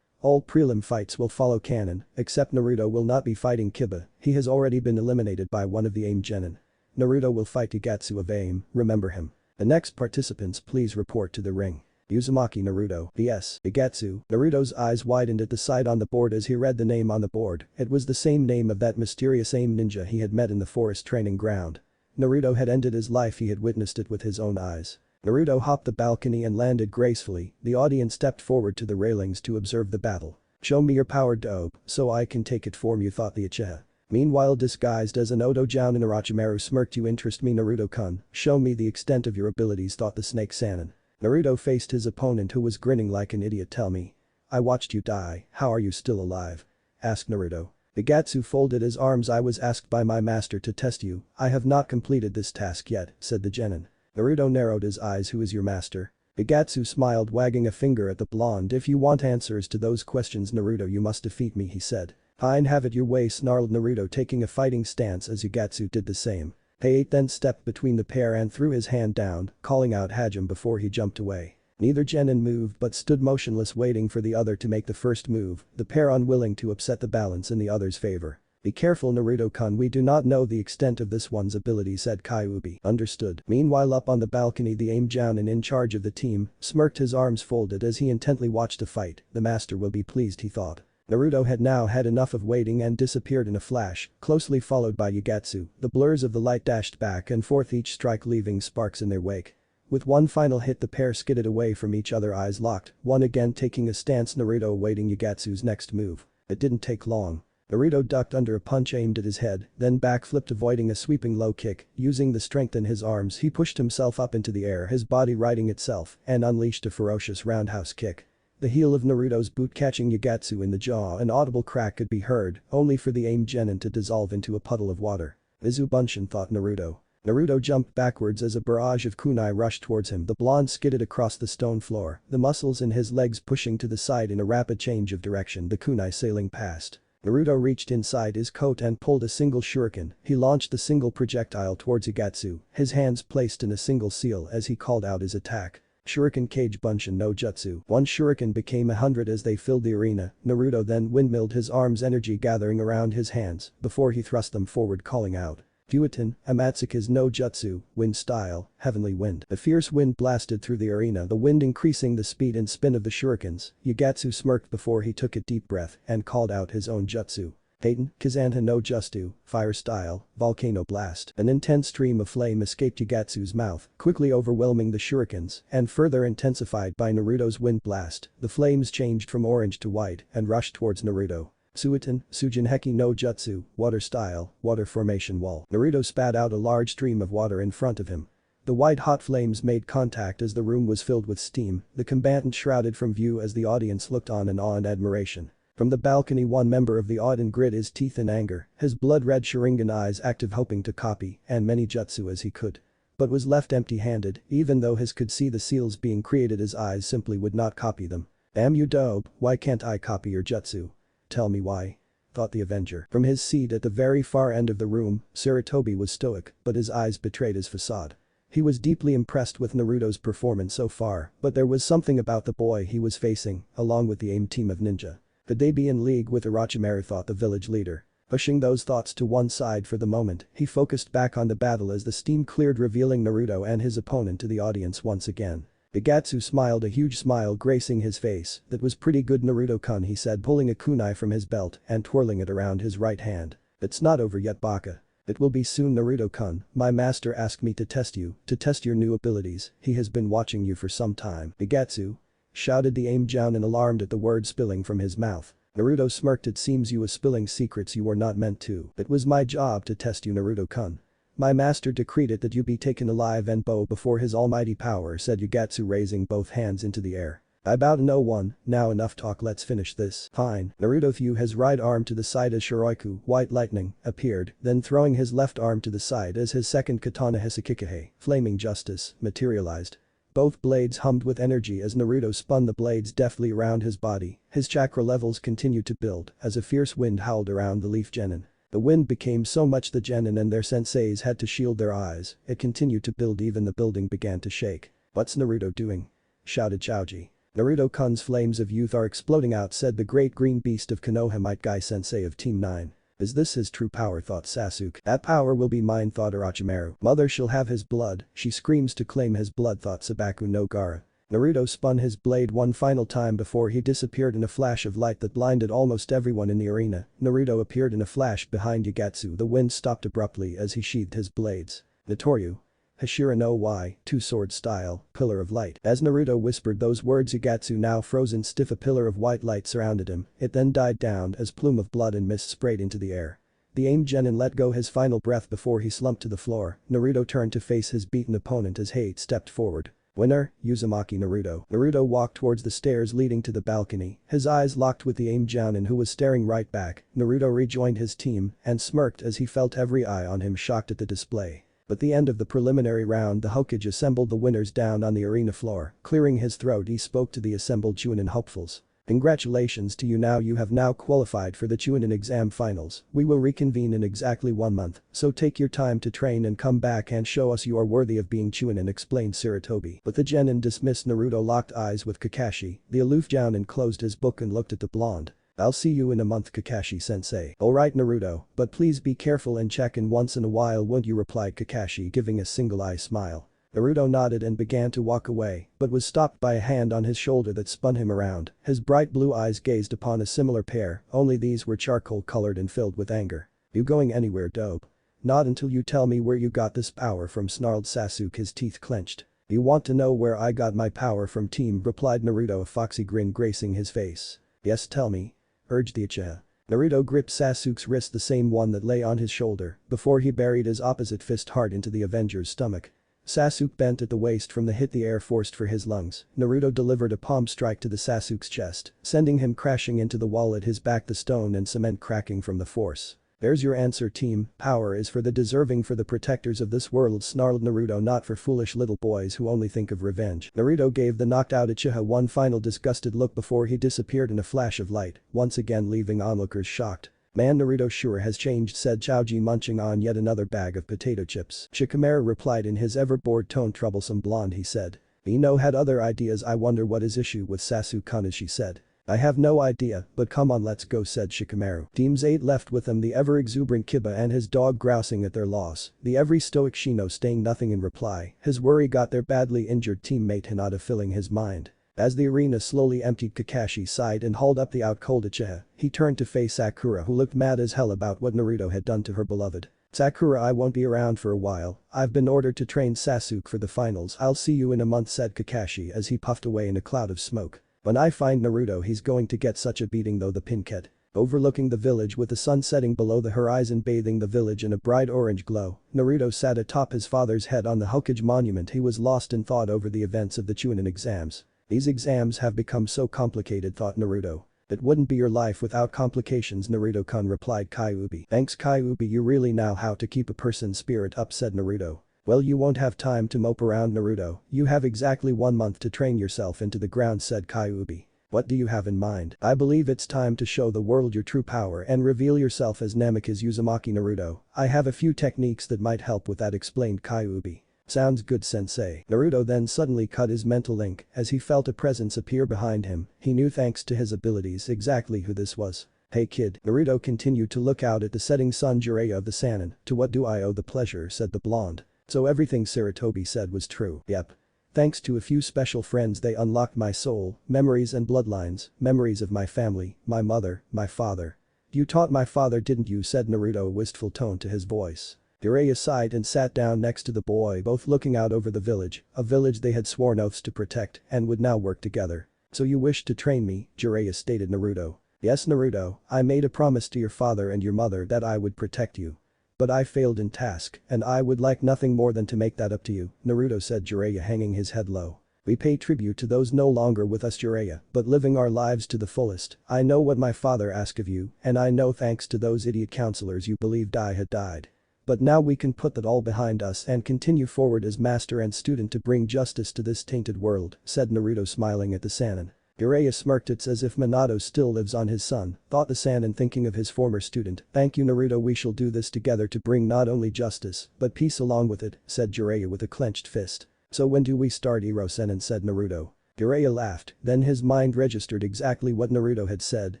All prelim fights will follow canon, except Naruto will not be fighting Kiba. He has already been eliminated by one of the AIM genin. Naruto will fight Igatsu of AIM, remember him. The next participants please report to the ring. Uzumaki Naruto, vs. Igatsu. Naruto's eyes widened at the sight on the board as he read the name on the board. It was the same name of that mysterious AIM ninja he had met in the forest training ground. Naruto had ended his life, he had witnessed it with his own eyes. Naruto hopped the balcony and landed gracefully. The audience stepped forward to the railings to observe the battle. Show me your power, dope, so I can take it from you, thought the Uchiha. Meanwhile, disguised as an Odo Jounin, Orochimaru smirked. You interest me, Naruto-kun. Show me the extent of your abilities, thought the snake Sannin. Naruto faced his opponent, who was grinning like an idiot. Tell me. I watched you die, how are you still alive? Asked Naruto. Igatsu folded his arms. I was asked by my master to test you. I have not completed this task yet, said the genin. Naruto narrowed his eyes. Who is your master? Igatsu smiled, wagging a finger at the blonde. If you want answers to those questions, Naruto, you must defeat me, he said. Fine, have it your way, snarled Naruto, taking a fighting stance as Igatsu did the same. Hayate then stepped between the pair and threw his hand down, calling out Hajime before he jumped away. Neither genin moved but stood motionless, waiting for the other to make the first move, the pair unwilling to upset the balance in the other's favor. Be careful, Naruto-kun, we do not know the extent of this one's ability, said Kyuubi. Understood. Meanwhile, up on the balcony, the AIM Jounin in charge of the team smirked, his arms folded as he intently watched the fight. The master will be pleased, he thought. Naruto had now had enough of waiting and disappeared in a flash, closely followed by Igatsu. The blurs of the light dashed back and forth, each strike leaving sparks in their wake. With one final hit, the pair skidded away from each other, eyes locked, one again taking a stance, Naruto awaiting Igatsu's next move. It didn't take long. Naruto ducked under a punch aimed at his head, then backflipped avoiding a sweeping low kick. Using the strength in his arms he pushed himself up into the air, his body righting itself, and unleashed a ferocious roundhouse kick. The heel of Naruto's boot catching Yagatsu in the jaw, an audible crack could be heard, only for the aimed genin to dissolve into a puddle of water. Izubunshin, thought Naruto. Naruto jumped backwards as a barrage of kunai rushed towards him. The blonde skidded across the stone floor, the muscles in his legs pushing to the side in a rapid change of direction, the kunai sailing past. Naruto reached inside his coat and pulled a single shuriken. He launched the single projectile towards Yagatsu, his hands placed in a single seal as he called out his attack. Shuriken Kage Bunshin no Jutsu. One shuriken became 100 as they filled the arena. Naruto then windmilled his arms, energy gathering around his hands, before he thrust them forward, calling out. Fuetin, Amatsuka's no Jutsu, wind style, heavenly wind. A fierce wind blasted through the arena, the wind increasing the speed and spin of the shurikens. Yagatsu smirked before he took a deep breath and called out his own jutsu. Heitan, Kazanha no Jutsu, fire style, volcano blast. An intense stream of flame escaped Yagatsu's mouth, quickly overwhelming the shurikens, and further intensified by Naruto's wind blast. The flames changed from orange to white and rushed towards Naruto. Suiton, Sujinheki no Jutsu, water style, water formation wall. Naruto spat out a large stream of water in front of him. The white-hot flames made contact as the room was filled with steam, the combatant shrouded from view as the audience looked on in awe and admiration. From the balcony one member of the audience grit his teeth in anger, his blood-red Sharingan eyes active, hoping to copy and many jutsu as he could. But was left empty-handed. Even though his could see the seals being created, his eyes simply would not copy them. Damn you dope, why can't I copy your jutsu? Tell me why. Thought the Avenger. From his seat at the very far end of the room, Sarutobi was stoic, but his eyes betrayed his facade. He was deeply impressed with Naruto's performance so far, but there was something about the boy he was facing, along with the AIM team of ninja. Could they be in league with Orochimaru, thought the village leader. Pushing those thoughts to one side for the moment, he focused back on the battle as the steam cleared, revealing Naruto and his opponent to the audience once again. Yagatsu smiled, a huge smile gracing his face. That was pretty good, Naruto-kun, he said, pulling a kunai from his belt and twirling it around his right hand. It's not over yet, Baka. It will be soon, Naruto-kun. My master asked me to test you, to test your new abilities. He has been watching you for some time. Yagatsu? Shouted the AIM Jounin, alarmed at the word spilling from his mouth. Naruto smirked. It seems you was spilling secrets you were not meant to. It was my job to test you, Naruto-kun. My master decreed it that you be taken alive and bow before his almighty power, said Yagatsu, raising both hands into the air. I bow to no one. Now enough talk, let's finish this. Fine. Naruto threw his right arm to the side as Shiroiku, white lightning, appeared, then throwing his left arm to the side as his second katana Hisakikahe, flaming justice, materialized. Both blades hummed with energy as Naruto spun the blades deftly around his body. His chakra levels continued to build as a fierce wind howled around the leaf genin. The wind became so much the genin and their senseis had to shield their eyes. It continued to build, even the building began to shake. What's Naruto doing? Shouted Chaoji. Naruto-kun's flames of youth are exploding out, said the great green beast of Konoha, Might Guy Sensei of Team 9. Is this his true power, thought Sasuke. That power will be mine, thought Orochimaru. Mother shall have his blood. She screams to claim his blood, thought Sabaku no Gaara. Naruto spun his blade one final time before he disappeared in a flash of light that blinded almost everyone in the arena. Naruto appeared in a flash behind Yagatsu. The wind stopped abruptly as he sheathed his blades. Notoryu. Hashira no Y, two-sword style, pillar of light. As Naruto whispered those words, Yagatsu, now frozen stiff, a pillar of white light surrounded him. It then died down as plume of blood and mist sprayed into the air. The AIM genin let go his final breath before he slumped to the floor. Naruto turned to face his beaten opponent as Hate stepped forward. Winner, Uzumaki Naruto. Naruto walked towards the stairs leading to the balcony, his eyes locked with the AIM Jounin, who was staring right back. Naruto rejoined his team and smirked as he felt every eye on him, shocked at the display. At the end of the preliminary round, the Hokage assembled the winners down on the arena floor. Clearing his throat, he spoke to the assembled Chunin hopefuls. Congratulations to you, now you have now qualified for the Chunin exam finals. We will reconvene in exactly 1 month, so take your time to train and come back and show us you are worthy of being Chunin, explained Sarutobi. But the genin dismissed. Naruto locked eyes with Kakashi. The aloof Jounin closed his book and looked at the blonde. I'll see you in a month, Kakashi-sensei. Alright Naruto, but please be careful and check in once in a while, won't you, replied Kakashi, giving a single-eye smile. Naruto nodded and began to walk away, but was stopped by a hand on his shoulder that spun him around. His bright blue eyes gazed upon a similar pair, only these were charcoal-colored and filled with anger. You going anywhere, dope? Not until you tell me where you got this power from, snarled Sasuke, his teeth clenched. You want to know where I got my power from, team, replied Naruto, a foxy grin gracing his face. Yes, tell me, urged the Uchiha. Naruto gripped Sasuke's wrist, the same one that lay on his shoulder, before he buried his opposite fist hard into the Avenger's stomach. Sasuke bent at the waist from the hit the air forced for his lungs. Naruto delivered a palm strike to the Sasuke's chest, sending him crashing into the wall at his back, the stone and cement cracking from the force. "There's your answer, team. Power is for the deserving, for the protectors of this world," snarled Naruto, "not for foolish little boys who only think of revenge." Naruto gave the knocked out Uchiha one final disgusted look before he disappeared in a flash of light, once again leaving onlookers shocked. "Man, Naruto sure has changed," said Chaoji, munching on yet another bag of potato chips. Shikamaru replied in his ever-bored tone. "Troublesome blonde," he said. "Ino had other ideas. I wonder what his issue with Sasuke-kun is," she said. "I have no idea, but come on, let's go," said Shikamaru. Teams 8 left with them, the ever-exuberant Kiba and his dog grousing at their loss, the ever-stoic Shino saying nothing in reply. His worry got their badly injured teammate Hinata filling his mind. As the arena slowly emptied, Kakashi sighed and hauled up the out-cold Uchiha. He turned to face Sakura, who looked mad as hell about what Naruto had done to her beloved. "Sakura, I won't be around for a while. I've been ordered to train Sasuke for the finals. I'll see you in a month," said Kakashi as he puffed away in a cloud of smoke. "When I find Naruto, he's going to get such a beating though." The Pinket. Overlooking the village with the sun setting below the horizon bathing the village in a bright orange glow, Naruto sat atop his father's head on the Hokage monument. He was lost in thought over the events of the Chunin exams. "These exams have become so complicated," thought Naruto. "It wouldn't be your life without complications, Naruto-kun," replied Kyuubi. "Thanks, Kyuubi, you really know how to keep a person's spirit up," said Naruto. "Well, you won't have time to mope around, Naruto. You have exactly 1 month to train yourself into the ground," said Kyuubi. "What do you have in mind?" "I believe it's time to show the world your true power and reveal yourself as Namikaze Uzumaki, Naruto. I have a few techniques that might help with that," explained Kyuubi. "Sounds good, sensei." Naruto then suddenly cut his mental link as he felt a presence appear behind him. He knew thanks to his abilities exactly who this was. "Hey kid." Naruto continued to look out at the setting sun. "Jiraiya of the Sannin, to what do I owe the pleasure?" said the blonde. "So everything Sarutobi said was true." "Yep. Thanks to a few special friends they unlocked my soul, memories and bloodlines, memories of my family, my mother, my father." "You taught my father, didn't you?" said Naruto, a wistful tone to his voice. Jiraiya sighed and sat down next to the boy, both looking out over the village, a village they had sworn oaths to protect and would now work together. "So you wish to train me?" Jiraiya stated. Naruto. "Yes, Naruto, I made a promise to your father and your mother that I would protect you. But I failed in task, and I would like nothing more than to make that up to you," Naruto said, Jiraiya hanging his head low. "We pay tribute to those no longer with us, Jiraiya, but living our lives to the fullest. I know what my father asked of you, and I know thanks to those idiot counselors you believed I had died. But now we can put that all behind us and continue forward as master and student to bring justice to this tainted world," said Naruto, smiling at the Sannin. Jiraiya smirked. "It's as if Minato still lives on his son," thought the Sannin, thinking of his former student. "Thank you, Naruto, we shall do this together to bring not only justice, but peace along with it," said Jiraiya with a clenched fist. "So when do we start, Iro Sennin?" said Naruto. Jiraiya laughed, then his mind registered exactly what Naruto had said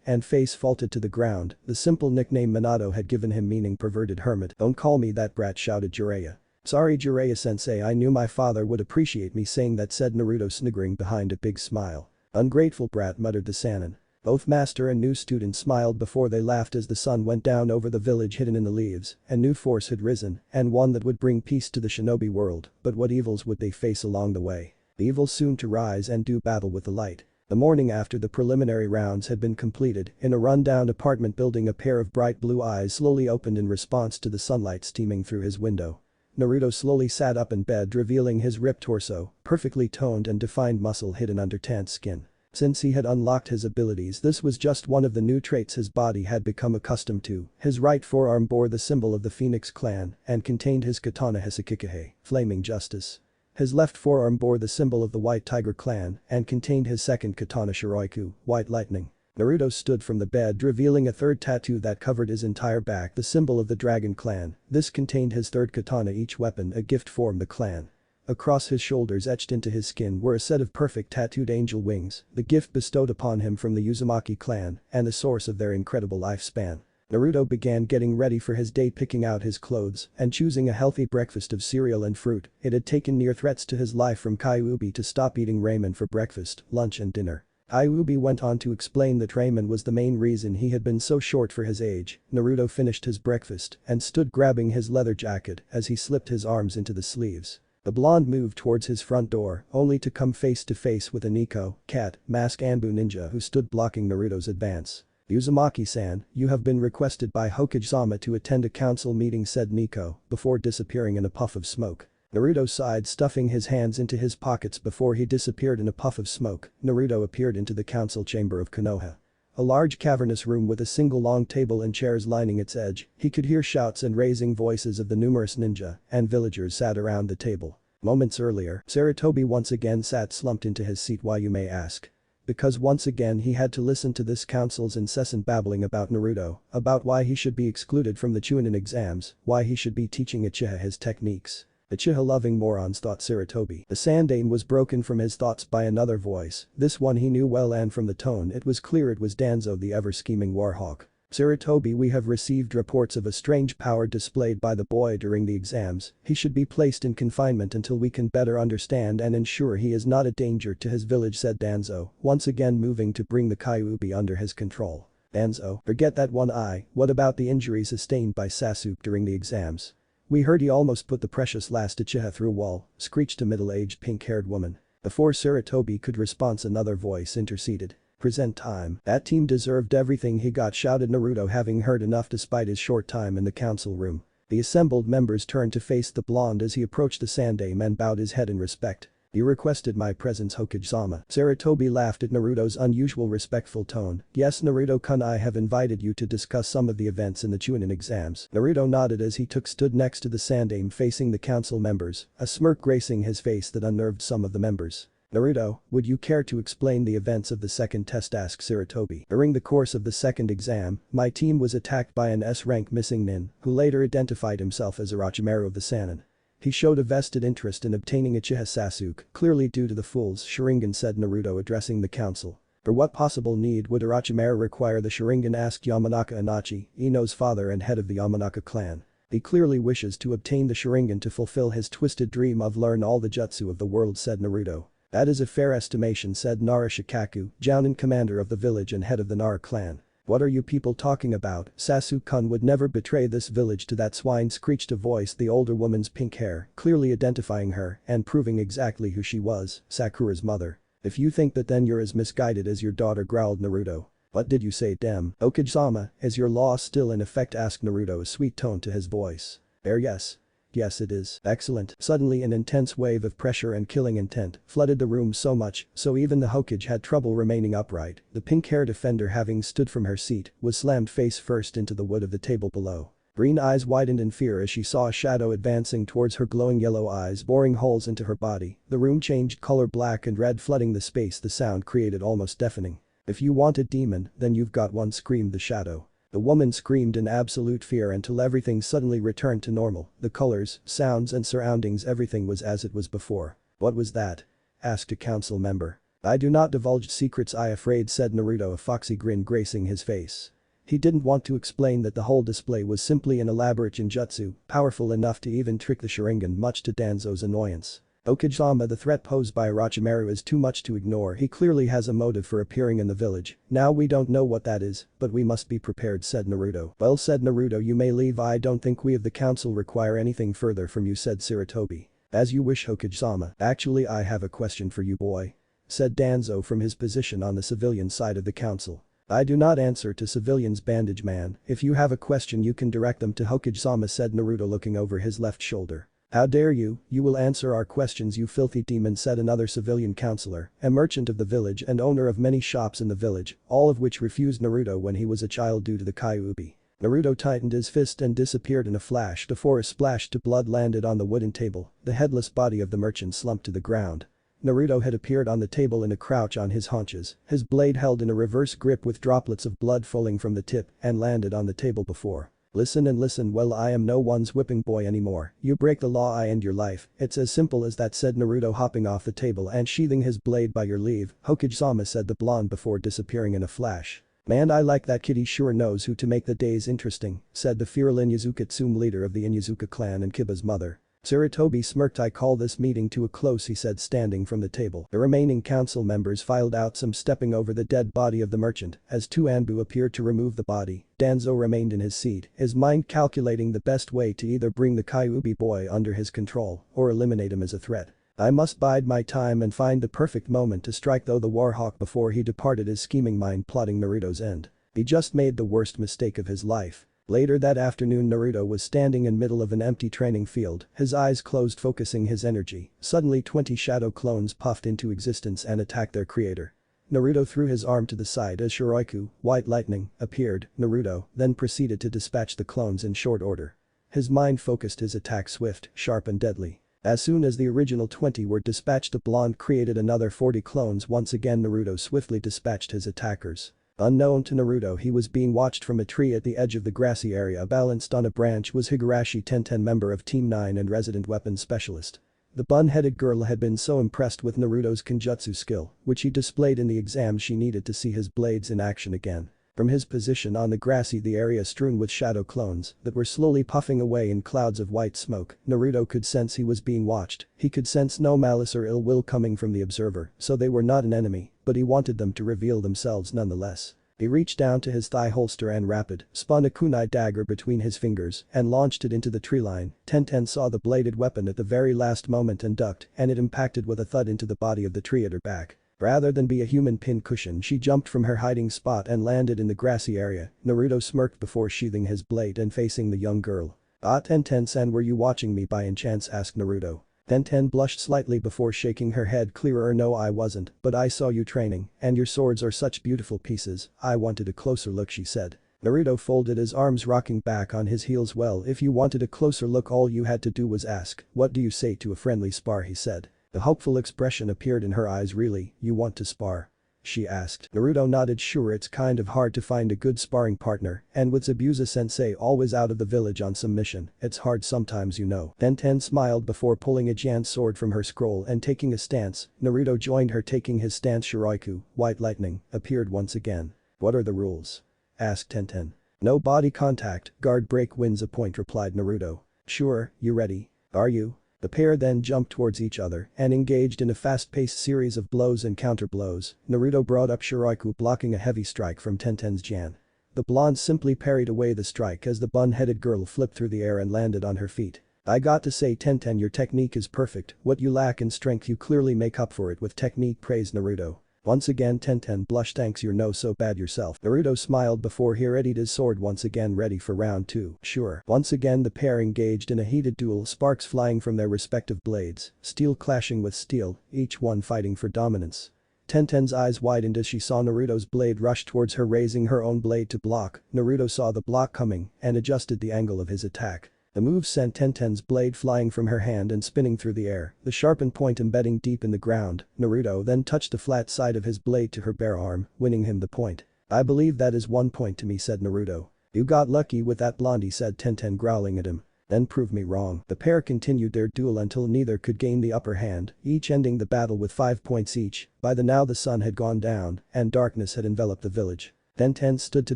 and face faulted to the ground. The simple nickname Minato had given him meaning, perverted hermit. "Don't call me that, brat," shouted Jiraiya. "Sorry, Jiraiya-sensei, I knew my father would appreciate me saying that," said Naruto, sniggering behind a big smile. "Ungrateful brat," muttered the Sannin. Both master and new student smiled before they laughed as the sun went down over the village hidden in the leaves. A new force had risen, and one that would bring peace to the shinobi world, but what evils would they face along the way? The evils soon to rise and do battle with the light. The morning after the preliminary rounds had been completed, in a run-down apartment building, a pair of bright blue eyes slowly opened in response to the sunlight streaming through his window. Naruto slowly sat up in bed, revealing his ripped torso, perfectly toned and defined muscle hidden under tanned skin. Since he had unlocked his abilities, this was just one of the new traits his body had become accustomed to. His right forearm bore the symbol of the Phoenix clan and contained his katana Hesakikahe, flaming justice. His left forearm bore the symbol of the White Tiger clan and contained his second katana Shiroiku, white lightning. Naruto stood from the bed, revealing a third tattoo that covered his entire back, the symbol of the Dragon clan. This contained his third katana, each weapon a gift from the clan. Across his shoulders, etched into his skin, were a set of perfect tattooed angel wings, the gift bestowed upon him from the Uzumaki clan and the source of their incredible lifespan. Naruto began getting ready for his day, picking out his clothes and choosing a healthy breakfast of cereal and fruit. It had taken near threats to his life from Kyuubi to stop eating ramen for breakfast, lunch and dinner. Kyuubi went on to explain that ramen was the main reason he had been so short for his age. Naruto finished his breakfast and stood grabbing his leather jacket as he slipped his arms into the sleeves. The blonde moved towards his front door, only to come face to face with a Nico, cat, mask Anbu ninja who stood blocking Naruto's advance. "Uzumaki-san, you have been requested by Hokage-sama to attend a council meeting," said Nico, before disappearing in a puff of smoke. Naruto sighed, stuffing his hands into his pockets before he disappeared in a puff of smoke. Naruto appeared into the council chamber of Konoha. A large cavernous room with a single long table and chairs lining its edge. He could hear shouts and raising voices of the numerous ninja and villagers sat around the table. Moments earlier, Sarutobi once again sat slumped into his seat. Why, you may ask? Because once again he had to listen to this council's incessant babbling about Naruto, about why he should be excluded from the Chunin exams, why he should be teaching Uchiha his techniques. Uchiha-loving morons, thought Sarutobi. The Sandaime was broken from his thoughts by another voice, this one he knew well, and from the tone it was clear it was Danzo, the ever-scheming warhawk. "Sarutobi, we have received reports of a strange power displayed by the boy during the exams. He should be placed in confinement until we can better understand and ensure he is not a danger to his village," said Danzo, once again moving to bring the Kyuubi under his control. "Danzo, forget that one eye, what about the injuries sustained by Sasuke during the exams? We heard he almost put the precious last Uchiha through a wall," screeched a middle-aged pink-haired woman. Before Sarutobi could respond, another voice interceded. "Present time. That team deserved everything he got," shouted Naruto, having heard enough despite his short time in the council room. The assembled members turned to face the blonde as he approached the Sandaime and bowed his head in respect. "You requested my presence, Hokage-sama." Sarutobi laughed at Naruto's unusual respectful tone. "Yes, Naruto-kun, I have invited you to discuss some of the events in the Chunin exams." Naruto nodded as he stood next to the Sandaime facing the council members, a smirk gracing his face that unnerved some of the members. "Naruto, would you care to explain the events of the second test?" asked Sarutobi. "During the course of the second exam, my team was attacked by an S-rank missing nin, who later identified himself as Orochimaru of the Sannin. He showed a vested interest in obtaining Uchiha Sasuke, clearly due to the fool's Sharingan," said Naruto, addressing the council. "For what possible need would Orochimaru require the Sharingan?" asked Yamanaka Inochi, Ino's father and head of the Yamanaka clan. "He clearly wishes to obtain the Sharingan to fulfill his twisted dream of learn all the jutsu of the world," said Naruto. "That is a fair estimation," said Nara Shikaku, Jounin commander of the village and head of the Nara clan. "What are you people talking about? Sasuke-kun would never betray this village to that swine," screeched a voice, the older woman's pink hair, clearly identifying her and proving exactly who she was, Sakura's mother. "If you think that, then you're as misguided as your daughter," growled Naruto. "What did you say, Dem?" "Hokage-sama, is your law still in effect?" asked Naruto, a sweet tone to his voice. Yes. "Yes, it is." "Excellent." Suddenly an intense wave of pressure and killing intent flooded the room, so much so even the Hokage had trouble remaining upright. The pink-haired offender, having stood from her seat, was slammed face first into the wood of the table below. Green eyes widened in fear as she saw a shadow advancing towards her, glowing yellow eyes boring holes into her body. The room changed color, black and red flooding the space, the sound created almost deafening. "If you want a demon, then you've got one," screamed the shadow. The woman screamed in absolute fear until everything suddenly returned to normal. The colors, sounds and surroundings, everything was as it was before. "What was that?" asked a council member. "I do not divulge secrets, I afraid," said Naruto, a foxy grin gracing his face. He didn't want to explain that the whole display was simply an elaborate ninjutsu, powerful enough to even trick the Sharingan, much to Danzo's annoyance. "Hokage-sama, the threat posed by Orochimaru is too much to ignore. He clearly has a motive for appearing in the village. Now we don't know what that is, but we must be prepared," said Naruto. "Well," said Naruto, "you may leave. I don't think we of the council require anything further from you," said Sarutobi. "As you wish, Hokage-sama. Actually, I have a question for you, boy," said Danzo from his position on the civilian side of the council. "I do not answer to civilians, bandage man. If you have a question you can direct them to Hokage-sama," said Naruto, looking over his left shoulder. "How dare you? You will answer our questions, you filthy demon," said another civilian councillor, a merchant of the village and owner of many shops in the village, all of which refused Naruto when he was a child due to the Kyuubi. Naruto tightened his fist and disappeared in a flash before a splash to blood landed on the wooden table. The headless body of the merchant slumped to the ground. Naruto had appeared on the table in a crouch on his haunches, his blade held in a reverse grip with droplets of blood falling from the tip and landed on the table before. "Listen and listen well, I am no one's whipping boy anymore. You break the law, I end your life. It's as simple as that," said Naruto, hopping off the table and sheathing his blade. "By your leave, Hokage-sama," said the blonde before disappearing in a flash. "Man, I like that kid, he sure knows who to make the days interesting," said the feral Inyazuka Tsume, leader of the Inyazuka clan and Kiba's mother. Sarutobi smirked. "I call this meeting to a close," he said, standing from the table. The remaining council members filed out, some stepping over the dead body of the merchant. As two Anbu appeared to remove the body, Danzo remained in his seat, his mind calculating the best way to either bring the Kyuubi boy under his control or eliminate him as a threat. "I must bide my time and find the perfect moment to strike," though the warhawk before he departed, his scheming mind plotting Naruto's end. He just made the worst mistake of his life. Later that afternoon Naruto was standing in middle of an empty training field, his eyes closed focusing his energy. Suddenly 20 shadow clones puffed into existence and attacked their creator. Naruto threw his arm to the side as Shiraiku, white lightning, appeared. Naruto then proceeded to dispatch the clones in short order. His mind focused his attack swift, sharp and deadly. As soon as the original 20 were dispatched the blonde created another 40 clones. Once again Naruto swiftly dispatched his attackers. Unknown to Naruto he was being watched from a tree at the edge of the grassy area. Balanced on a branch was Higurashi Tenten, member of Team 9 and resident weapons specialist. The bun-headed girl had been so impressed with Naruto's kenjutsu skill, which he displayed in the exam she needed to see his blades in action again. From his position on the grassy the area strewn with shadow clones that were slowly puffing away in clouds of white smoke, Naruto could sense he was being watched. He could sense no malice or ill will coming from the observer, so they were not an enemy, but he wanted them to reveal themselves nonetheless. He reached down to his thigh holster and rapid, spun a kunai dagger between his fingers and launched it into the tree line. Tenten saw the bladed weapon at the very last moment and ducked, and it impacted with a thud into the body of the tree at her back. Rather than be a human pin cushion she jumped from her hiding spot and landed in the grassy area. Naruto smirked before sheathing his blade and facing the young girl. "Ah, Tenten-san, were you watching me by any chance?" asked Naruto. Tenten blushed slightly before shaking her head clearer. "No, I wasn't, but I saw you training, and your swords are such beautiful pieces, I wanted a closer look," she said. Naruto folded his arms rocking back on his heels. "Well, if you wanted a closer look all you had to do was ask, what do you say to a friendly spar?" he said. The hopeful expression appeared in her eyes. "Really, you want to spar?" she asked. Naruto nodded. "Sure, it's kind of hard to find a good sparring partner, and with Zabuza-sensei always out of the village on some mission, it's hard sometimes, you know." Tenten smiled before pulling a Jan sword from her scroll and taking a stance. Naruto joined her taking his stance. Shiraiku, white lightning, appeared once again. "What are the rules?" asked Tenten. "No body contact, guard break wins a point," replied Naruto. "Sure, you ready? Are you?" The pair then jumped towards each other and engaged in a fast-paced series of blows and counter-blows. Naruto brought up Shiraiku blocking a heavy strike from Tenten's Jan. The blonde simply parried away the strike as the bun-headed girl flipped through the air and landed on her feet. "I got to say Tenten, your technique is perfect, what you lack in strength you clearly make up for it with technique," praised Naruto. Once again Tenten blushed. "Thanks, you're no so bad yourself." Naruto smiled before he readied his sword once again, ready for round 2. "Sure." Once again the pair engaged in a heated duel, sparks flying from their respective blades, steel clashing with steel, each one fighting for dominance. Tenten's eyes widened as she saw Naruto's blade rush towards her, raising her own blade to block. Naruto saw the block coming and adjusted the angle of his attack. The move sent Tenten's blade flying from her hand and spinning through the air, the sharpened point embedding deep in the ground. Naruto then touched the flat side of his blade to her bare arm, winning him the point. "I believe that is 1 point to me," said Naruto. "You got lucky with that, blondie," said Tenten, growling at him. "Then prove me wrong." The pair continued their duel until neither could gain the upper hand, each ending the battle with 5 points each. By now the sun had gone down and darkness had enveloped the village. Tenten stood to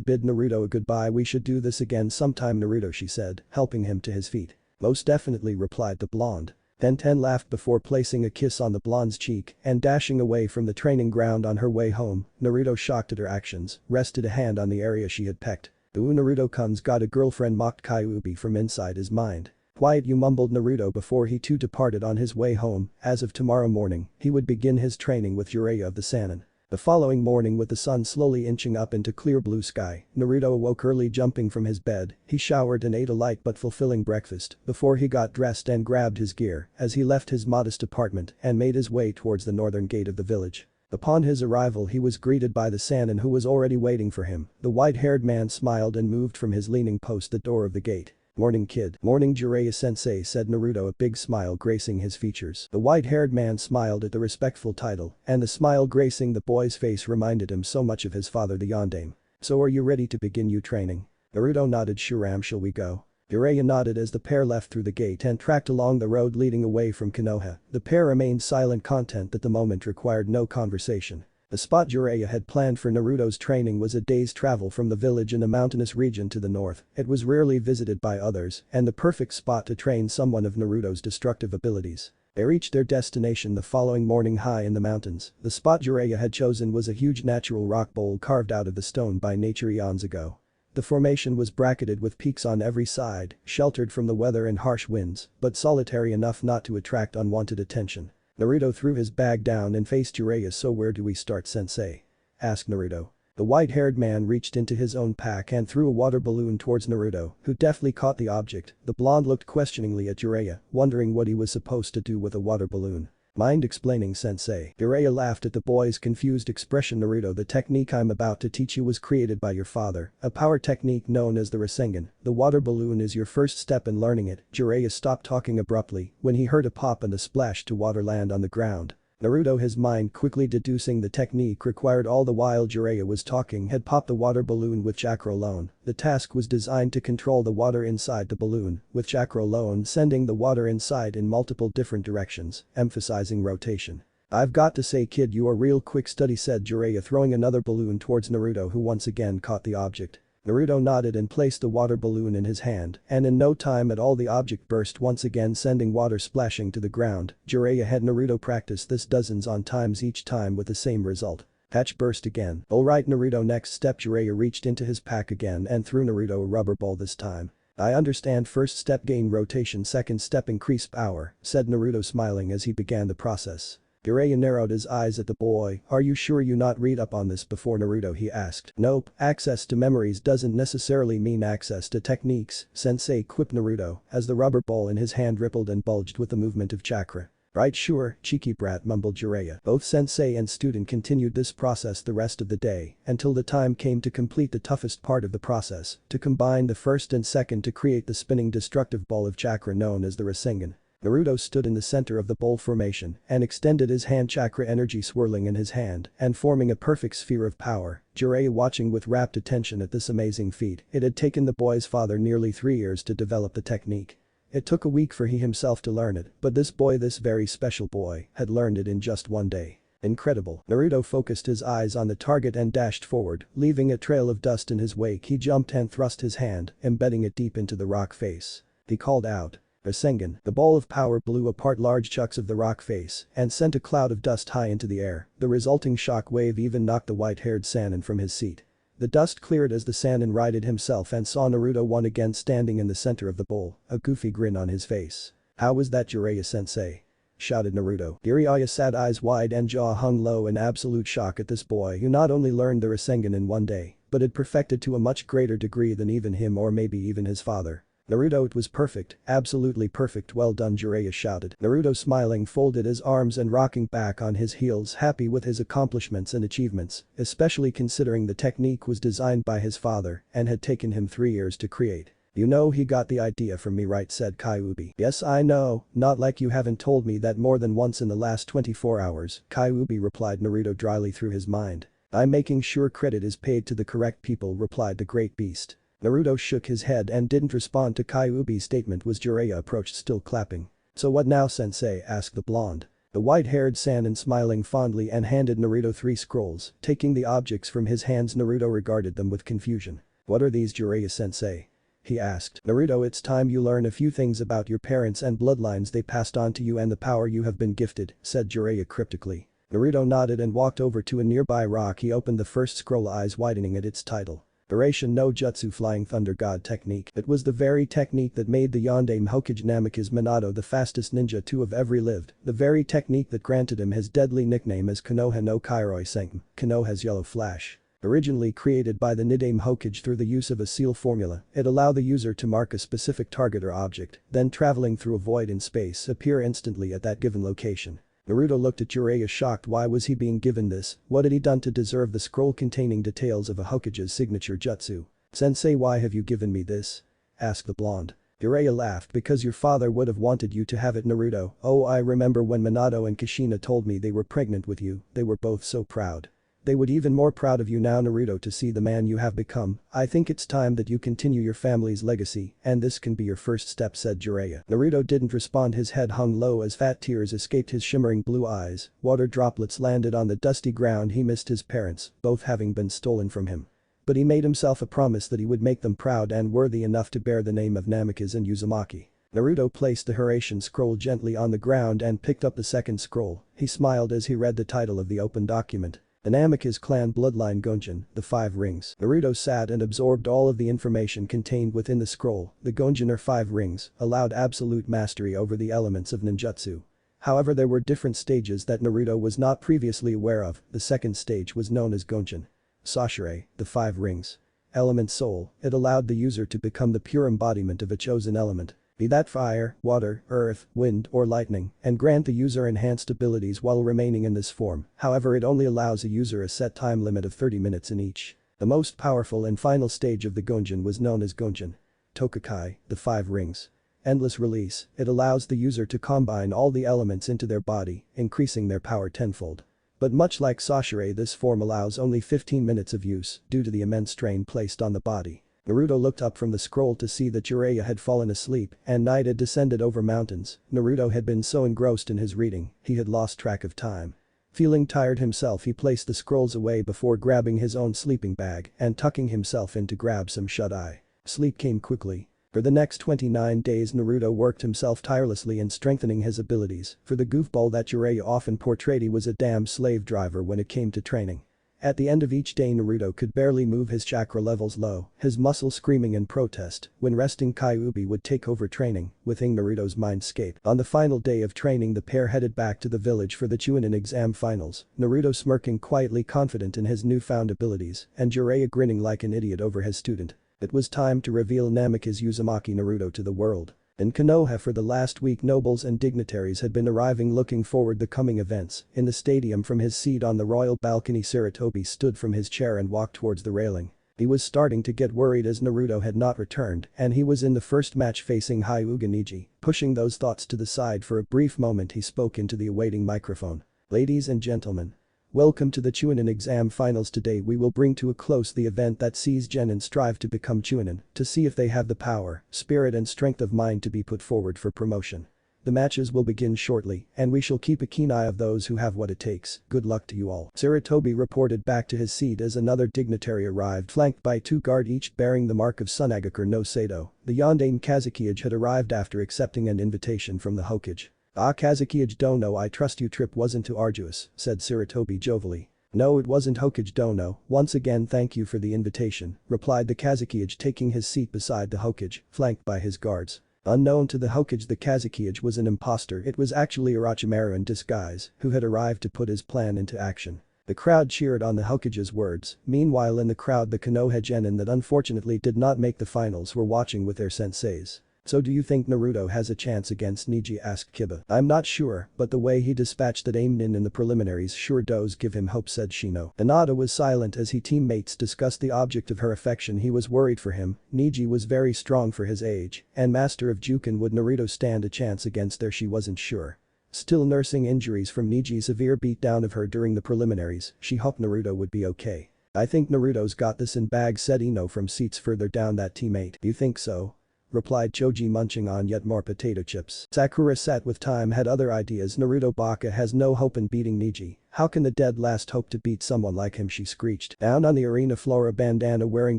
bid Naruto a goodbye. "We should do this again sometime, Naruto," she said, helping him to his feet. "Most definitely," replied the blonde. Tenten laughed before placing a kiss on the blonde's cheek and dashing away from the training ground on her way home. Naruto, shocked at her actions, rested a hand on the area she had pecked. "Ooh, Naruto-kun's got a girlfriend," mocked Kyuubi from inside his mind. "Quiet you," mumbled Naruto before he too departed on his way home. As of tomorrow morning, he would begin his training with Jiraiya of the Sannin. The following morning, with the sun slowly inching up into clear blue sky, Naruto awoke early. Jumping from his bed, he showered and ate a light but fulfilling breakfast before he got dressed and grabbed his gear as he left his modest apartment and made his way towards the northern gate of the village. Upon his arrival he was greeted by the Sannin who was already waiting for him. The white-haired man smiled and moved from his leaning post at the door of the gate. "Morning, kid." "Morning, Jiraiya-sensei," said Naruto, a big smile gracing his features. The white-haired man smiled at the respectful title, and the smile gracing the boy's face reminded him so much of his father, the Yondaime. "So are you ready to begin your training?" Naruto nodded. "Sure, shall we go?" Jiraiya nodded as the pair left through the gate and tracked along the road leading away from Konoha. The pair remained silent, content that the moment required no conversation. The spot Jiraiya had planned for Naruto's training was a day's travel from the village in the mountainous region to the north. It was rarely visited by others and the perfect spot to train someone of Naruto's destructive abilities. They reached their destination the following morning high in the mountains. The spot Jiraiya had chosen was a huge natural rock bowl carved out of the stone by nature eons ago. The formation was bracketed with peaks on every side, sheltered from the weather and harsh winds, but solitary enough not to attract unwanted attention. Naruto threw his bag down and faced Jiraiya. "So where do we start, sensei?" asked Naruto. The white-haired man reached into his own pack and threw a water balloon towards Naruto, who deftly caught the object. The blonde looked questioningly at Jiraiya, wondering what he was supposed to do with a water balloon. Mind explaining, sensei. Jiraiya laughed at the boy's confused expression. Naruto, the technique I'm about to teach you was created by your father, a power technique known as the Rasengan. The water balloon is your first step in learning it. Jiraiya stopped talking abruptly when he heard a pop and a splash to water land on the ground. Naruto, his mind quickly deducing the technique required all the while Jiraiya was talking, had popped the water balloon with chakra alone. The task was designed to control the water inside the balloon, with chakra alone sending the water inside in multiple different directions, emphasizing rotation. I've got to say, kid, you are real quick study, said Jiraiya, throwing another balloon towards Naruto, who once again caught the object. Naruto nodded and placed the water balloon in his hand, and in no time at all the object burst once again, sending water splashing to the ground. Jiraiya had Naruto practice this dozens on times, each time with the same result. Hatch burst again. Alright Naruto, next step. Jiraiya reached into his pack again and threw Naruto a rubber ball this time. I understand, first step gain rotation, second step increase power, said Naruto, smiling as he began the process. Jiraiya narrowed his eyes at the boy. Are you sure you not read up on this before, Naruto, he asked. Nope, access to memories doesn't necessarily mean access to techniques, sensei, quipped Naruto, as the rubber ball in his hand rippled and bulged with the movement of chakra. Right, sure, cheeky brat, mumbled Jiraiya. Both sensei and student continued this process the rest of the day, until the time came to complete the toughest part of the process, to combine the first and second to create the spinning destructive ball of chakra known as the Rasengan. Naruto stood in the center of the bowl formation and extended his hand, chakra energy swirling in his hand and forming a perfect sphere of power. Jiraiya watching with rapt attention at this amazing feat. It had taken the boy's father nearly 3 years to develop the technique. It took a week for he himself to learn it, but this boy, this very special boy, had learned it in just one day. Incredible. Naruto focused his eyes on the target and dashed forward, leaving a trail of dust in his wake. He jumped and thrust his hand, embedding it deep into the rock face. He called out. Rasengan. The ball of power blew apart large chunks of the rock face and sent a cloud of dust high into the air. The resulting shock wave even knocked the white-haired Sannin from his seat. The dust cleared as the Sannin righted himself and saw Naruto once again standing in the center of the bowl, a goofy grin on his face. How was that, Jiraiya-sensei? Shouted Naruto. Jiraiya sat eyes wide and jaw hung low in absolute shock at this boy who not only learned the Rasengan in one day, but had perfected to a much greater degree than even him or maybe even his father. Naruto, it was perfect, absolutely perfect, well done, Jiraiya shouted. Naruto, smiling, folded his arms and rocking back on his heels, happy with his accomplishments and achievements, especially considering the technique was designed by his father and had taken him 3 years to create. You know he got the idea from me, right, said Kyuubi. Yes, I know, not like you haven't told me that more than once in the last 24 hours, Kyuubi replied. Naruto dryly through his mind. I'm making sure credit is paid to the correct people, replied the great beast. Naruto shook his head and didn't respond to Kyuubi's statement. Was Jiraiya approached, still clapping. So what now, sensei, asked the blonde. The white-haired Sannin smiling fondly and handed Naruto 3 scrolls. Taking the objects from his hands, Naruto regarded them with confusion. What are these, Jiraiya-sensei? He asked. Naruto, it's time you learn a few things about your parents and bloodlines they passed on to you and the power you have been gifted, said Jiraiya cryptically. Naruto nodded and walked over to a nearby rock. He opened the first scroll, eyes widening at its title. Duration no Jutsu, Flying Thunder God Technique. It was the very technique that made the Yondaime Hokage Namikaze Minato the fastest ninja to have ever lived, the very technique that granted him his deadly nickname as Konoha no Kairoi Senki, Konoha's Yellow Flash. Originally created by the Nidaime Hokage through the use of a seal formula, it allowed the user to mark a specific target or object, then traveling through a void in space appear instantly at that given location. Naruto looked at Jiraiya shocked. Why was he being given this? What had he done to deserve the scroll containing details of a Hokage's signature jutsu? Sensei, why have you given me this? Asked the blonde. Jiraiya laughed. Because your father would have wanted you to have it, Naruto. Oh, I remember when Minato and Kushina told me they were pregnant with you, they were both so proud. They would even more proud of you now, Naruto, to see the man you have become. I think it's time that you continue your family's legacy, and this can be your first step, said Jiraiya. Naruto didn't respond. His head hung low as fat tears escaped his shimmering blue eyes. Water droplets landed on the dusty ground. He missed his parents, both having been stolen from him. But he made himself a promise that he would make them proud and worthy enough to bear the name of Namikaze and Uzumaki. Naruto placed the Hiraishin scroll gently on the ground and picked up the second scroll. He smiled as he read the title of the open document. The Namikaze clan bloodline Gonjin, the 5 rings. Naruto sat and absorbed all of the information contained within the scroll. The Gonjin or 5 rings allowed absolute mastery over the elements of ninjutsu. However, there were different stages that Naruto was not previously aware of. The second stage was known as Gonjin. Sashire, the 5 rings. Element soul, it allowed the user to become the pure embodiment of a chosen element. Be that fire, water, earth, wind, or lightning, and grant the user enhanced abilities while remaining in this form, however it only allows a user a set time limit of 30 minutes in each. The most powerful and final stage of the Gonjin was known as Gonjin. Tokukai, the 5 rings. Endless release, it allows the user to combine all the elements into their body, increasing their power tenfold. But much like Sashire, this form allows only 15 minutes of use due to the immense strain placed on the body. Naruto looked up from the scroll to see that Jiraiya had fallen asleep and night had descended over mountains. Naruto had been so engrossed in his reading, he had lost track of time. Feeling tired himself, he placed the scrolls away before grabbing his own sleeping bag and tucking himself in to grab some shut-eye. Sleep came quickly. For the next 29 days Naruto worked himself tirelessly in strengthening his abilities. For the goofball that Jiraiya often portrayed, he was a damn slave driver when it came to training. At the end of each day Naruto could barely move his chakra levels low, his muscles screaming in protest. When resting, Kyuubi would take over training, within Naruto's mindscape. On the final day of training the pair headed back to the village for the Chunin exam finals, Naruto smirking quietly confident in his newfound abilities and Jiraiya grinning like an idiot over his student. It was time to reveal Namikaze Uzumaki Naruto to the world. In Konoha for the last week nobles and dignitaries had been arriving looking forward the coming events. In the stadium from his seat on the royal balcony Sarutobi stood from his chair and walked towards the railing. He was starting to get worried as Naruto had not returned and he was in the first match facing Hyuga Neji. Pushing those thoughts to the side for a brief moment he spoke into the awaiting microphone. Ladies and gentlemen. Welcome to the Chunin exam finals. Today we will bring to a close the event that sees Genin strive to become Chunin, to see if they have the power, spirit and strength of mind to be put forward for promotion. The matches will begin shortly and we shall keep a keen eye of those who have what it takes. Good luck to you all. Sarutobi reported back to his seat as another dignitary arrived, flanked by 2 guards each bearing the mark of Sunagakur no Sado. The Yondaime Kazekage had arrived after accepting an invitation from the Hokage. Ah, Kazekage dono, I trust your trip wasn't too arduous, said Sarutobi jovially. No, it wasn't Hokage dono, once again thank you for the invitation, replied the Kazekage taking his seat beside the Hokage, flanked by his guards. Unknown to the Hokage, the Kazekage was an imposter. It was actually Orochimaru in disguise, who had arrived to put his plan into action. The crowd cheered on the Hokage's words. Meanwhile in the crowd the Konoha genin that unfortunately did not make the finals were watching with their senseis. So do you think Naruto has a chance against Neji, asked Kiba. I'm not sure, but the way he dispatched that Aimnin in the preliminaries sure does give him hope, said Shino. Hinata was silent as his teammates discussed the object of her affection. He was worried for him. Neji was very strong for his age, and master of Juken. Would Naruto stand a chance against her? She wasn't sure. Still nursing injuries from Neji's severe beatdown of her during the preliminaries, she hoped Naruto would be okay. I think Naruto's got this in bag, said Ino from seats further down. That teammate. You think so? Replied Choji, munching on yet more potato chips. Sakura sat with time, had other ideas. Naruto Baka has no hope in beating Neji. How can the dead last hope to beat someone like him, she screeched. Down on the arena floor a bandana wearing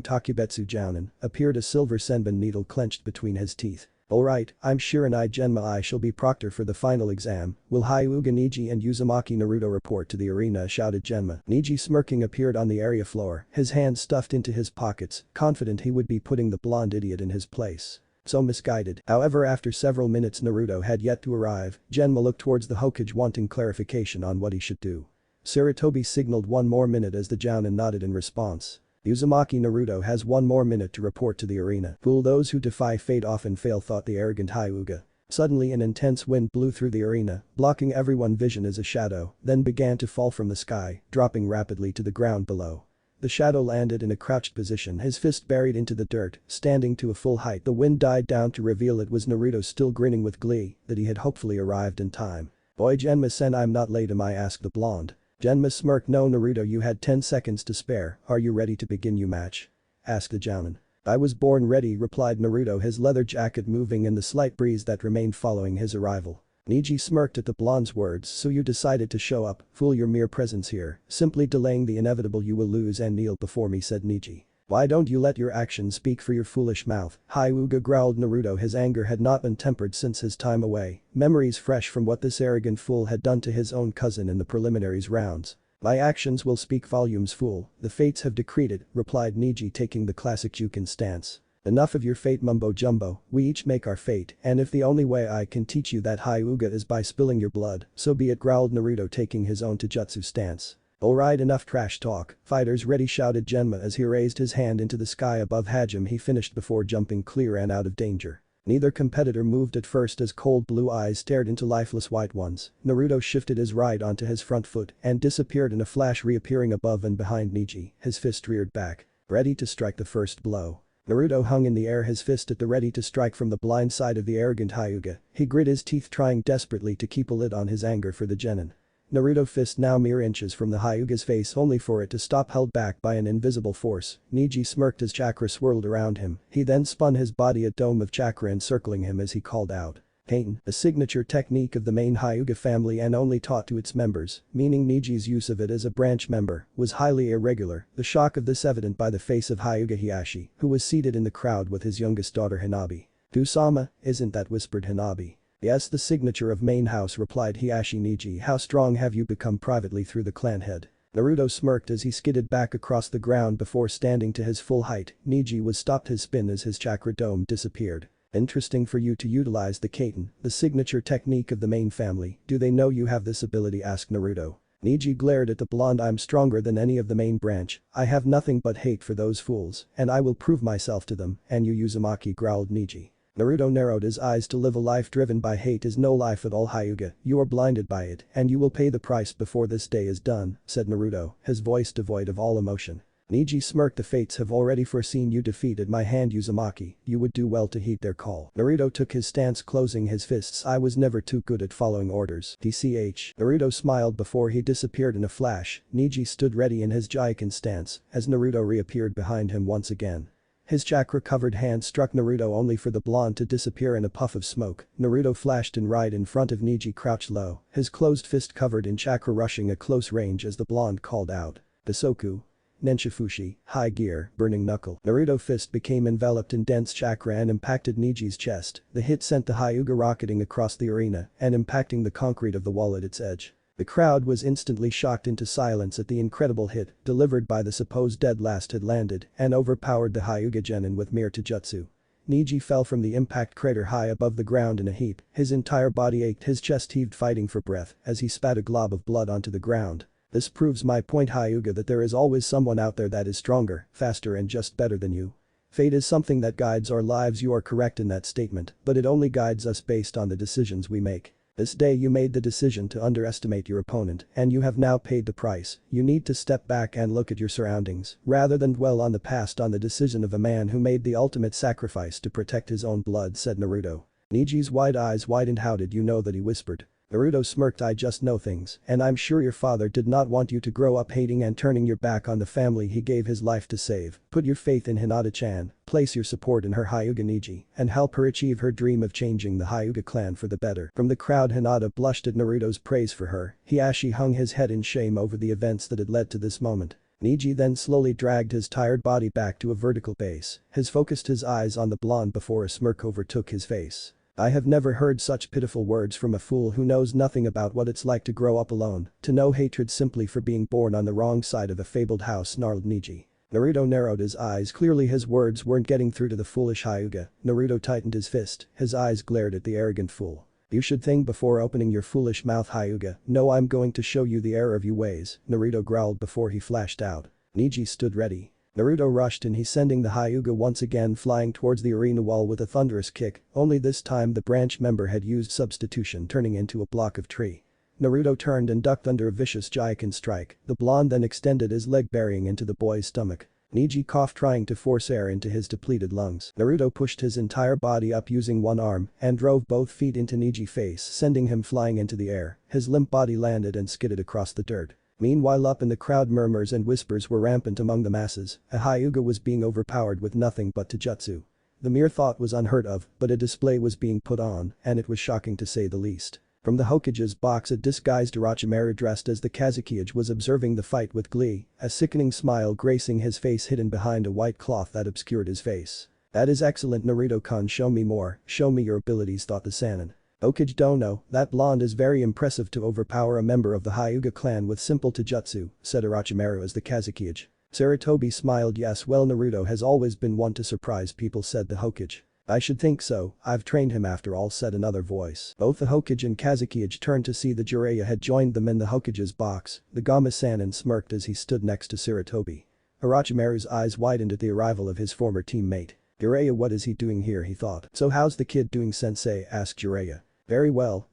Takubetsu Jounin appeared, a silver senbon needle clenched between his teeth. Alright, I'm Shiran Genma, I shall be proctor for the final exam. Will Hyuga Neji and Uzumaki Naruto report to the arena, shouted Genma. Neji smirking appeared on the area floor, his hands stuffed into his pockets, confident he would be putting the blonde idiot in his place. So misguided. However, after several minutes Naruto had yet to arrive. Genma looked towards the Hokage wanting clarification on what he should do. Sarutobi signaled 1 more minute as the Jounin nodded in response. Uzumaki Naruto has 1 more minute to report to the arena. Fool those who defy fate often fail, thought the arrogant Hyuga. Suddenly an intense wind blew through the arena, blocking everyone's vision as a shadow, then began to fall from the sky, dropping rapidly to the ground below. The shadow landed in a crouched position, his fist buried into the dirt, standing to a full height. The wind died down to reveal it was Naruto, still grinning with glee that he had hopefully arrived in time. Boy, Genma-sen, I'm not late, am I, asked the blonde. Genma smirked. No Naruto, you had 10 seconds to spare. Are you ready to begin your match? Asked the Jounin. I was born ready, replied Naruto, his leather jacket moving in the slight breeze that remained following his arrival. Neji smirked at the blonde's words. So you decided to show up, fool, your mere presence here, simply delaying the inevitable. You will lose and kneel before me, said Neji. Why don't you let your actions speak for your foolish mouth? Hyuga growled. Naruto, his anger had not been tempered since his time away, memories fresh from what this arrogant fool had done to his own cousin in the preliminaries rounds. My actions will speak volumes, fool, the fates have decreed it, replied Neji, taking the classic Juken stance. Enough of your fate mumbo jumbo, we each make our fate, and if the only way I can teach you that Hyuga is by spilling your blood, so be it, growled Naruto, taking his own taijutsu stance. Alright, enough trash talk, fighters ready, shouted Genma as he raised his hand into the sky above Hajime. He finished before jumping clear and out of danger. Neither competitor moved at first as cold blue eyes stared into lifeless white ones. Naruto shifted his right onto his front foot and disappeared in a flash, reappearing above and behind Neji, his fist reared back. Ready to strike the first blow. Naruto hung in the air, his fist at the ready to strike from the blind side of the arrogant Hyuga. He grit his teeth, trying desperately to keep a lid on his anger for the genin. Naruto fist now mere inches from the Hyuga's face, only for it to stop, held back by an invisible force. Neji smirked as chakra swirled around him. He then spun his body, a dome of chakra encircling him as he called out. Pain, a signature technique of the main Hyuga family and only taught to its members, meaning Neji's use of it as a branch member was highly irregular. The shock of this evident by the face of Hyuga Hiashi, who was seated in the crowd with his youngest daughter Hanabi. "Kusama, isn't that?" whispered Hanabi. "Yes, the signature of main house," replied Hiashi. "Neji, how strong have you become?" privately through the clan head. Naruto smirked as he skidded back across the ground before standing to his full height. Neji was stopped his spin as his chakra dome disappeared. "Interesting for you to utilize the Kaiten, the signature technique of the main family. Do they know you have this ability?" asked Naruto. Neji glared at the blonde. "I'm stronger than any of the main branch. I have nothing but hate for those fools, and I will prove myself to them." "And you, Uzumaki?" growled Neji. Naruto narrowed his eyes. "To live a life driven by hate is no life at all, Hyuga. You are blinded by it, and you will pay the price before this day is done," said Naruto, his voice devoid of all emotion. Neji smirked. "The fates have already foreseen you defeat at my hand, Uzumaki. You would do well to heed their call." Naruto took his stance, closing his fists. "I was never too good at following orders. TCH. Naruto smiled before he disappeared in a flash. Neji stood ready in his Jaiken stance as Naruto reappeared behind him once again. His chakra-covered hand struck Naruto, only for the blonde to disappear in a puff of smoke. Naruto flashed in right in front of Neji, crouched low, his closed fist covered in chakra, rushing at close range as the blonde called out. "Bisoku. Nenshifushi, high gear, burning knuckle." Naruto fist became enveloped in dense chakra and impacted Neji's chest. The hit sent the Hyuga rocketing across the arena and impacting the concrete of the wall at its edge. The crowd was instantly shocked into silence at the incredible hit delivered by the supposed dead last had landed and overpowered the Hyuga genin with mere taijutsu. Neji fell from the impact crater high above the ground in a heap. His entire body ached, his chest heaved, fighting for breath as he spat a glob of blood onto the ground. "This proves my point, Hyuga, that there is always someone out there that is stronger, faster and just better than you. Fate is something that guides our lives." You are correct in that statement, but it only guides us based on the decisions we make. This day you made the decision to underestimate your opponent, and you have now paid the price. You need to step back and look at your surroundings, rather than dwell on the past, on the decision of a man who made the ultimate sacrifice to protect his own blood, said Naruto. Neji's wide eyes widened. "How did you know that?" he whispered. Naruto smirked. "I just know things, and I'm sure your father did not want you to grow up hating and turning your back on the family he gave his life to save. Put your faith in Hinata-chan, place your support in her, Hyuga Neji, and help her achieve her dream of changing the Hyuga clan for the better." From the crowd, Hinata blushed at Naruto's praise for her. Hiashi hung his head in shame over the events that had led to this moment. Neji then slowly dragged his tired body back to a vertical base, focused his eyes on the blonde before a smirk overtook his face. "I have never heard such pitiful words from a fool who knows nothing about what it's like to grow up alone, to know hatred simply for being born on the wrong side of a fabled house," snarled Neji. Naruto narrowed his eyes. Clearly his words weren't getting through to the foolish Hyuga. Naruto tightened his fist, his eyes glared at the arrogant fool. "You should think before opening your foolish mouth, Hyuga. No, I'm going to show you the error of your ways," Naruto growled before he flashed out. Neji stood ready. Naruto rushed in, he sending the Hyuga once again flying towards the arena wall with a thunderous kick, only this time the branch member had used substitution, turning into a block of tree. Naruto turned and ducked under a vicious Jaiken strike. The blonde then extended his leg, burying into the boy's stomach. Neji coughed, trying to force air into his depleted lungs. Naruto pushed his entire body up using one arm and drove both feet into Neji's face, sending him flying into the air. His limp body landed and skidded across the dirt. Meanwhile, up in the crowd, murmurs and whispers were rampant among the masses. A Hyuga was being overpowered with nothing but taijutsu. The mere thought was unheard of, but a display was being put on, and it was shocking to say the least. From the Hokage's box, a disguised Orochimaru dressed as the Kazekage was observing the fight with glee, a sickening smile gracing his face hidden behind a white cloth that obscured his face. "That is excellent, Naruto-kun, show me more, show me your abilities," thought the Sannin. "Hokage don't know, that blonde is very impressive to overpower a member of the Hyuga clan with simple taijutsu," said Orochimaru as the Kazekage. Sarutobi smiled. "Yes, well, Naruto has always been one to surprise people," said the Hokage. I should think so, I've trained him after all, said another voice. Both the Hokage and Kazekage turned to see the Jiraiya had joined them in the Hokage's box. The Gama-sanin smirked as he stood next to Sarutobi. Orochimaru's eyes widened at the arrival of his former teammate. Jiraiya, what is he doing here, he thought. So how's the kid doing, sensei, asked Jiraiya. Very well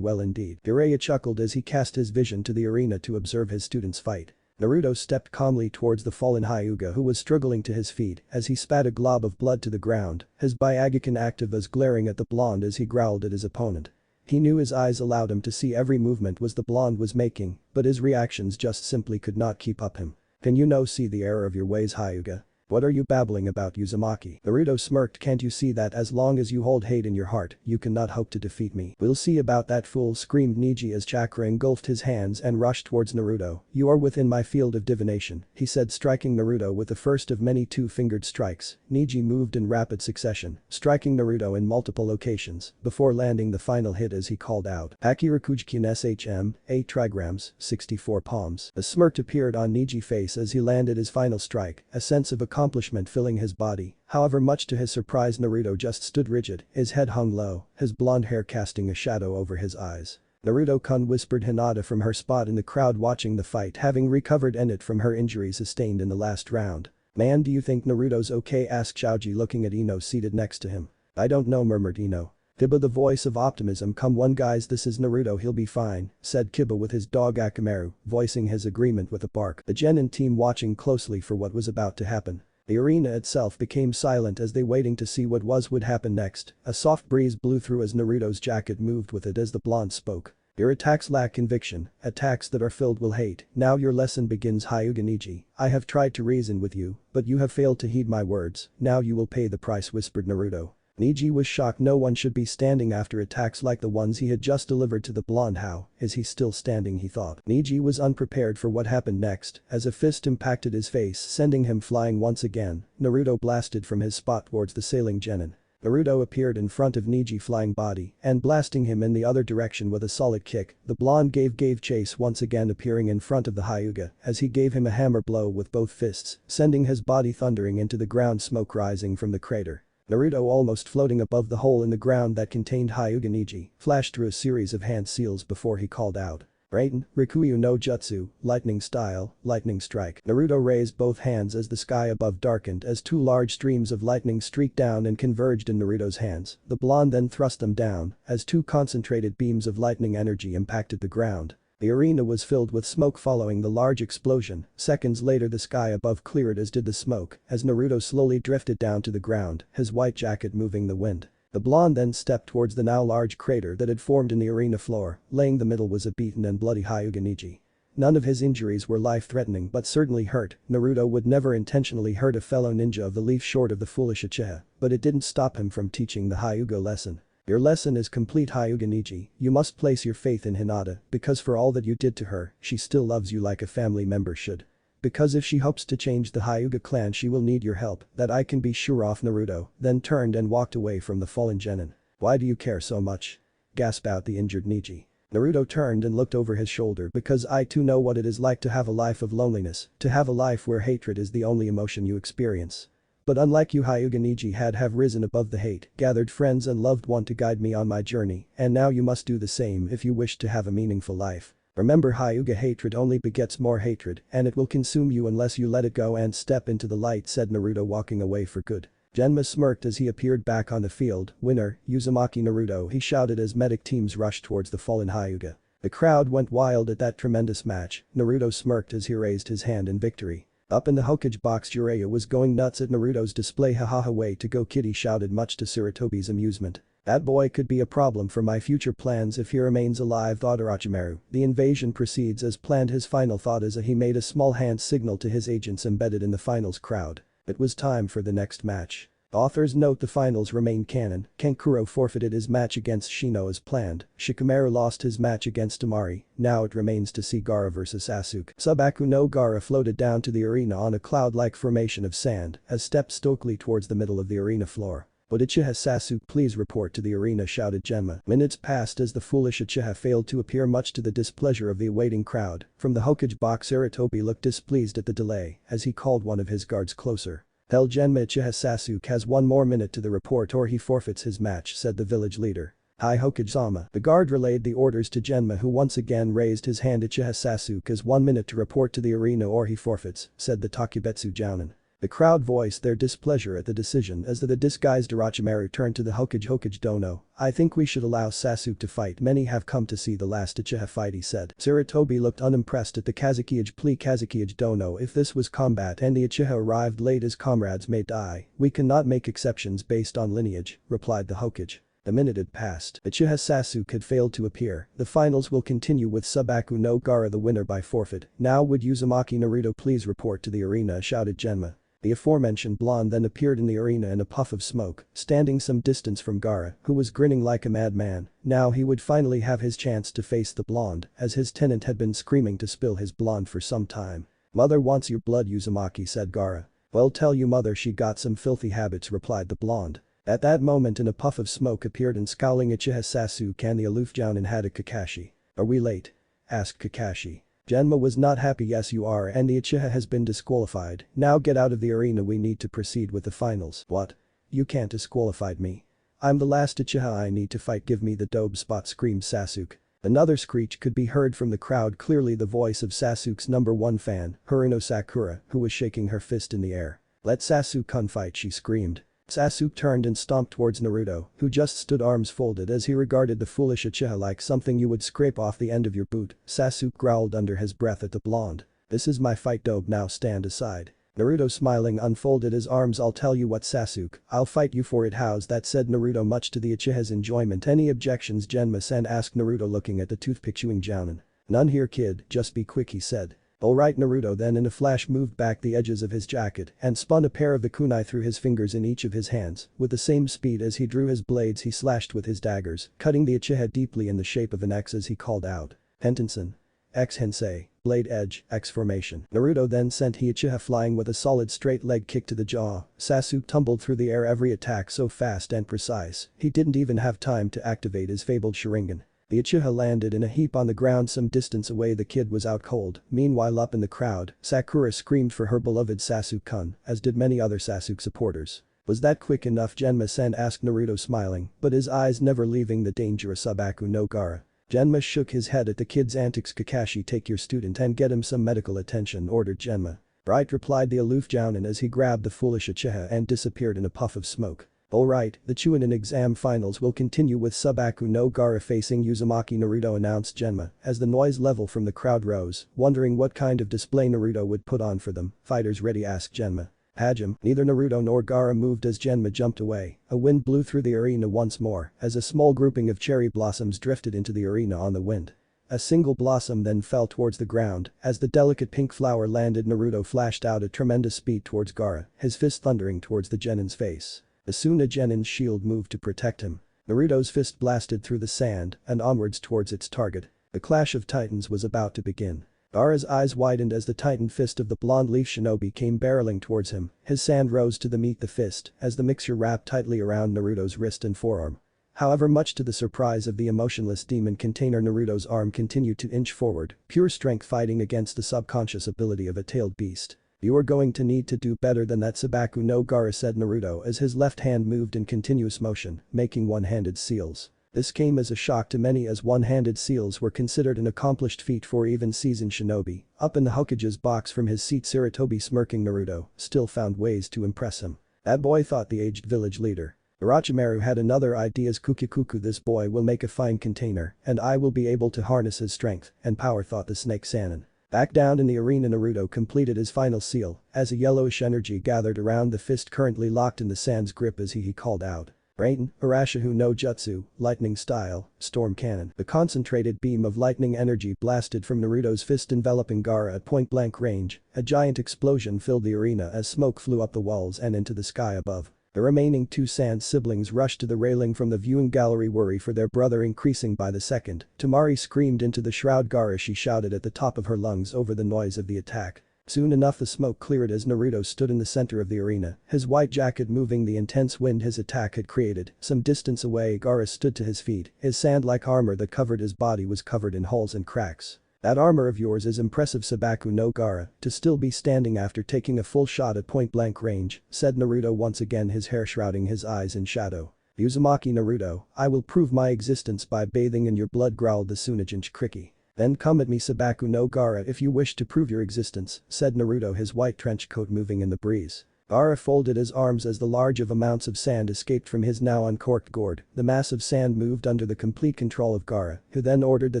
indeed. Jiraiya chuckled as he cast his vision to the arena to observe his students fight. Naruto stepped calmly towards the fallen Hyuga who was struggling to his feet as he spat a glob of blood to the ground, his Byakugan active as glaring at the blonde as he growled at his opponent. He knew his eyes allowed him to see every movement the blonde was making, but his reactions just simply could not keep up him. Can you see the error of your ways, Hyuga? What are you babbling about, Uzumaki? Naruto smirked. Can't you see that as long as you hold hate in your heart, you cannot hope to defeat me? We'll see about that, fool, screamed Neji as chakra engulfed his hands and rushed towards Naruto. You are within my field of divination, he said, striking Naruto with the first of many two-fingered strikes. Neji moved in rapid succession, striking Naruto in multiple locations, before landing the final hit as he called out. Hakirakujkin SHM, 8 trigrams, 64 palms. A smirk appeared on Neji's face as he landed his final strike, a sense of accomplishment filling his body. However, much to his surprise, Naruto just stood rigid, his head hung low, his blonde hair casting a shadow over his eyes. Naruto-kun, whispered Hinata from her spot in the crowd watching the fight, having recovered in it from her injuries sustained in the last round. Man, do you think Naruto's okay, asked Shaoji looking at Ino seated next to him. I don't know, murmured Ino. Kiba, the voice of optimism, come on guys, this is Naruto, he'll be fine, said Kiba with his dog Akamaru, voicing his agreement with a bark. The Genin team watching closely for what was about to happen. The arena itself became silent as they waiting to see what would happen next. A soft breeze blew through as Naruto's jacket moved with it as the blonde spoke. Your attacks lack conviction, attacks that are filled with hate. Now your lesson begins, Hyuga Neji. I have tried to reason with you, but you have failed to heed my words. Now you will pay the price, whispered Naruto. Neji was shocked. No one should be standing after attacks like the ones he had just delivered to the blonde. How is he still standing, he thought. Neji was unprepared for what happened next as a fist impacted his face, sending him flying once again. Naruto blasted from his spot towards the sailing Genin. Naruto appeared in front of Neji's flying body and blasting him in the other direction with a solid kick. The blonde gave chase, once again appearing in front of the Hyuga as he gave him a hammer blow with both fists, sending his body thundering into the ground, smoke rising from the crater. Naruto, almost floating above the hole in the ground that contained Hyuga Neji, flashed through a series of hand seals before he called out. Raiden, Rikuyu no Jutsu, lightning style, lightning strike. Naruto raised both hands as the sky above darkened as two large streams of lightning streaked down and converged in Naruto's hands. The blonde then thrust them down as two concentrated beams of lightning energy impacted the ground. The arena was filled with smoke following the large explosion. Seconds later the sky above cleared as did the smoke as Naruto slowly drifted down to the ground, his white jacket moving the wind. The blonde then stepped towards the now large crater that had formed in the arena floor. Laying the middle was a beaten and bloody Hyuga Neji. None of his injuries were life-threatening but certainly hurt. Naruto would never intentionally hurt a fellow ninja of the leaf short of the foolish Uchiha, but it didn't stop him from teaching the Hyuga lesson. Your lesson is complete, Hyuga Neji. You must place your faith in Hinata because for all that you did to her, she still loves you like a family member should. Because if she hopes to change the Hyuga clan, she will need your help, that I can be sure of. Naruto then turned and walked away from the fallen Genin. Why do you care so much? Gasped out the injured Neji. Naruto turned and looked over his shoulder. Because I too know what it is like to have a life of loneliness, to have a life where hatred is the only emotion you experience. But unlike you, Hyuga Neji have risen above the hate, gathered friends and loved one to guide me on my journey, and now you must do the same if you wish to have a meaningful life. Remember, Hyuga, hatred only begets more hatred and it will consume you unless you let it go and step into the light, said Naruto, walking away for good. Genma smirked as he appeared back on the field. Winner, Uzumaki Naruto, he shouted as medic teams rushed towards the fallen Hyuga. The crowd went wild at that tremendous match. Naruto smirked as he raised his hand in victory. Up in the Hokage box, Jiraiya was going nuts at Naruto's display. Hahaha, way to go, kitty, shouted much to Sarutobi's amusement. That boy could be a problem for my future plans if he remains alive, thought Orochimaru. The invasion proceeds as planned. His final thought as he made a small hand signal to his agents embedded in the finals crowd. It was time for the next match. Authors note the finals remain canon. Kankuro forfeited his match against Shino as planned. Shikamaru lost his match against Temari. Now it remains to see Gaara vs Sasuke. Subaku no Gaara floated down to the arena on a cloud-like formation of sand as stepped stoically towards the middle of the arena floor. Would Uchiha Sasuke please report to the arena, shouted Genma. Minutes passed as the foolish Uchiha failed to appear, much to the displeasure of the awaiting crowd. From the Hokage box, Sarutobi looked displeased at the delay as he called one of his guards closer. Tell Genma Uchiha Sasuke has one more minute to the report or he forfeits his match, said the village leader. Hi Hokage-sama. The guard relayed the orders to Genma, who once again raised his hand. Uchiha Sasuke has 1 minute to report to the arena or he forfeits, said the Takebetsu Jounin. The crowd voiced their displeasure at the decision as the disguised Orochimaru turned to the Hokage Dono. I think we should allow Sasuke to fight. Many have come to see the last Uchiha fight, he said. Sarutobi looked unimpressed at the Kazekage plea. Kazekage Dono, if this was combat and the Uchiha arrived late, his comrades may die. We cannot make exceptions based on lineage, replied the Hokage. The minute had passed. Uchiha Sasuke had failed to appear. The finals will continue with Subaku no Gaara the winner by forfeit. Now would Uzumaki Naruto please report to the arena, shouted Genma. The aforementioned blonde then appeared in the arena in a puff of smoke, standing some distance from Gaara, who was grinning like a madman. Now he would finally have his chance to face the blonde, as his tenant had been screaming to spill his blonde for some time. Mother wants your blood, Uzumaki, said Gaara. Well, tell you mother she got some filthy habits, replied the blonde. At that moment in a puff of smoke appeared and scowling Uchiha Sasuke and the aloof Jounin had Kakashi. Are we late? Asked Kakashi. Genma was not happy. Yes you are, and the Uchiha has been disqualified. Now get out of the arena, we need to proceed with the finals. What? You can't disqualified me. I'm the last Uchiha I need to fight, give me the dope spot, screamed Sasuke. Another screech could be heard from the crowd, clearly the voice of Sasuke's #1 fan, Haruno Sakura, who was shaking her fist in the air. Let Sasuke fight, she screamed. Sasuke turned and stomped towards Naruto, who just stood arms folded as he regarded the foolish Uchiha like something you would scrape off the end of your boot. Sasuke growled under his breath at the blonde. This is my fight, dope, now stand aside. Naruto smiling unfolded his arms. I'll tell you what Sasuke, I'll fight you for it. How's that, said Naruto much to the Uchiha's enjoyment. Any objections, Genma-san, asked Naruto looking at the toothpick chewing Jounin. None here kid, just be quick, he said. Alright. Naruto then in a flash moved back the edges of his jacket and spun a pair of the kunai through his fingers in each of his hands. With the same speed as he drew his blades he slashed with his daggers, cutting the Uchiha deeply in the shape of an X as he called out. Hentensen. X Hensei. Blade edge, X formation. Naruto then sent Uchiha flying with a solid straight leg kick to the jaw. Sasuke tumbled through the air, every attack so fast and precise, he didn't even have time to activate his fabled Sharingan. The Uchiha landed in a heap on the ground some distance away. The kid was out cold. Meanwhile up in the crowd, Sakura screamed for her beloved Sasuke-kun, as did many other Sasuke supporters. Was that quick enough, Genma-san, asked Naruto smiling, but his eyes never leaving the dangerous Subaku no Gaara. Genma shook his head at the kid's antics. Kakashi, take your student and get him some medical attention, ordered Genma. Right, replied the aloof Jounin as he grabbed the foolish Uchiha and disappeared in a puff of smoke. Alright, the Chunin exam finals will continue with Subaku no Gaara facing Uzumaki Naruto, announced Genma, as the noise level from the crowd rose, wondering what kind of display Naruto would put on for them. Fighters ready, asked Genma. Hajime. Neither Naruto nor Gaara moved as Genma jumped away. A wind blew through the arena once more as a small grouping of cherry blossoms drifted into the arena on the wind. A single blossom then fell towards the ground. As the delicate pink flower landed, Naruto flashed out at tremendous speed towards Gaara, his fist thundering towards the Genin's face. As soon as Genin's shield moved to protect him, Naruto's fist blasted through the sand and onwards towards its target. The clash of titans was about to begin. Gaara's eyes widened as the titan fist of the blonde leaf shinobi came barreling towards him. His sand rose to meet the fist as the mixture wrapped tightly around Naruto's wrist and forearm. However, much to the surprise of the emotionless demon container, Naruto's arm continued to inch forward, pure strength fighting against the subconscious ability of a tailed beast. You are going to need to do better than that, Subaku no Gaara, said Naruto as his left hand moved in continuous motion, making one-handed seals. This came as a shock to many as one-handed seals were considered an accomplished feat for even seasoned shinobi. Up in the Hokage's box from his seat, Sarutobi, smirking, Naruto still found ways to impress him. That boy, thought the aged village leader. Orochimaru had another idea. Kukikuku, this boy will make a fine container and I will be able to harness his strength and power, thought the snake Sannin. Back down in the arena, Naruto completed his final seal as a yellowish energy gathered around the fist currently locked in the sand's grip as he called out. Rain, Arashihu no Jutsu, lightning style, storm cannon. The concentrated beam of lightning energy blasted from Naruto's fist enveloping Gaara at point-blank range. A giant explosion filled the arena as smoke flew up the walls and into the sky above. The remaining two Sand siblings rushed to the railing from the viewing gallery, worry for their brother increasing by the second. Tamari screamed into the shroud. Gaara, she shouted at the top of her lungs over the noise of the attack. Soon enough the smoke cleared as Naruto stood in the center of the arena, his white jacket moving the intense wind his attack had created. Some distance away, Gaara stood to his feet, his sand-like armor that covered his body was covered in holes and cracks. That armor of yours is impressive, Sabaku no Gaara, to still be standing after taking a full shot at point-blank range, said Naruto, once again his hair shrouding his eyes in shadow. Uzumaki Naruto, I will prove my existence by bathing in your blood, growled the Tsunejinshi. Then come at me, Sabaku no Gaara, if you wish to prove your existence, said Naruto, his white trench coat moving in the breeze. Gaara folded his arms as the large of amounts of sand escaped from his now uncorked gourd. The mass of sand moved under the complete control of Gaara, who then ordered the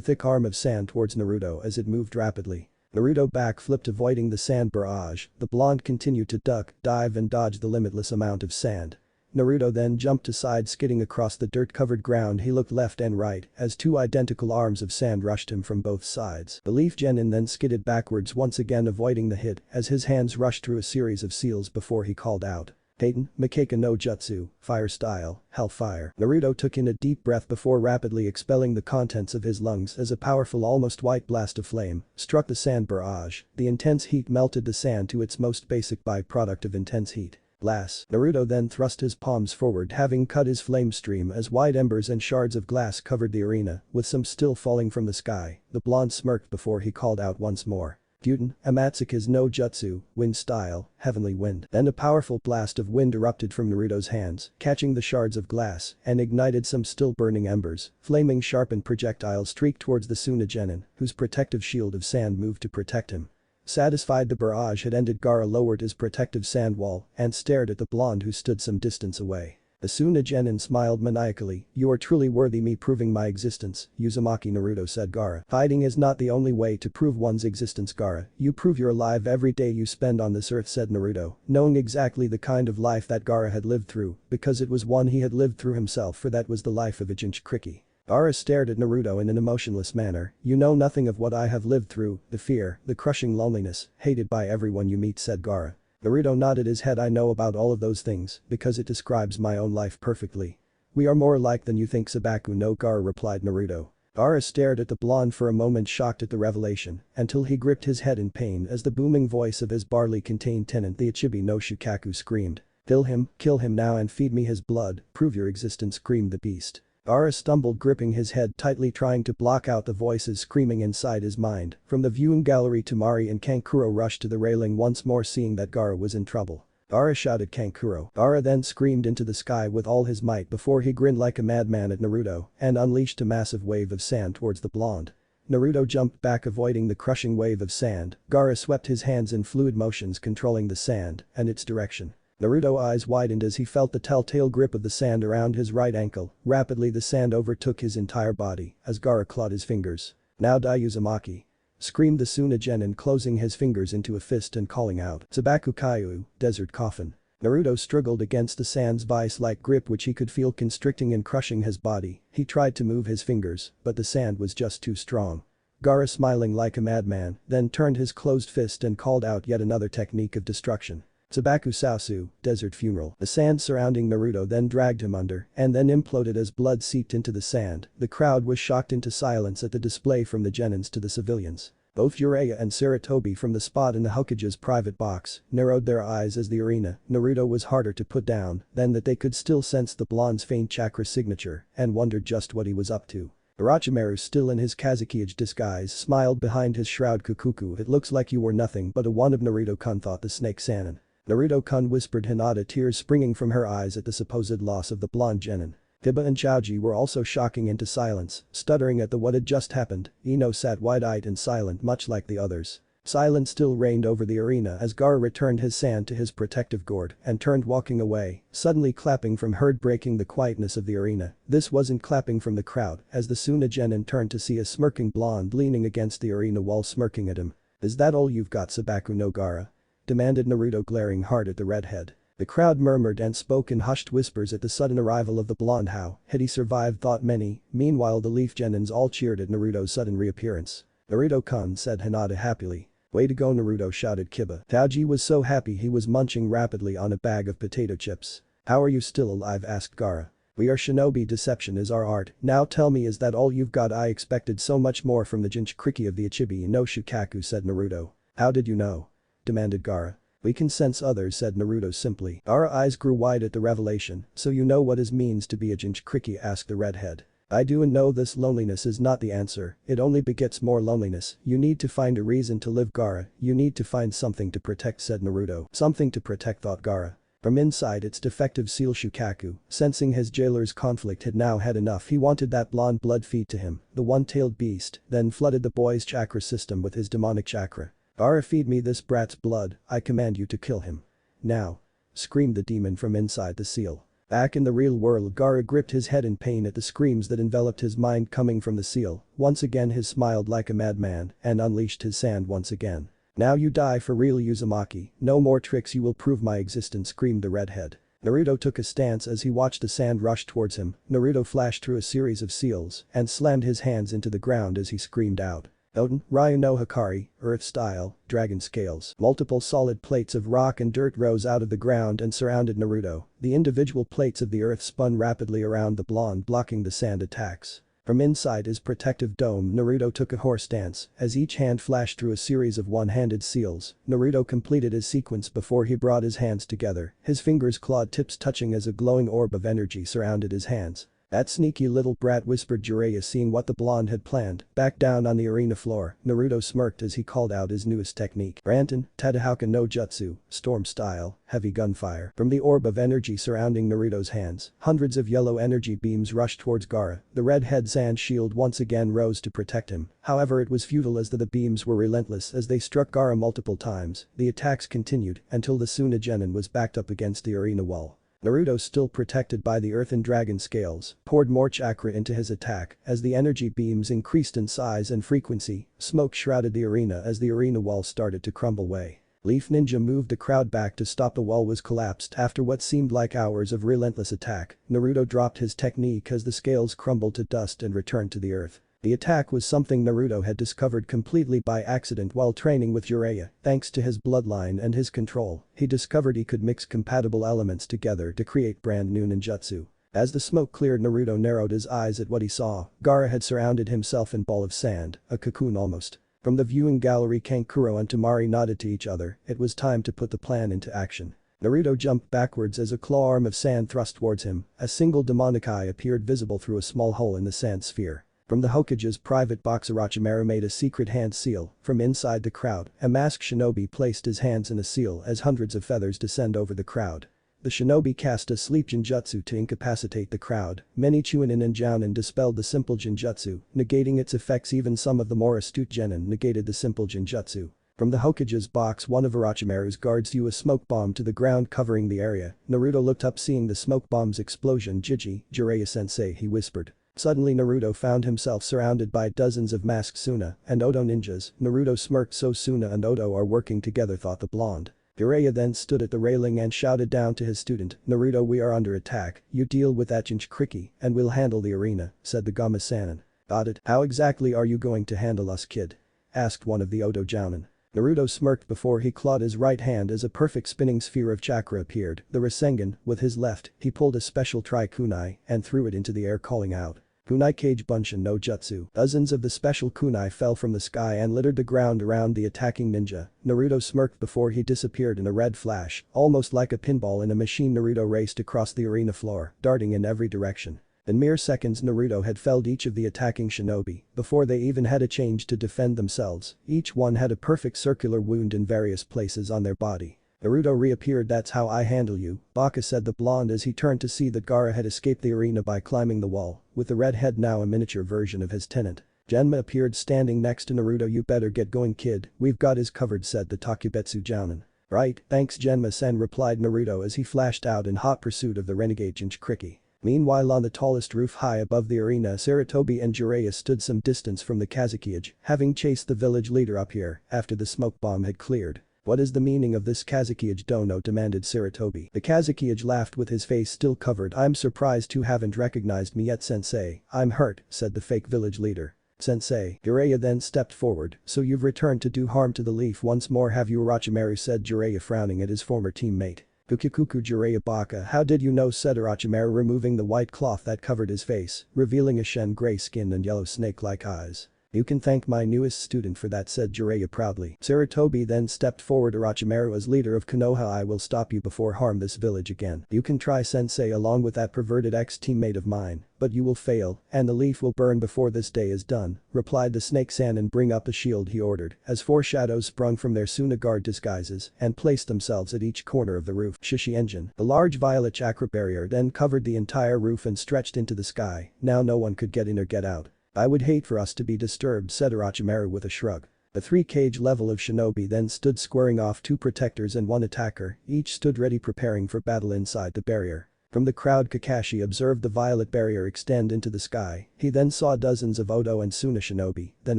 thick arm of sand towards Naruto as it moved rapidly. Naruto backflipped, avoiding the sand barrage. The blonde continued to duck, dive and dodge the limitless amount of sand. Naruto then jumped aside, skidding across the dirt-covered ground. He looked left and right as two identical arms of sand rushed him from both sides. The Leaf Genin then skidded backwards, once again avoiding the hit as his hands rushed through a series of seals before he called out. Taiten, Makeka no Jutsu, Fire Style, Hellfire. Naruto took in a deep breath before rapidly expelling the contents of his lungs as a powerful, almost white blast of flame struck the sand barrage. The intense heat melted the sand to its most basic byproduct of intense heat. Glass. Naruto then thrust his palms forward, having cut his flame stream as white embers and shards of glass covered the arena, with some still falling from the sky. The blonde smirked before he called out once more. Gyuten, Amatsuka's no Jutsu, Wind Style, Heavenly Wind. Then a powerful blast of wind erupted from Naruto's hands, catching the shards of glass and ignited some still burning embers. Flaming sharpened projectiles streaked towards the Tsunejinin, whose protective shield of sand moved to protect him. Satisfied the barrage had ended, Gaara lowered his protective sand wall and stared at the blonde who stood some distance away. The Tsunejinin smiled maniacally. You are truly worthy, me proving my existence, Uzumaki Naruto, said Gaara. Fighting is not the only way to prove one's existence, Gaara. You prove you're alive every day you spend on this earth, said Naruto, knowing exactly the kind of life that Gaara had lived through, because it was one he had lived through himself, for that was the life of a Jinchuriki. Gaara stared at Naruto in an emotionless manner. You know nothing of what I have lived through, the fear, the crushing loneliness, hated by everyone you meet, said Gaara. Naruto nodded his head. I know about all of those things, because it describes my own life perfectly. We are more alike than you think, Sabaku no Gaara, replied Naruto. Gaara stared at the blonde for a moment, shocked at the revelation, until he gripped his head in pain as the booming voice of his barley-contained tenant, the Ichibi no Shukaku, screamed. Kill him now and feed me his blood, prove your existence, screamed the beast. Gaara stumbled, gripping his head tightly, trying to block out the voices screaming inside his mind. From the viewing gallery, Temari and Kankuro rushed to the railing once more, seeing that Gaara was in trouble. Gaara shouted Kankuro. Gaara then screamed into the sky with all his might before he grinned like a madman at Naruto and unleashed a massive wave of sand towards the blonde. Naruto jumped back, avoiding the crushing wave of sand. Gaara swept his hands in fluid motions, controlling the sand and its direction. Naruto's eyes widened as he felt the telltale grip of the sand around his right ankle. Rapidly the sand overtook his entire body as Gaara clawed his fingers. Now die, Uzumaki, screamed the Tsunejinin, closing his fingers into a fist and calling out. Sabaku Kaiu, Desert Coffin. Naruto struggled against the sand's vice-like grip, which he could feel constricting and crushing his body. He tried to move his fingers, but the sand was just too strong. Gaara, smiling like a madman, then turned his closed fist and called out yet another technique of destruction. Sabaku Saosu, Desert Funeral. The sand surrounding Naruto then dragged him under and then imploded as blood seeped into the sand. The crowd was shocked into silence at the display, from the genins to the civilians. Both Jiraiya and Sarutobi from the spot in the Hokage's private box narrowed their eyes as the arena Naruto was harder to put down than that. They could still sense the blonde's faint chakra signature and wondered just what he was up to. Orochimaru, still in his Kazekage disguise, smiled behind his shroud. Kukuku, it looks like you were nothing but a one of Naruto-kun, thought the Snake Sannin. Naruto-kun, whispered Hinata, tears springing from her eyes at the supposed loss of the blonde genin. Kiba and Chaoji were also shocking into silence, stuttering at what had just happened. Ino sat wide-eyed and silent, much like the others. Silence still reigned over the arena as Gaara returned his sand to his protective gourd and turned, walking away. Suddenly clapping from heard, breaking the quietness of the arena. This wasn't clapping from the crowd, as the Tsunejinin turned to see a smirking blonde leaning against the arena wall, smirking at him. Is that all you've got, Sabaku no Gaara? Demanded Naruto, glaring hard at the redhead. The crowd murmured and spoke in hushed whispers at the sudden arrival of the blonde. How had he survived, thought many. Meanwhile the Leaf Genins all cheered at Naruto's sudden reappearance. Naruto-kun, said Hinata happily. Way to go, Naruto, shouted Kiba. Taoji was so happy he was munching rapidly on a bag of potato chips. How are you still alive, asked Gaara. We are shinobi, deception is our art. Now tell me, is that all you've got? I expected so much more from the Jinchuriki of the Ichibi no Shukaku, said Naruto. How did you know? Demanded Gaara. We can sense others, said Naruto simply. Gaara's eyes grew wide at the revelation. So you know what it means to be a Jinchuriki, asked the redhead. I do and know this loneliness is not the answer, it only begets more loneliness, you need to find a reason to live Gaara, you need to find something to protect said Naruto. Something to protect thought Gaara. From inside its defective seal Shukaku, sensing his jailer's conflict had now had enough he wanted that blonde blood feed to him, the one-tailed beast, then flooded the boy's chakra system with his demonic chakra. Gaara feed me this brat's blood, I command you to kill him. Now. Screamed the demon from inside the seal. Back in the real world Gaara gripped his head in pain at the screams that enveloped his mind coming from the seal, once again he smiled like a madman and unleashed his sand once again. Now you die for real Uzumaki, no more tricks you will prove my existence screamed the redhead. Naruto took a stance as he watched the sand rush towards him, Naruto flashed through a series of seals and slammed his hands into the ground as he screamed out. Oden, Ryu no Hikari, Earth style, dragon scales. Multiple solid plates of rock and dirt rose out of the ground and surrounded Naruto, the individual plates of the earth spun rapidly around the blonde blocking the sand attacks. From inside his protective dome Naruto took a horse stance, as each hand flashed through a series of one-handed seals, Naruto completed his sequence before he brought his hands together, his fingers clawed tips touching as a glowing orb of energy surrounded his hands. That sneaky little brat whispered Jiraiya seeing what the blonde had planned, back down on the arena floor, Naruto smirked as he called out his newest technique. Ranton, Tadahauka no Jutsu, storm style, heavy gunfire. From the orb of energy surrounding Naruto's hands, hundreds of yellow energy beams rushed towards Gaara, the redhead sand shield once again rose to protect him, however it was futile as the beams were relentless as they struck Gaara multiple times, the attacks continued until the Sunagenin was backed up against the arena wall. Naruto, still protected by the earth and dragon scales, poured more chakra into his attack as the energy beams increased in size and frequency, smoke shrouded the arena as the arena wall started to crumble away. Leaf Ninja moved the crowd back to stop the wall was collapsed after what seemed like hours of relentless attack, Naruto dropped his technique as the scales crumbled to dust and returned to the earth. The attack was something Naruto had discovered completely by accident while training with Jiraiya, thanks to his bloodline and his control, he discovered he could mix compatible elements together to create brand new ninjutsu. As the smoke cleared Naruto narrowed his eyes at what he saw, Gaara had surrounded himself in ball of sand, a cocoon almost. From the viewing gallery Kankuro and Temari nodded to each other, it was time to put the plan into action. Naruto jumped backwards as a claw arm of sand thrust towards him, a single demonic eye appeared visible through a small hole in the sand sphere. From the Hokage's private box Orochimaru made a secret hand seal, from inside the crowd, a masked shinobi placed his hands in a seal as hundreds of feathers descend over the crowd. The shinobi cast a sleep genjutsu to incapacitate the crowd, many Chunin and Jounin dispelled the simple genjutsu, negating its effects even some of the more astute genin negated the simple genjutsu. From the Hokage's box one of Orochimaru's guards threw a smoke bomb to the ground covering the area, Naruto looked up seeing the smoke bomb's explosion Jiraiya-sensei he whispered. Suddenly Naruto found himself surrounded by dozens of masked Suna and Odo ninjas, Naruto smirked so Suna and Odo are working together thought the blonde. Jiraiya then stood at the railing and shouted down to his student, Naruto we are under attack, you deal with that Jinchuriki and we'll handle the arena, said the Gama-sanin. Got it, how exactly are you going to handle us kid? Asked one of the Odo Jounin. Naruto smirked before he clawed his right hand as a perfect spinning sphere of chakra appeared, the Rasengan, with his left, he pulled a special Tri-kunai and threw it into the air calling out. Kunai Kage Bunshin no Jutsu. Dozens of the special kunai fell from the sky and littered the ground around the attacking ninja. Naruto smirked before he disappeared in a red flash, almost like a pinball in a machine Naruto raced across the arena floor, darting in every direction. In mere seconds Naruto had felled each of the attacking shinobi, before they even had a chance to defend themselves, each one had a perfect circular wound in various places on their body. Naruto reappeared that's how I handle you, Baka said the blonde as he turned to see that Gaara had escaped the arena by climbing the wall, with the redhead now a miniature version of his tenant. Genma appeared standing next to Naruto you better get going kid, we've got his covered said the Takubetsu Jounin. Right, thanks Genma-sen replied Naruto as he flashed out in hot pursuit of the renegade Jinchuriki. Meanwhile on the tallest roof high above the arena Sarutobi and Jiraiya stood some distance from the Kazekage, having chased the village leader up here after the smoke bomb had cleared. What is the meaning of this Kazekage dono demanded Sarutobi. The Kazekage laughed with his face still covered I'm surprised you haven't recognized me yet sensei, I'm hurt, said the fake village leader. Sensei, Jiraiya then stepped forward, so you've returned to do harm to the leaf once more have you Orochimaru said Jiraiya frowning at his former teammate. Kukikuku Jiraiya Baka how did you know said Orochimaru removing the white cloth that covered his face, revealing a shen gray skin and yellow snake-like eyes. "You can thank my newest student for that," said Jiraiya proudly. Sarutobi then stepped forward. "Orochimaru, as leader of Konoha, I will stop you before harm this village again. You can try, sensei, along with that perverted ex-teammate of mine, but you will fail, and the leaf will burn before this day is done," replied the Snake-san. "And bring up the shield," he ordered, as 4 shadows sprung from their Tsunagard disguises and placed themselves at each corner of the roof. Shishi engine. The large violet chakra barrier then covered the entire roof and stretched into the sky. Now no one could get in or get out. "I would hate for us to be disturbed," said Orochimaru with a shrug. The 3 cage level of shinobi then stood squaring off, 2 protectors and 1 attacker, each stood ready preparing for battle inside the barrier. From the crowd, Kakashi observed the violet barrier extend into the sky. He then saw dozens of Odo and Suna shinobi then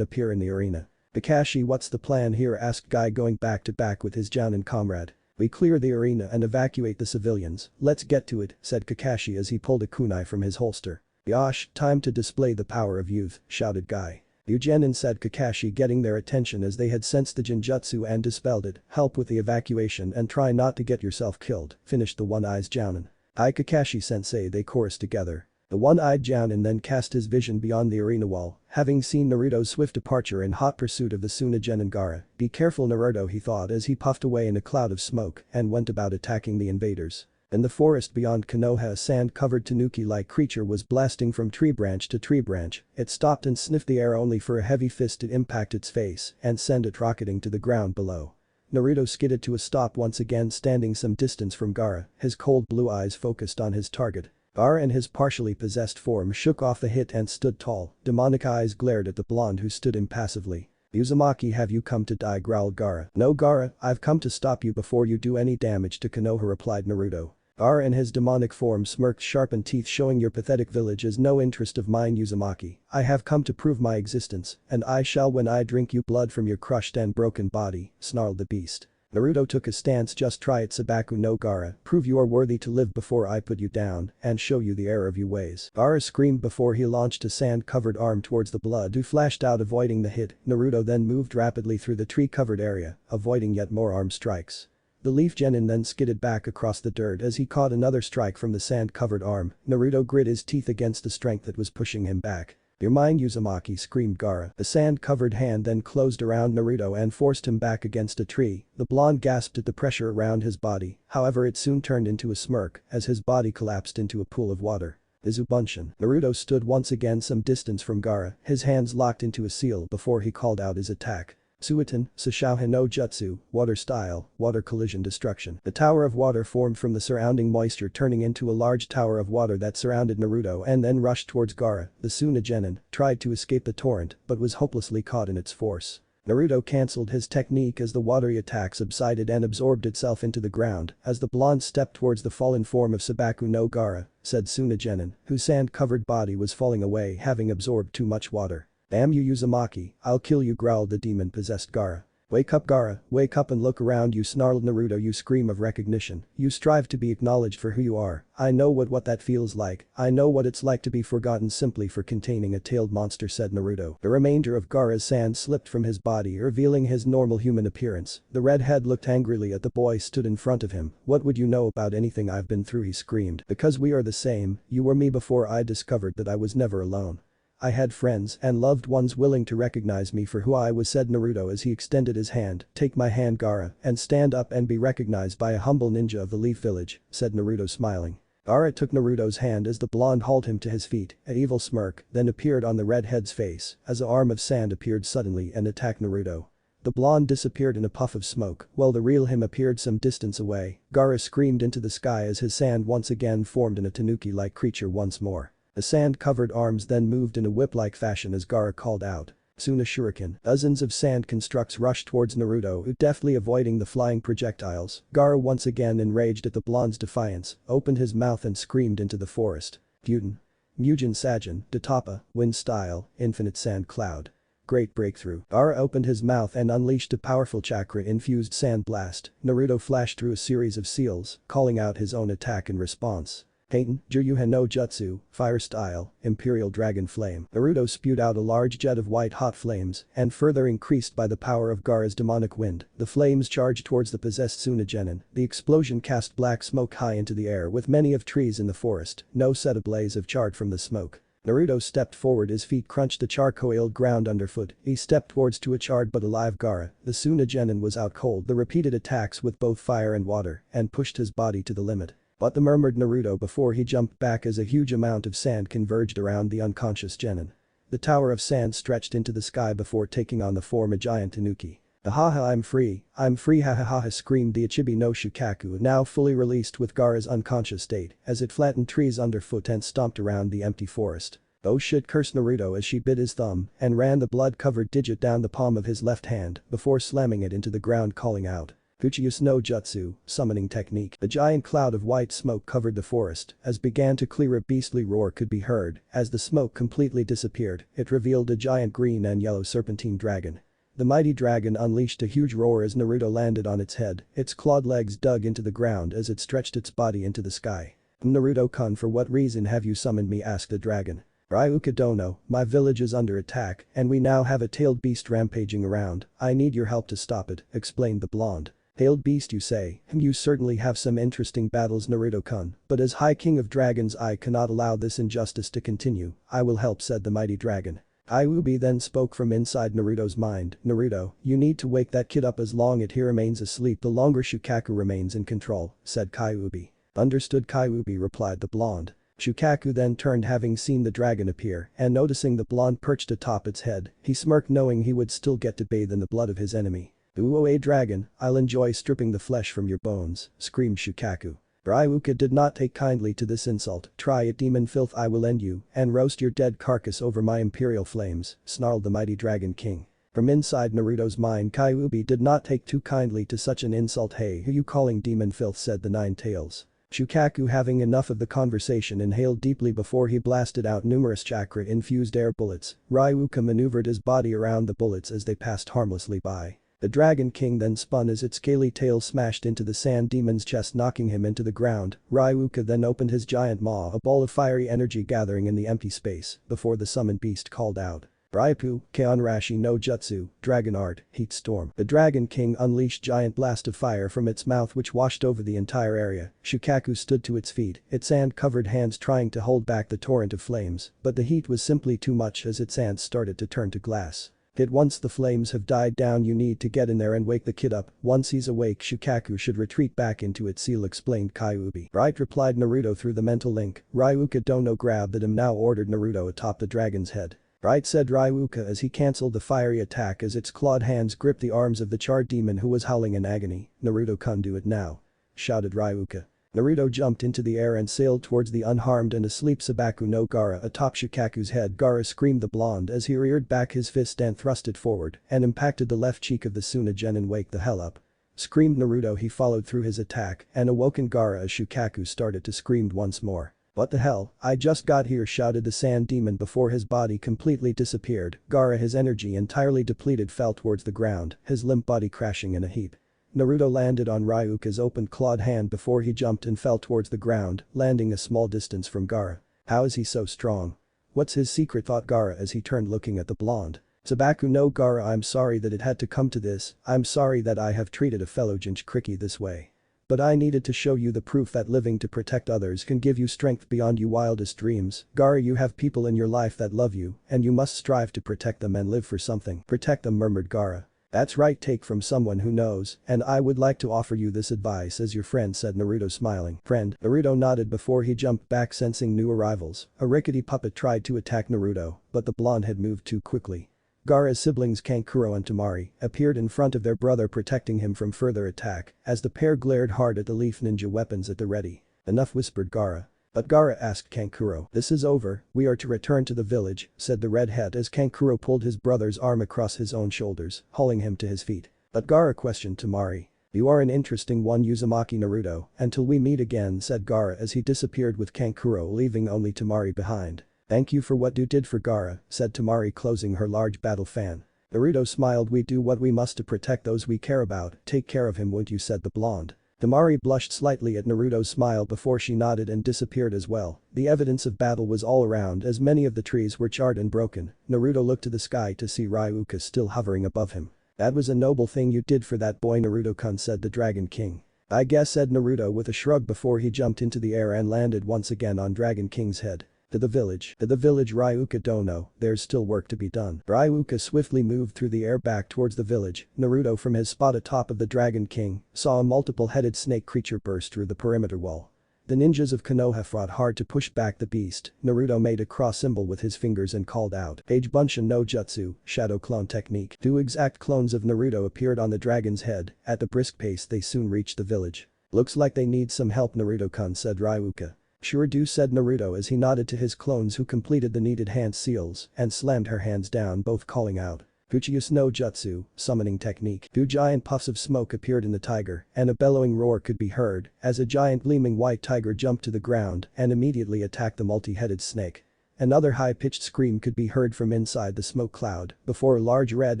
appear in the arena. "Kakashi, what's the plan here?" asked Guy, going back to back with his Jounin comrade. "We clear the arena and evacuate the civilians. Let's get to it," said Kakashi as he pulled a kunai from his holster. "Yosh, time to display the power of youth," shouted Guy. "Eugenin," said Kakashi, getting their attention as they had sensed the Jinjutsu and dispelled it. "Help with the evacuation and try not to get yourself killed," finished the One-Eyed Jounin. "Aye, Kakashi-sensei," they chorused together. The One-Eyed Jounin then cast his vision beyond the arena wall, having seen Naruto's swift departure in hot pursuit of the Tsunagenin Gaara. "Be careful, Naruto," he thought as he puffed away in a cloud of smoke and went about attacking the invaders. In the forest beyond Konoha, a sand-covered tanuki-like creature was blasting from tree branch to tree branch. It stopped and sniffed the air only for a heavy fist to impact its face and send it rocketing to the ground below. Naruto skidded to a stop, once again standing some distance from Gaara, his cold blue eyes focused on his target. Gaara in his partially possessed form shook off the hit and stood tall. Demonic eyes glared at the blonde who stood impassively. "Uzumaki, have you come to die?" growled Gaara. "No, Gaara, I've come to stop you before you do any damage to Konoha," replied Naruto. Gaara in his demonic form smirked, sharpened teeth, showing "Your pathetic village is no interest of mine, Uzumaki. I have come to prove my existence, and I shall when I drink you blood from your crushed and broken body," snarled the beast. Naruto took a stance. "Just try it, Sabaku no Gaara. Prove you are worthy to live before I put you down and show you the error of your ways." Gaara screamed before he launched a sand-covered arm towards the blood who flashed out, avoiding the hit. Naruto then moved rapidly through the tree-covered area, avoiding yet more arm strikes. The Leaf Genin then skidded back across the dirt as he caught another strike from the sand-covered arm. Naruto grit his teeth against the strength that was pushing him back. "You're mine, Uzumaki," screamed Gaara. The sand-covered hand then closed around Naruto and forced him back against a tree. The blonde gasped at the pressure around his body, however it soon turned into a smirk as his body collapsed into a pool of water. Izubunshin. Naruto stood once again some distance from Gaara, his hands locked into a seal before he called out his attack. Suiton, Sashouhin no Jutsu, Water Style, Water Collision Destruction. The tower of water formed from the surrounding moisture, turning into a large tower of water that surrounded Naruto and then rushed towards Gaara. The Tsunagenin tried to escape the torrent but was hopelessly caught in its force. Naruto cancelled his technique as the watery attack subsided and absorbed itself into the ground. As the blonde stepped towards the fallen form of Sabaku no Gaara, said Tsunagenin, whose sand-covered body was falling away having absorbed too much water. "Damn you, Uzumaki, I'll kill you," growled the demon-possessed Gaara. "Wake up, Gaara, wake up and look around you," snarled Naruto. "You scream of recognition. You strive to be acknowledged for who you are. I know what that feels like. I know what it's like to be forgotten simply for containing a tailed monster," said Naruto. The remainder of Gaara's sand slipped from his body, revealing his normal human appearance. The redhead looked angrily at the boy stood in front of him. "What would you know about anything I've been through?" he screamed. "Because we are the same. You were me before I discovered that I was never alone. I had friends and loved ones willing to recognize me for who I was," said Naruto as he extended his hand. "Take my hand, Gaara, and stand up and be recognized by a humble ninja of the Leaf Village," said Naruto, smiling. Gaara took Naruto's hand as the blonde hauled him to his feet. An evil smirk then appeared on the redhead's face as an arm of sand appeared suddenly and attacked Naruto. The blonde disappeared in a puff of smoke while the real him appeared some distance away. Gaara screamed into the sky as his sand once again formed in a tanuki-like creature once more. The sand-covered arms then moved in a whip-like fashion as Gaara called out. Suna Shuriken. Dozens of sand constructs rushed towards Naruto, who deftly avoiding the flying projectiles. Gaara, once again enraged at the blonde's defiance, opened his mouth and screamed into the forest. Gyuden. Mugen Sajin, Datapa, Wind Style, Infinite Sand Cloud. Great breakthrough. Gaara opened his mouth and unleashed a powerful chakra-infused sand blast. Naruto flashed through a series of seals, calling out his own attack in response. Kaiten, Juryuhen no Jutsu, Fire Style, Imperial Dragon Flame. Naruto spewed out a large jet of white-hot flames and further increased by the power of Gaara's demonic wind. The flames charged towards the possessed Tsunagenin. The explosion cast black smoke high into the air with many of trees in the forest, no set ablaze of charred from the smoke. Naruto stepped forward, his feet crunched the charcoaled ground underfoot. He stepped towards to a charred but alive Gaara. The Sunagenin was out cold, the repeated attacks with both fire and water, and pushed his body to the limit. But the murmured Naruto before he jumped back as a huge amount of sand converged around the unconscious genin. The tower of sand stretched into the sky before taking on the form a giant tanuki. "Ahaha, I'm free, ha ha ha," screamed the Ichibi no Shukaku, now fully released with Gaara's unconscious state, as it flattened trees underfoot and stomped around the empty forest. "Oh shit," cursed Naruto as she bit his thumb and ran the blood-covered digit down the palm of his left hand before slamming it into the ground, calling out. Fuchius no Jutsu, summoning technique. The giant cloud of white smoke covered the forest as began to clear. A beastly roar could be heard. As the smoke completely disappeared, it revealed a giant green and yellow serpentine dragon. The mighty dragon unleashed a huge roar as Naruto landed on its head, its clawed legs dug into the ground as it stretched its body into the sky. "Naruto-kun, for what reason have you summoned me?" asked the dragon. "Ryuka Dono, my village is under attack and we now have a tailed beast rampaging around. I need your help to stop it," explained the blonde. "Tailed beast, you say? You certainly have some interesting battles, Naruto-kun, but as High King of Dragons I cannot allow this injustice to continue. I will help," said the mighty dragon. Kyuubi then spoke from inside Naruto's mind. "Naruto, you need to wake that kid up. As long as he remains asleep, the longer Shukaku remains in control," said Kyuubi. "Understood, Kyuubi," replied the blonde. Shukaku then turned, having seen the dragon appear, and noticing the blonde perched atop its head, he smirked, knowing he would still get to bathe in the blood of his enemy. "Ooh, dragon, I'll enjoy stripping the flesh from your bones," screamed Shukaku. Ryuka did not take kindly to this insult. "Try it, demon filth, I will end you and roast your dead carcass over my imperial flames," snarled the mighty Dragon King. From inside Naruto's mind, Kyuubi did not take too kindly to such an insult. "Hey, who you calling demon filth?" said the Nine Tails. Shukaku, having enough of the conversation, inhaled deeply before he blasted out numerous chakra-infused air bullets. Ryuka maneuvered his body around the bullets as they passed harmlessly by. The Dragon King then spun as its scaly tail smashed into the sand demon's chest, knocking him into the ground. Ryuka then opened his giant maw, a ball of fiery energy gathering in the empty space, before the summoned beast called out. "Raipu, Keonrashi no Jutsu, Dragon Art, Heat Storm." The Dragon King unleashed giant blast of fire from its mouth which washed over the entire area. Shukaku stood to its feet, its sand-covered hands trying to hold back the torrent of flames, but the heat was simply too much as its hands started to turn to glass. "Once the flames have died down, you need to get in there and wake the kid up. Once he's awake, Shukaku should retreat back into its seal," explained Kyuubi. "Right," replied Naruto through the mental link. Ryuka Dono grabbed at him, now ordered Naruto atop the dragon's head. "Right," said Ryuka as he cancelled the fiery attack as its clawed hands gripped the arms of the charred demon who was howling in agony. "Naruto-kun, do it now," shouted Ryuka. Naruto jumped into the air and sailed towards the unharmed and asleep Sabaku no Gaara atop Shukaku's head. "Gaara," screamed the blonde as he reared back his fist and thrust it forward and impacted the left cheek of the Sunagenin. "Wake the hell up," screamed Naruto. He followed through his attack and awoken Gaara as Shukaku started to scream once more. "What the hell, I just got here," shouted the sand demon before his body completely disappeared. Gaara, his energy entirely depleted, fell towards the ground, his limp body crashing in a heap. Naruto landed on Ryuka's opened clawed hand before he jumped and fell towards the ground, landing a small distance from Gaara. "How is he so strong? What's his secret?" thought Gaara as he turned looking at the blonde. "Sabaku no Gaara, I'm sorry that it had to come to this. I'm sorry that I have treated a fellow Jinchuriki this way. But I needed to show you the proof that living to protect others can give you strength beyond your wildest dreams. Gaara, you have people in your life that love you, and you must strive to protect them and live for something." "Protect them," murmured Gaara. "That's right, take from someone who knows, and I would like to offer you this advice as your friend," said Naruto, smiling. "Friend?" Naruto nodded before he jumped back, sensing new arrivals. A rickety puppet tried to attack Naruto, but the blonde had moved too quickly. Gaara's siblings Kankuro and Temari appeared in front of their brother, protecting him from further attack as the pair glared hard at the leaf ninja weapons at the ready. "Enough," whispered Gaara. "But Gaara," asked Kankuro. "This is over, we are to return to the village," said the redhead as Kankuro pulled his brother's arm across his own shoulders, hauling him to his feet. "But Gaara," questioned Temari. "You are an interesting one, Uzumaki Naruto, until we meet again," said Gaara as he disappeared with Kankuro, leaving only Temari behind. "Thank you for what you did for Gaara," said Temari, closing her large battle fan. Naruto smiled. "We do what we must to protect those we care about. Take care of him, won't you?" said the blonde. Temari blushed slightly at Naruto's smile before she nodded and disappeared as well. The evidence of battle was all around as many of the trees were charred and broken. Naruto looked to the sky to see Ryuka still hovering above him. "That was a noble thing you did for that boy, Naruto-kun," said the Dragon King. "I guess," said Naruto with a shrug before he jumped into the air and landed once again on Dragon King's head. To the village. To the village Ryuka Dono, there's still work to be done. Ryuka swiftly moved through the air back towards the village. Naruto from his spot atop of the Dragon King saw a multiple-headed snake creature burst through the perimeter wall. The ninjas of Konoha fought hard to push back the beast. Naruto made a cross symbol with his fingers and called out, Age Bunshin no Jutsu, Shadow Clone Technique. 2 exact clones of Naruto appeared on the dragon's head. At the brisk pace they soon reached the village. Looks like they need some help, Naruto-kun, said Ryuka. Sure do, said Naruto as he nodded to his clones who completed the needed hand seals and slammed her hands down, both calling out. Fuchius no Jutsu, summoning technique. 2 giant puffs of smoke appeared in the tiger, and a bellowing roar could be heard as a giant gleaming white tiger jumped to the ground and immediately attacked the multi-headed snake. Another high-pitched scream could be heard from inside the smoke cloud before a large red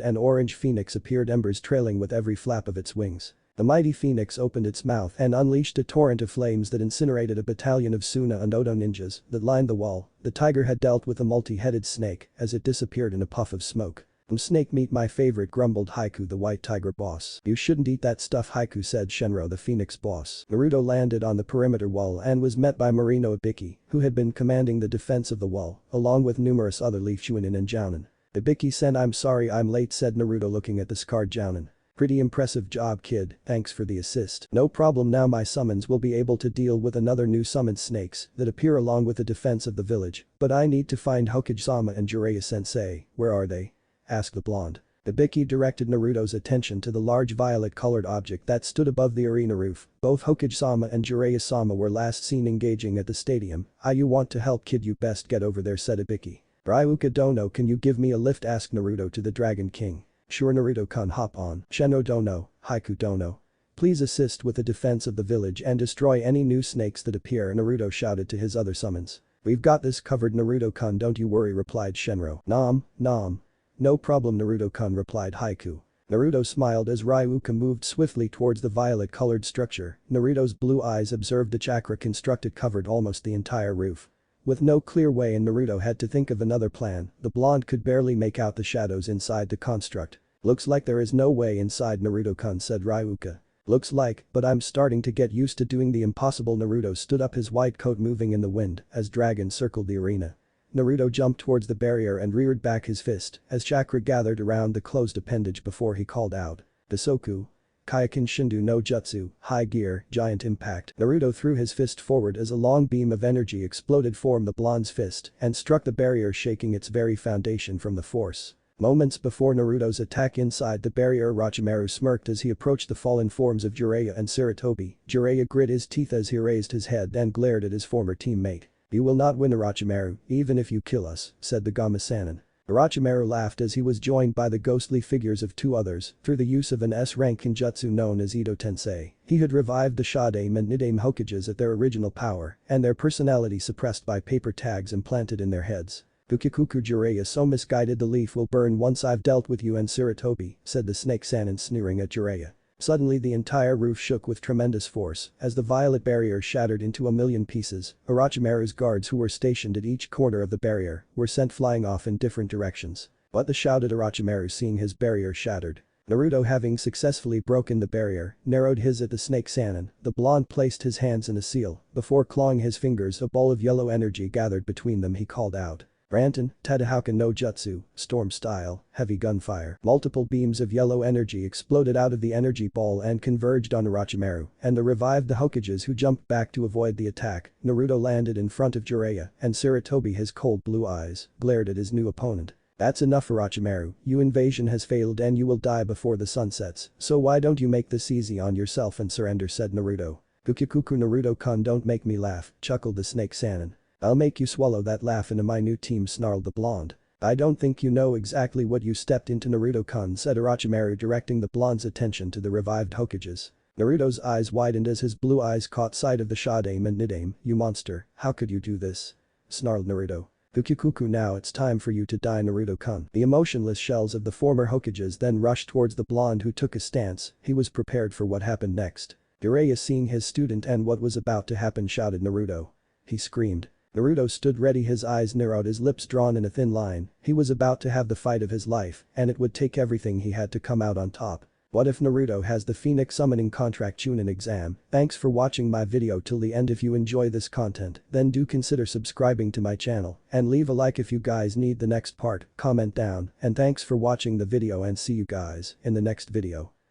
and orange phoenix appeared, embers trailing with every flap of its wings. The mighty phoenix opened its mouth and unleashed a torrent of flames that incinerated a battalion of Suna and Odo ninjas that lined the wall. The tiger had dealt with a multi-headed snake as it disappeared in a puff of smoke. Snake meat my favorite, grumbled Haiku, the white tiger boss. You shouldn't eat that stuff, Haiku, said Shenro, the phoenix boss. Naruto landed on the perimeter wall and was met by Marino Ibiki, who had been commanding the defense of the wall, along with numerous other Leaf Chunin and Jounin. Ibiki-sen, I'm sorry I'm late, said Naruto looking at the scarred Jounin. Pretty impressive job, kid, thanks for the assist. No problem, now my summons will be able to deal with another new summoned snakes that appear along with the defense of the village, but I need to find Hokage-sama and Jiraiya-sensei, where are they? Asked the blonde. Ibiki directed Naruto's attention to the large violet-colored object that stood above the arena roof. Both Hokage-sama and Jiraiya-sama were last seen engaging at the stadium. You want to help, kid, you best get over there, said Ibiki. Ryuka Dono, can you give me a lift, asked Naruto to the Dragon King. Sure, Naruto-kun, hop on. Sheno Dono, Haiku Dono. Please assist with the defense of the village and destroy any new snakes that appear, Naruto shouted to his other summons. We've got this covered, Naruto-kun, don't you worry, replied Shenro. Nom. No problem, Naruto-kun, replied Haiku. Naruto smiled as Ryuka moved swiftly towards the violet-colored structure. Naruto's blue eyes observed the chakra constructed covered almost the entire roof. With no clear way and Naruto had to think of another plan, the blonde could barely make out the shadows inside the construct. Looks like there is no way inside, Naruto-kun, said Ryuka. Looks like, but I'm starting to get used to doing the impossible. Naruto stood up, his white coat moving in the wind as dragons circled the arena. Naruto jumped towards the barrier and reared back his fist as chakra gathered around the closed appendage before he called out. Bisoku. Kaioken Shindu no Jutsu, high gear, giant impact. Naruto threw his fist forward as a long beam of energy exploded from the blonde's fist and struck the barrier, shaking its very foundation from the force. Moments before Naruto's attack inside the barrier, Orochimaru smirked as he approached the fallen forms of Jiraiya and Sarutobi. Jiraiya grit his teeth as he raised his head and glared at his former teammate. You will not win, Orochimaru, even if you kill us, said the Gama-sanin. Orochimaru laughed as he was joined by the ghostly figures of 2 others through the use of an S-rank kinjutsu known as Ito Tensei. He had revived the Shadame and Nidame Hokages at their original power and their personality suppressed by paper tags implanted in their heads. Bukikuku Jiraiya, so misguided the leaf will burn once I've dealt with you and Sarutobi, said the snake-sanin, sneering at Jiraiya. Suddenly the entire roof shook with tremendous force as the violet barrier shattered into a million pieces. Orochimaru's guards, who were stationed at each corner of the barrier, were sent flying off in different directions. What the, shouted Orochimaru seeing his barrier shattered. Naruto, having successfully broken the barrier, narrowed his at the snake-sanin. The blonde placed his hands in a seal. Before clawing his fingers, a ball of yellow energy gathered between them. He called out. Ranton, Tadahauken no Jutsu, storm style, heavy gunfire. Multiple beams of yellow energy exploded out of the energy ball and converged on Orochimaru, and the revived the Hokages, who jumped back to avoid the attack. Naruto landed in front of Jiraiya, and Sarutobi, his cold blue eyes, glared at his new opponent. That's enough, Orochimaru, your invasion has failed and you will die before the sun sets, so why don't you make this easy on yourself and surrender, said Naruto. Kukikuku Naruto-kun, don't make me laugh, chuckled the snake-sanin. I'll make you swallow that laugh into my new team, snarled the blonde. I don't think you know exactly what you stepped into, Naruto-kun, said Orochimaru, directing the blonde's attention to the revived Hokages. Naruto's eyes widened as his blue eyes caught sight of the Shadame and Nidame. You monster, how could you do this? Snarled Naruto. Kukikuku, now it's time for you to die, Naruto-kun. The emotionless shells of the former Hokages then rushed towards the blonde, who took a stance. He was prepared for what happened next. Jiraiya, seeing his student and what was about to happen, shouted Naruto. He screamed. Naruto stood ready, his eyes narrowed, his lips drawn in a thin line. He was about to have the fight of his life, and it would take everything he had to come out on top. What if Naruto has the Phoenix summoning contract Chunin exam? Thanks for watching my video till the end. If you enjoy this content, then do consider subscribing to my channel and leave a like if you guys need the next part, comment down, and thanks for watching the video and see you guys in the next video.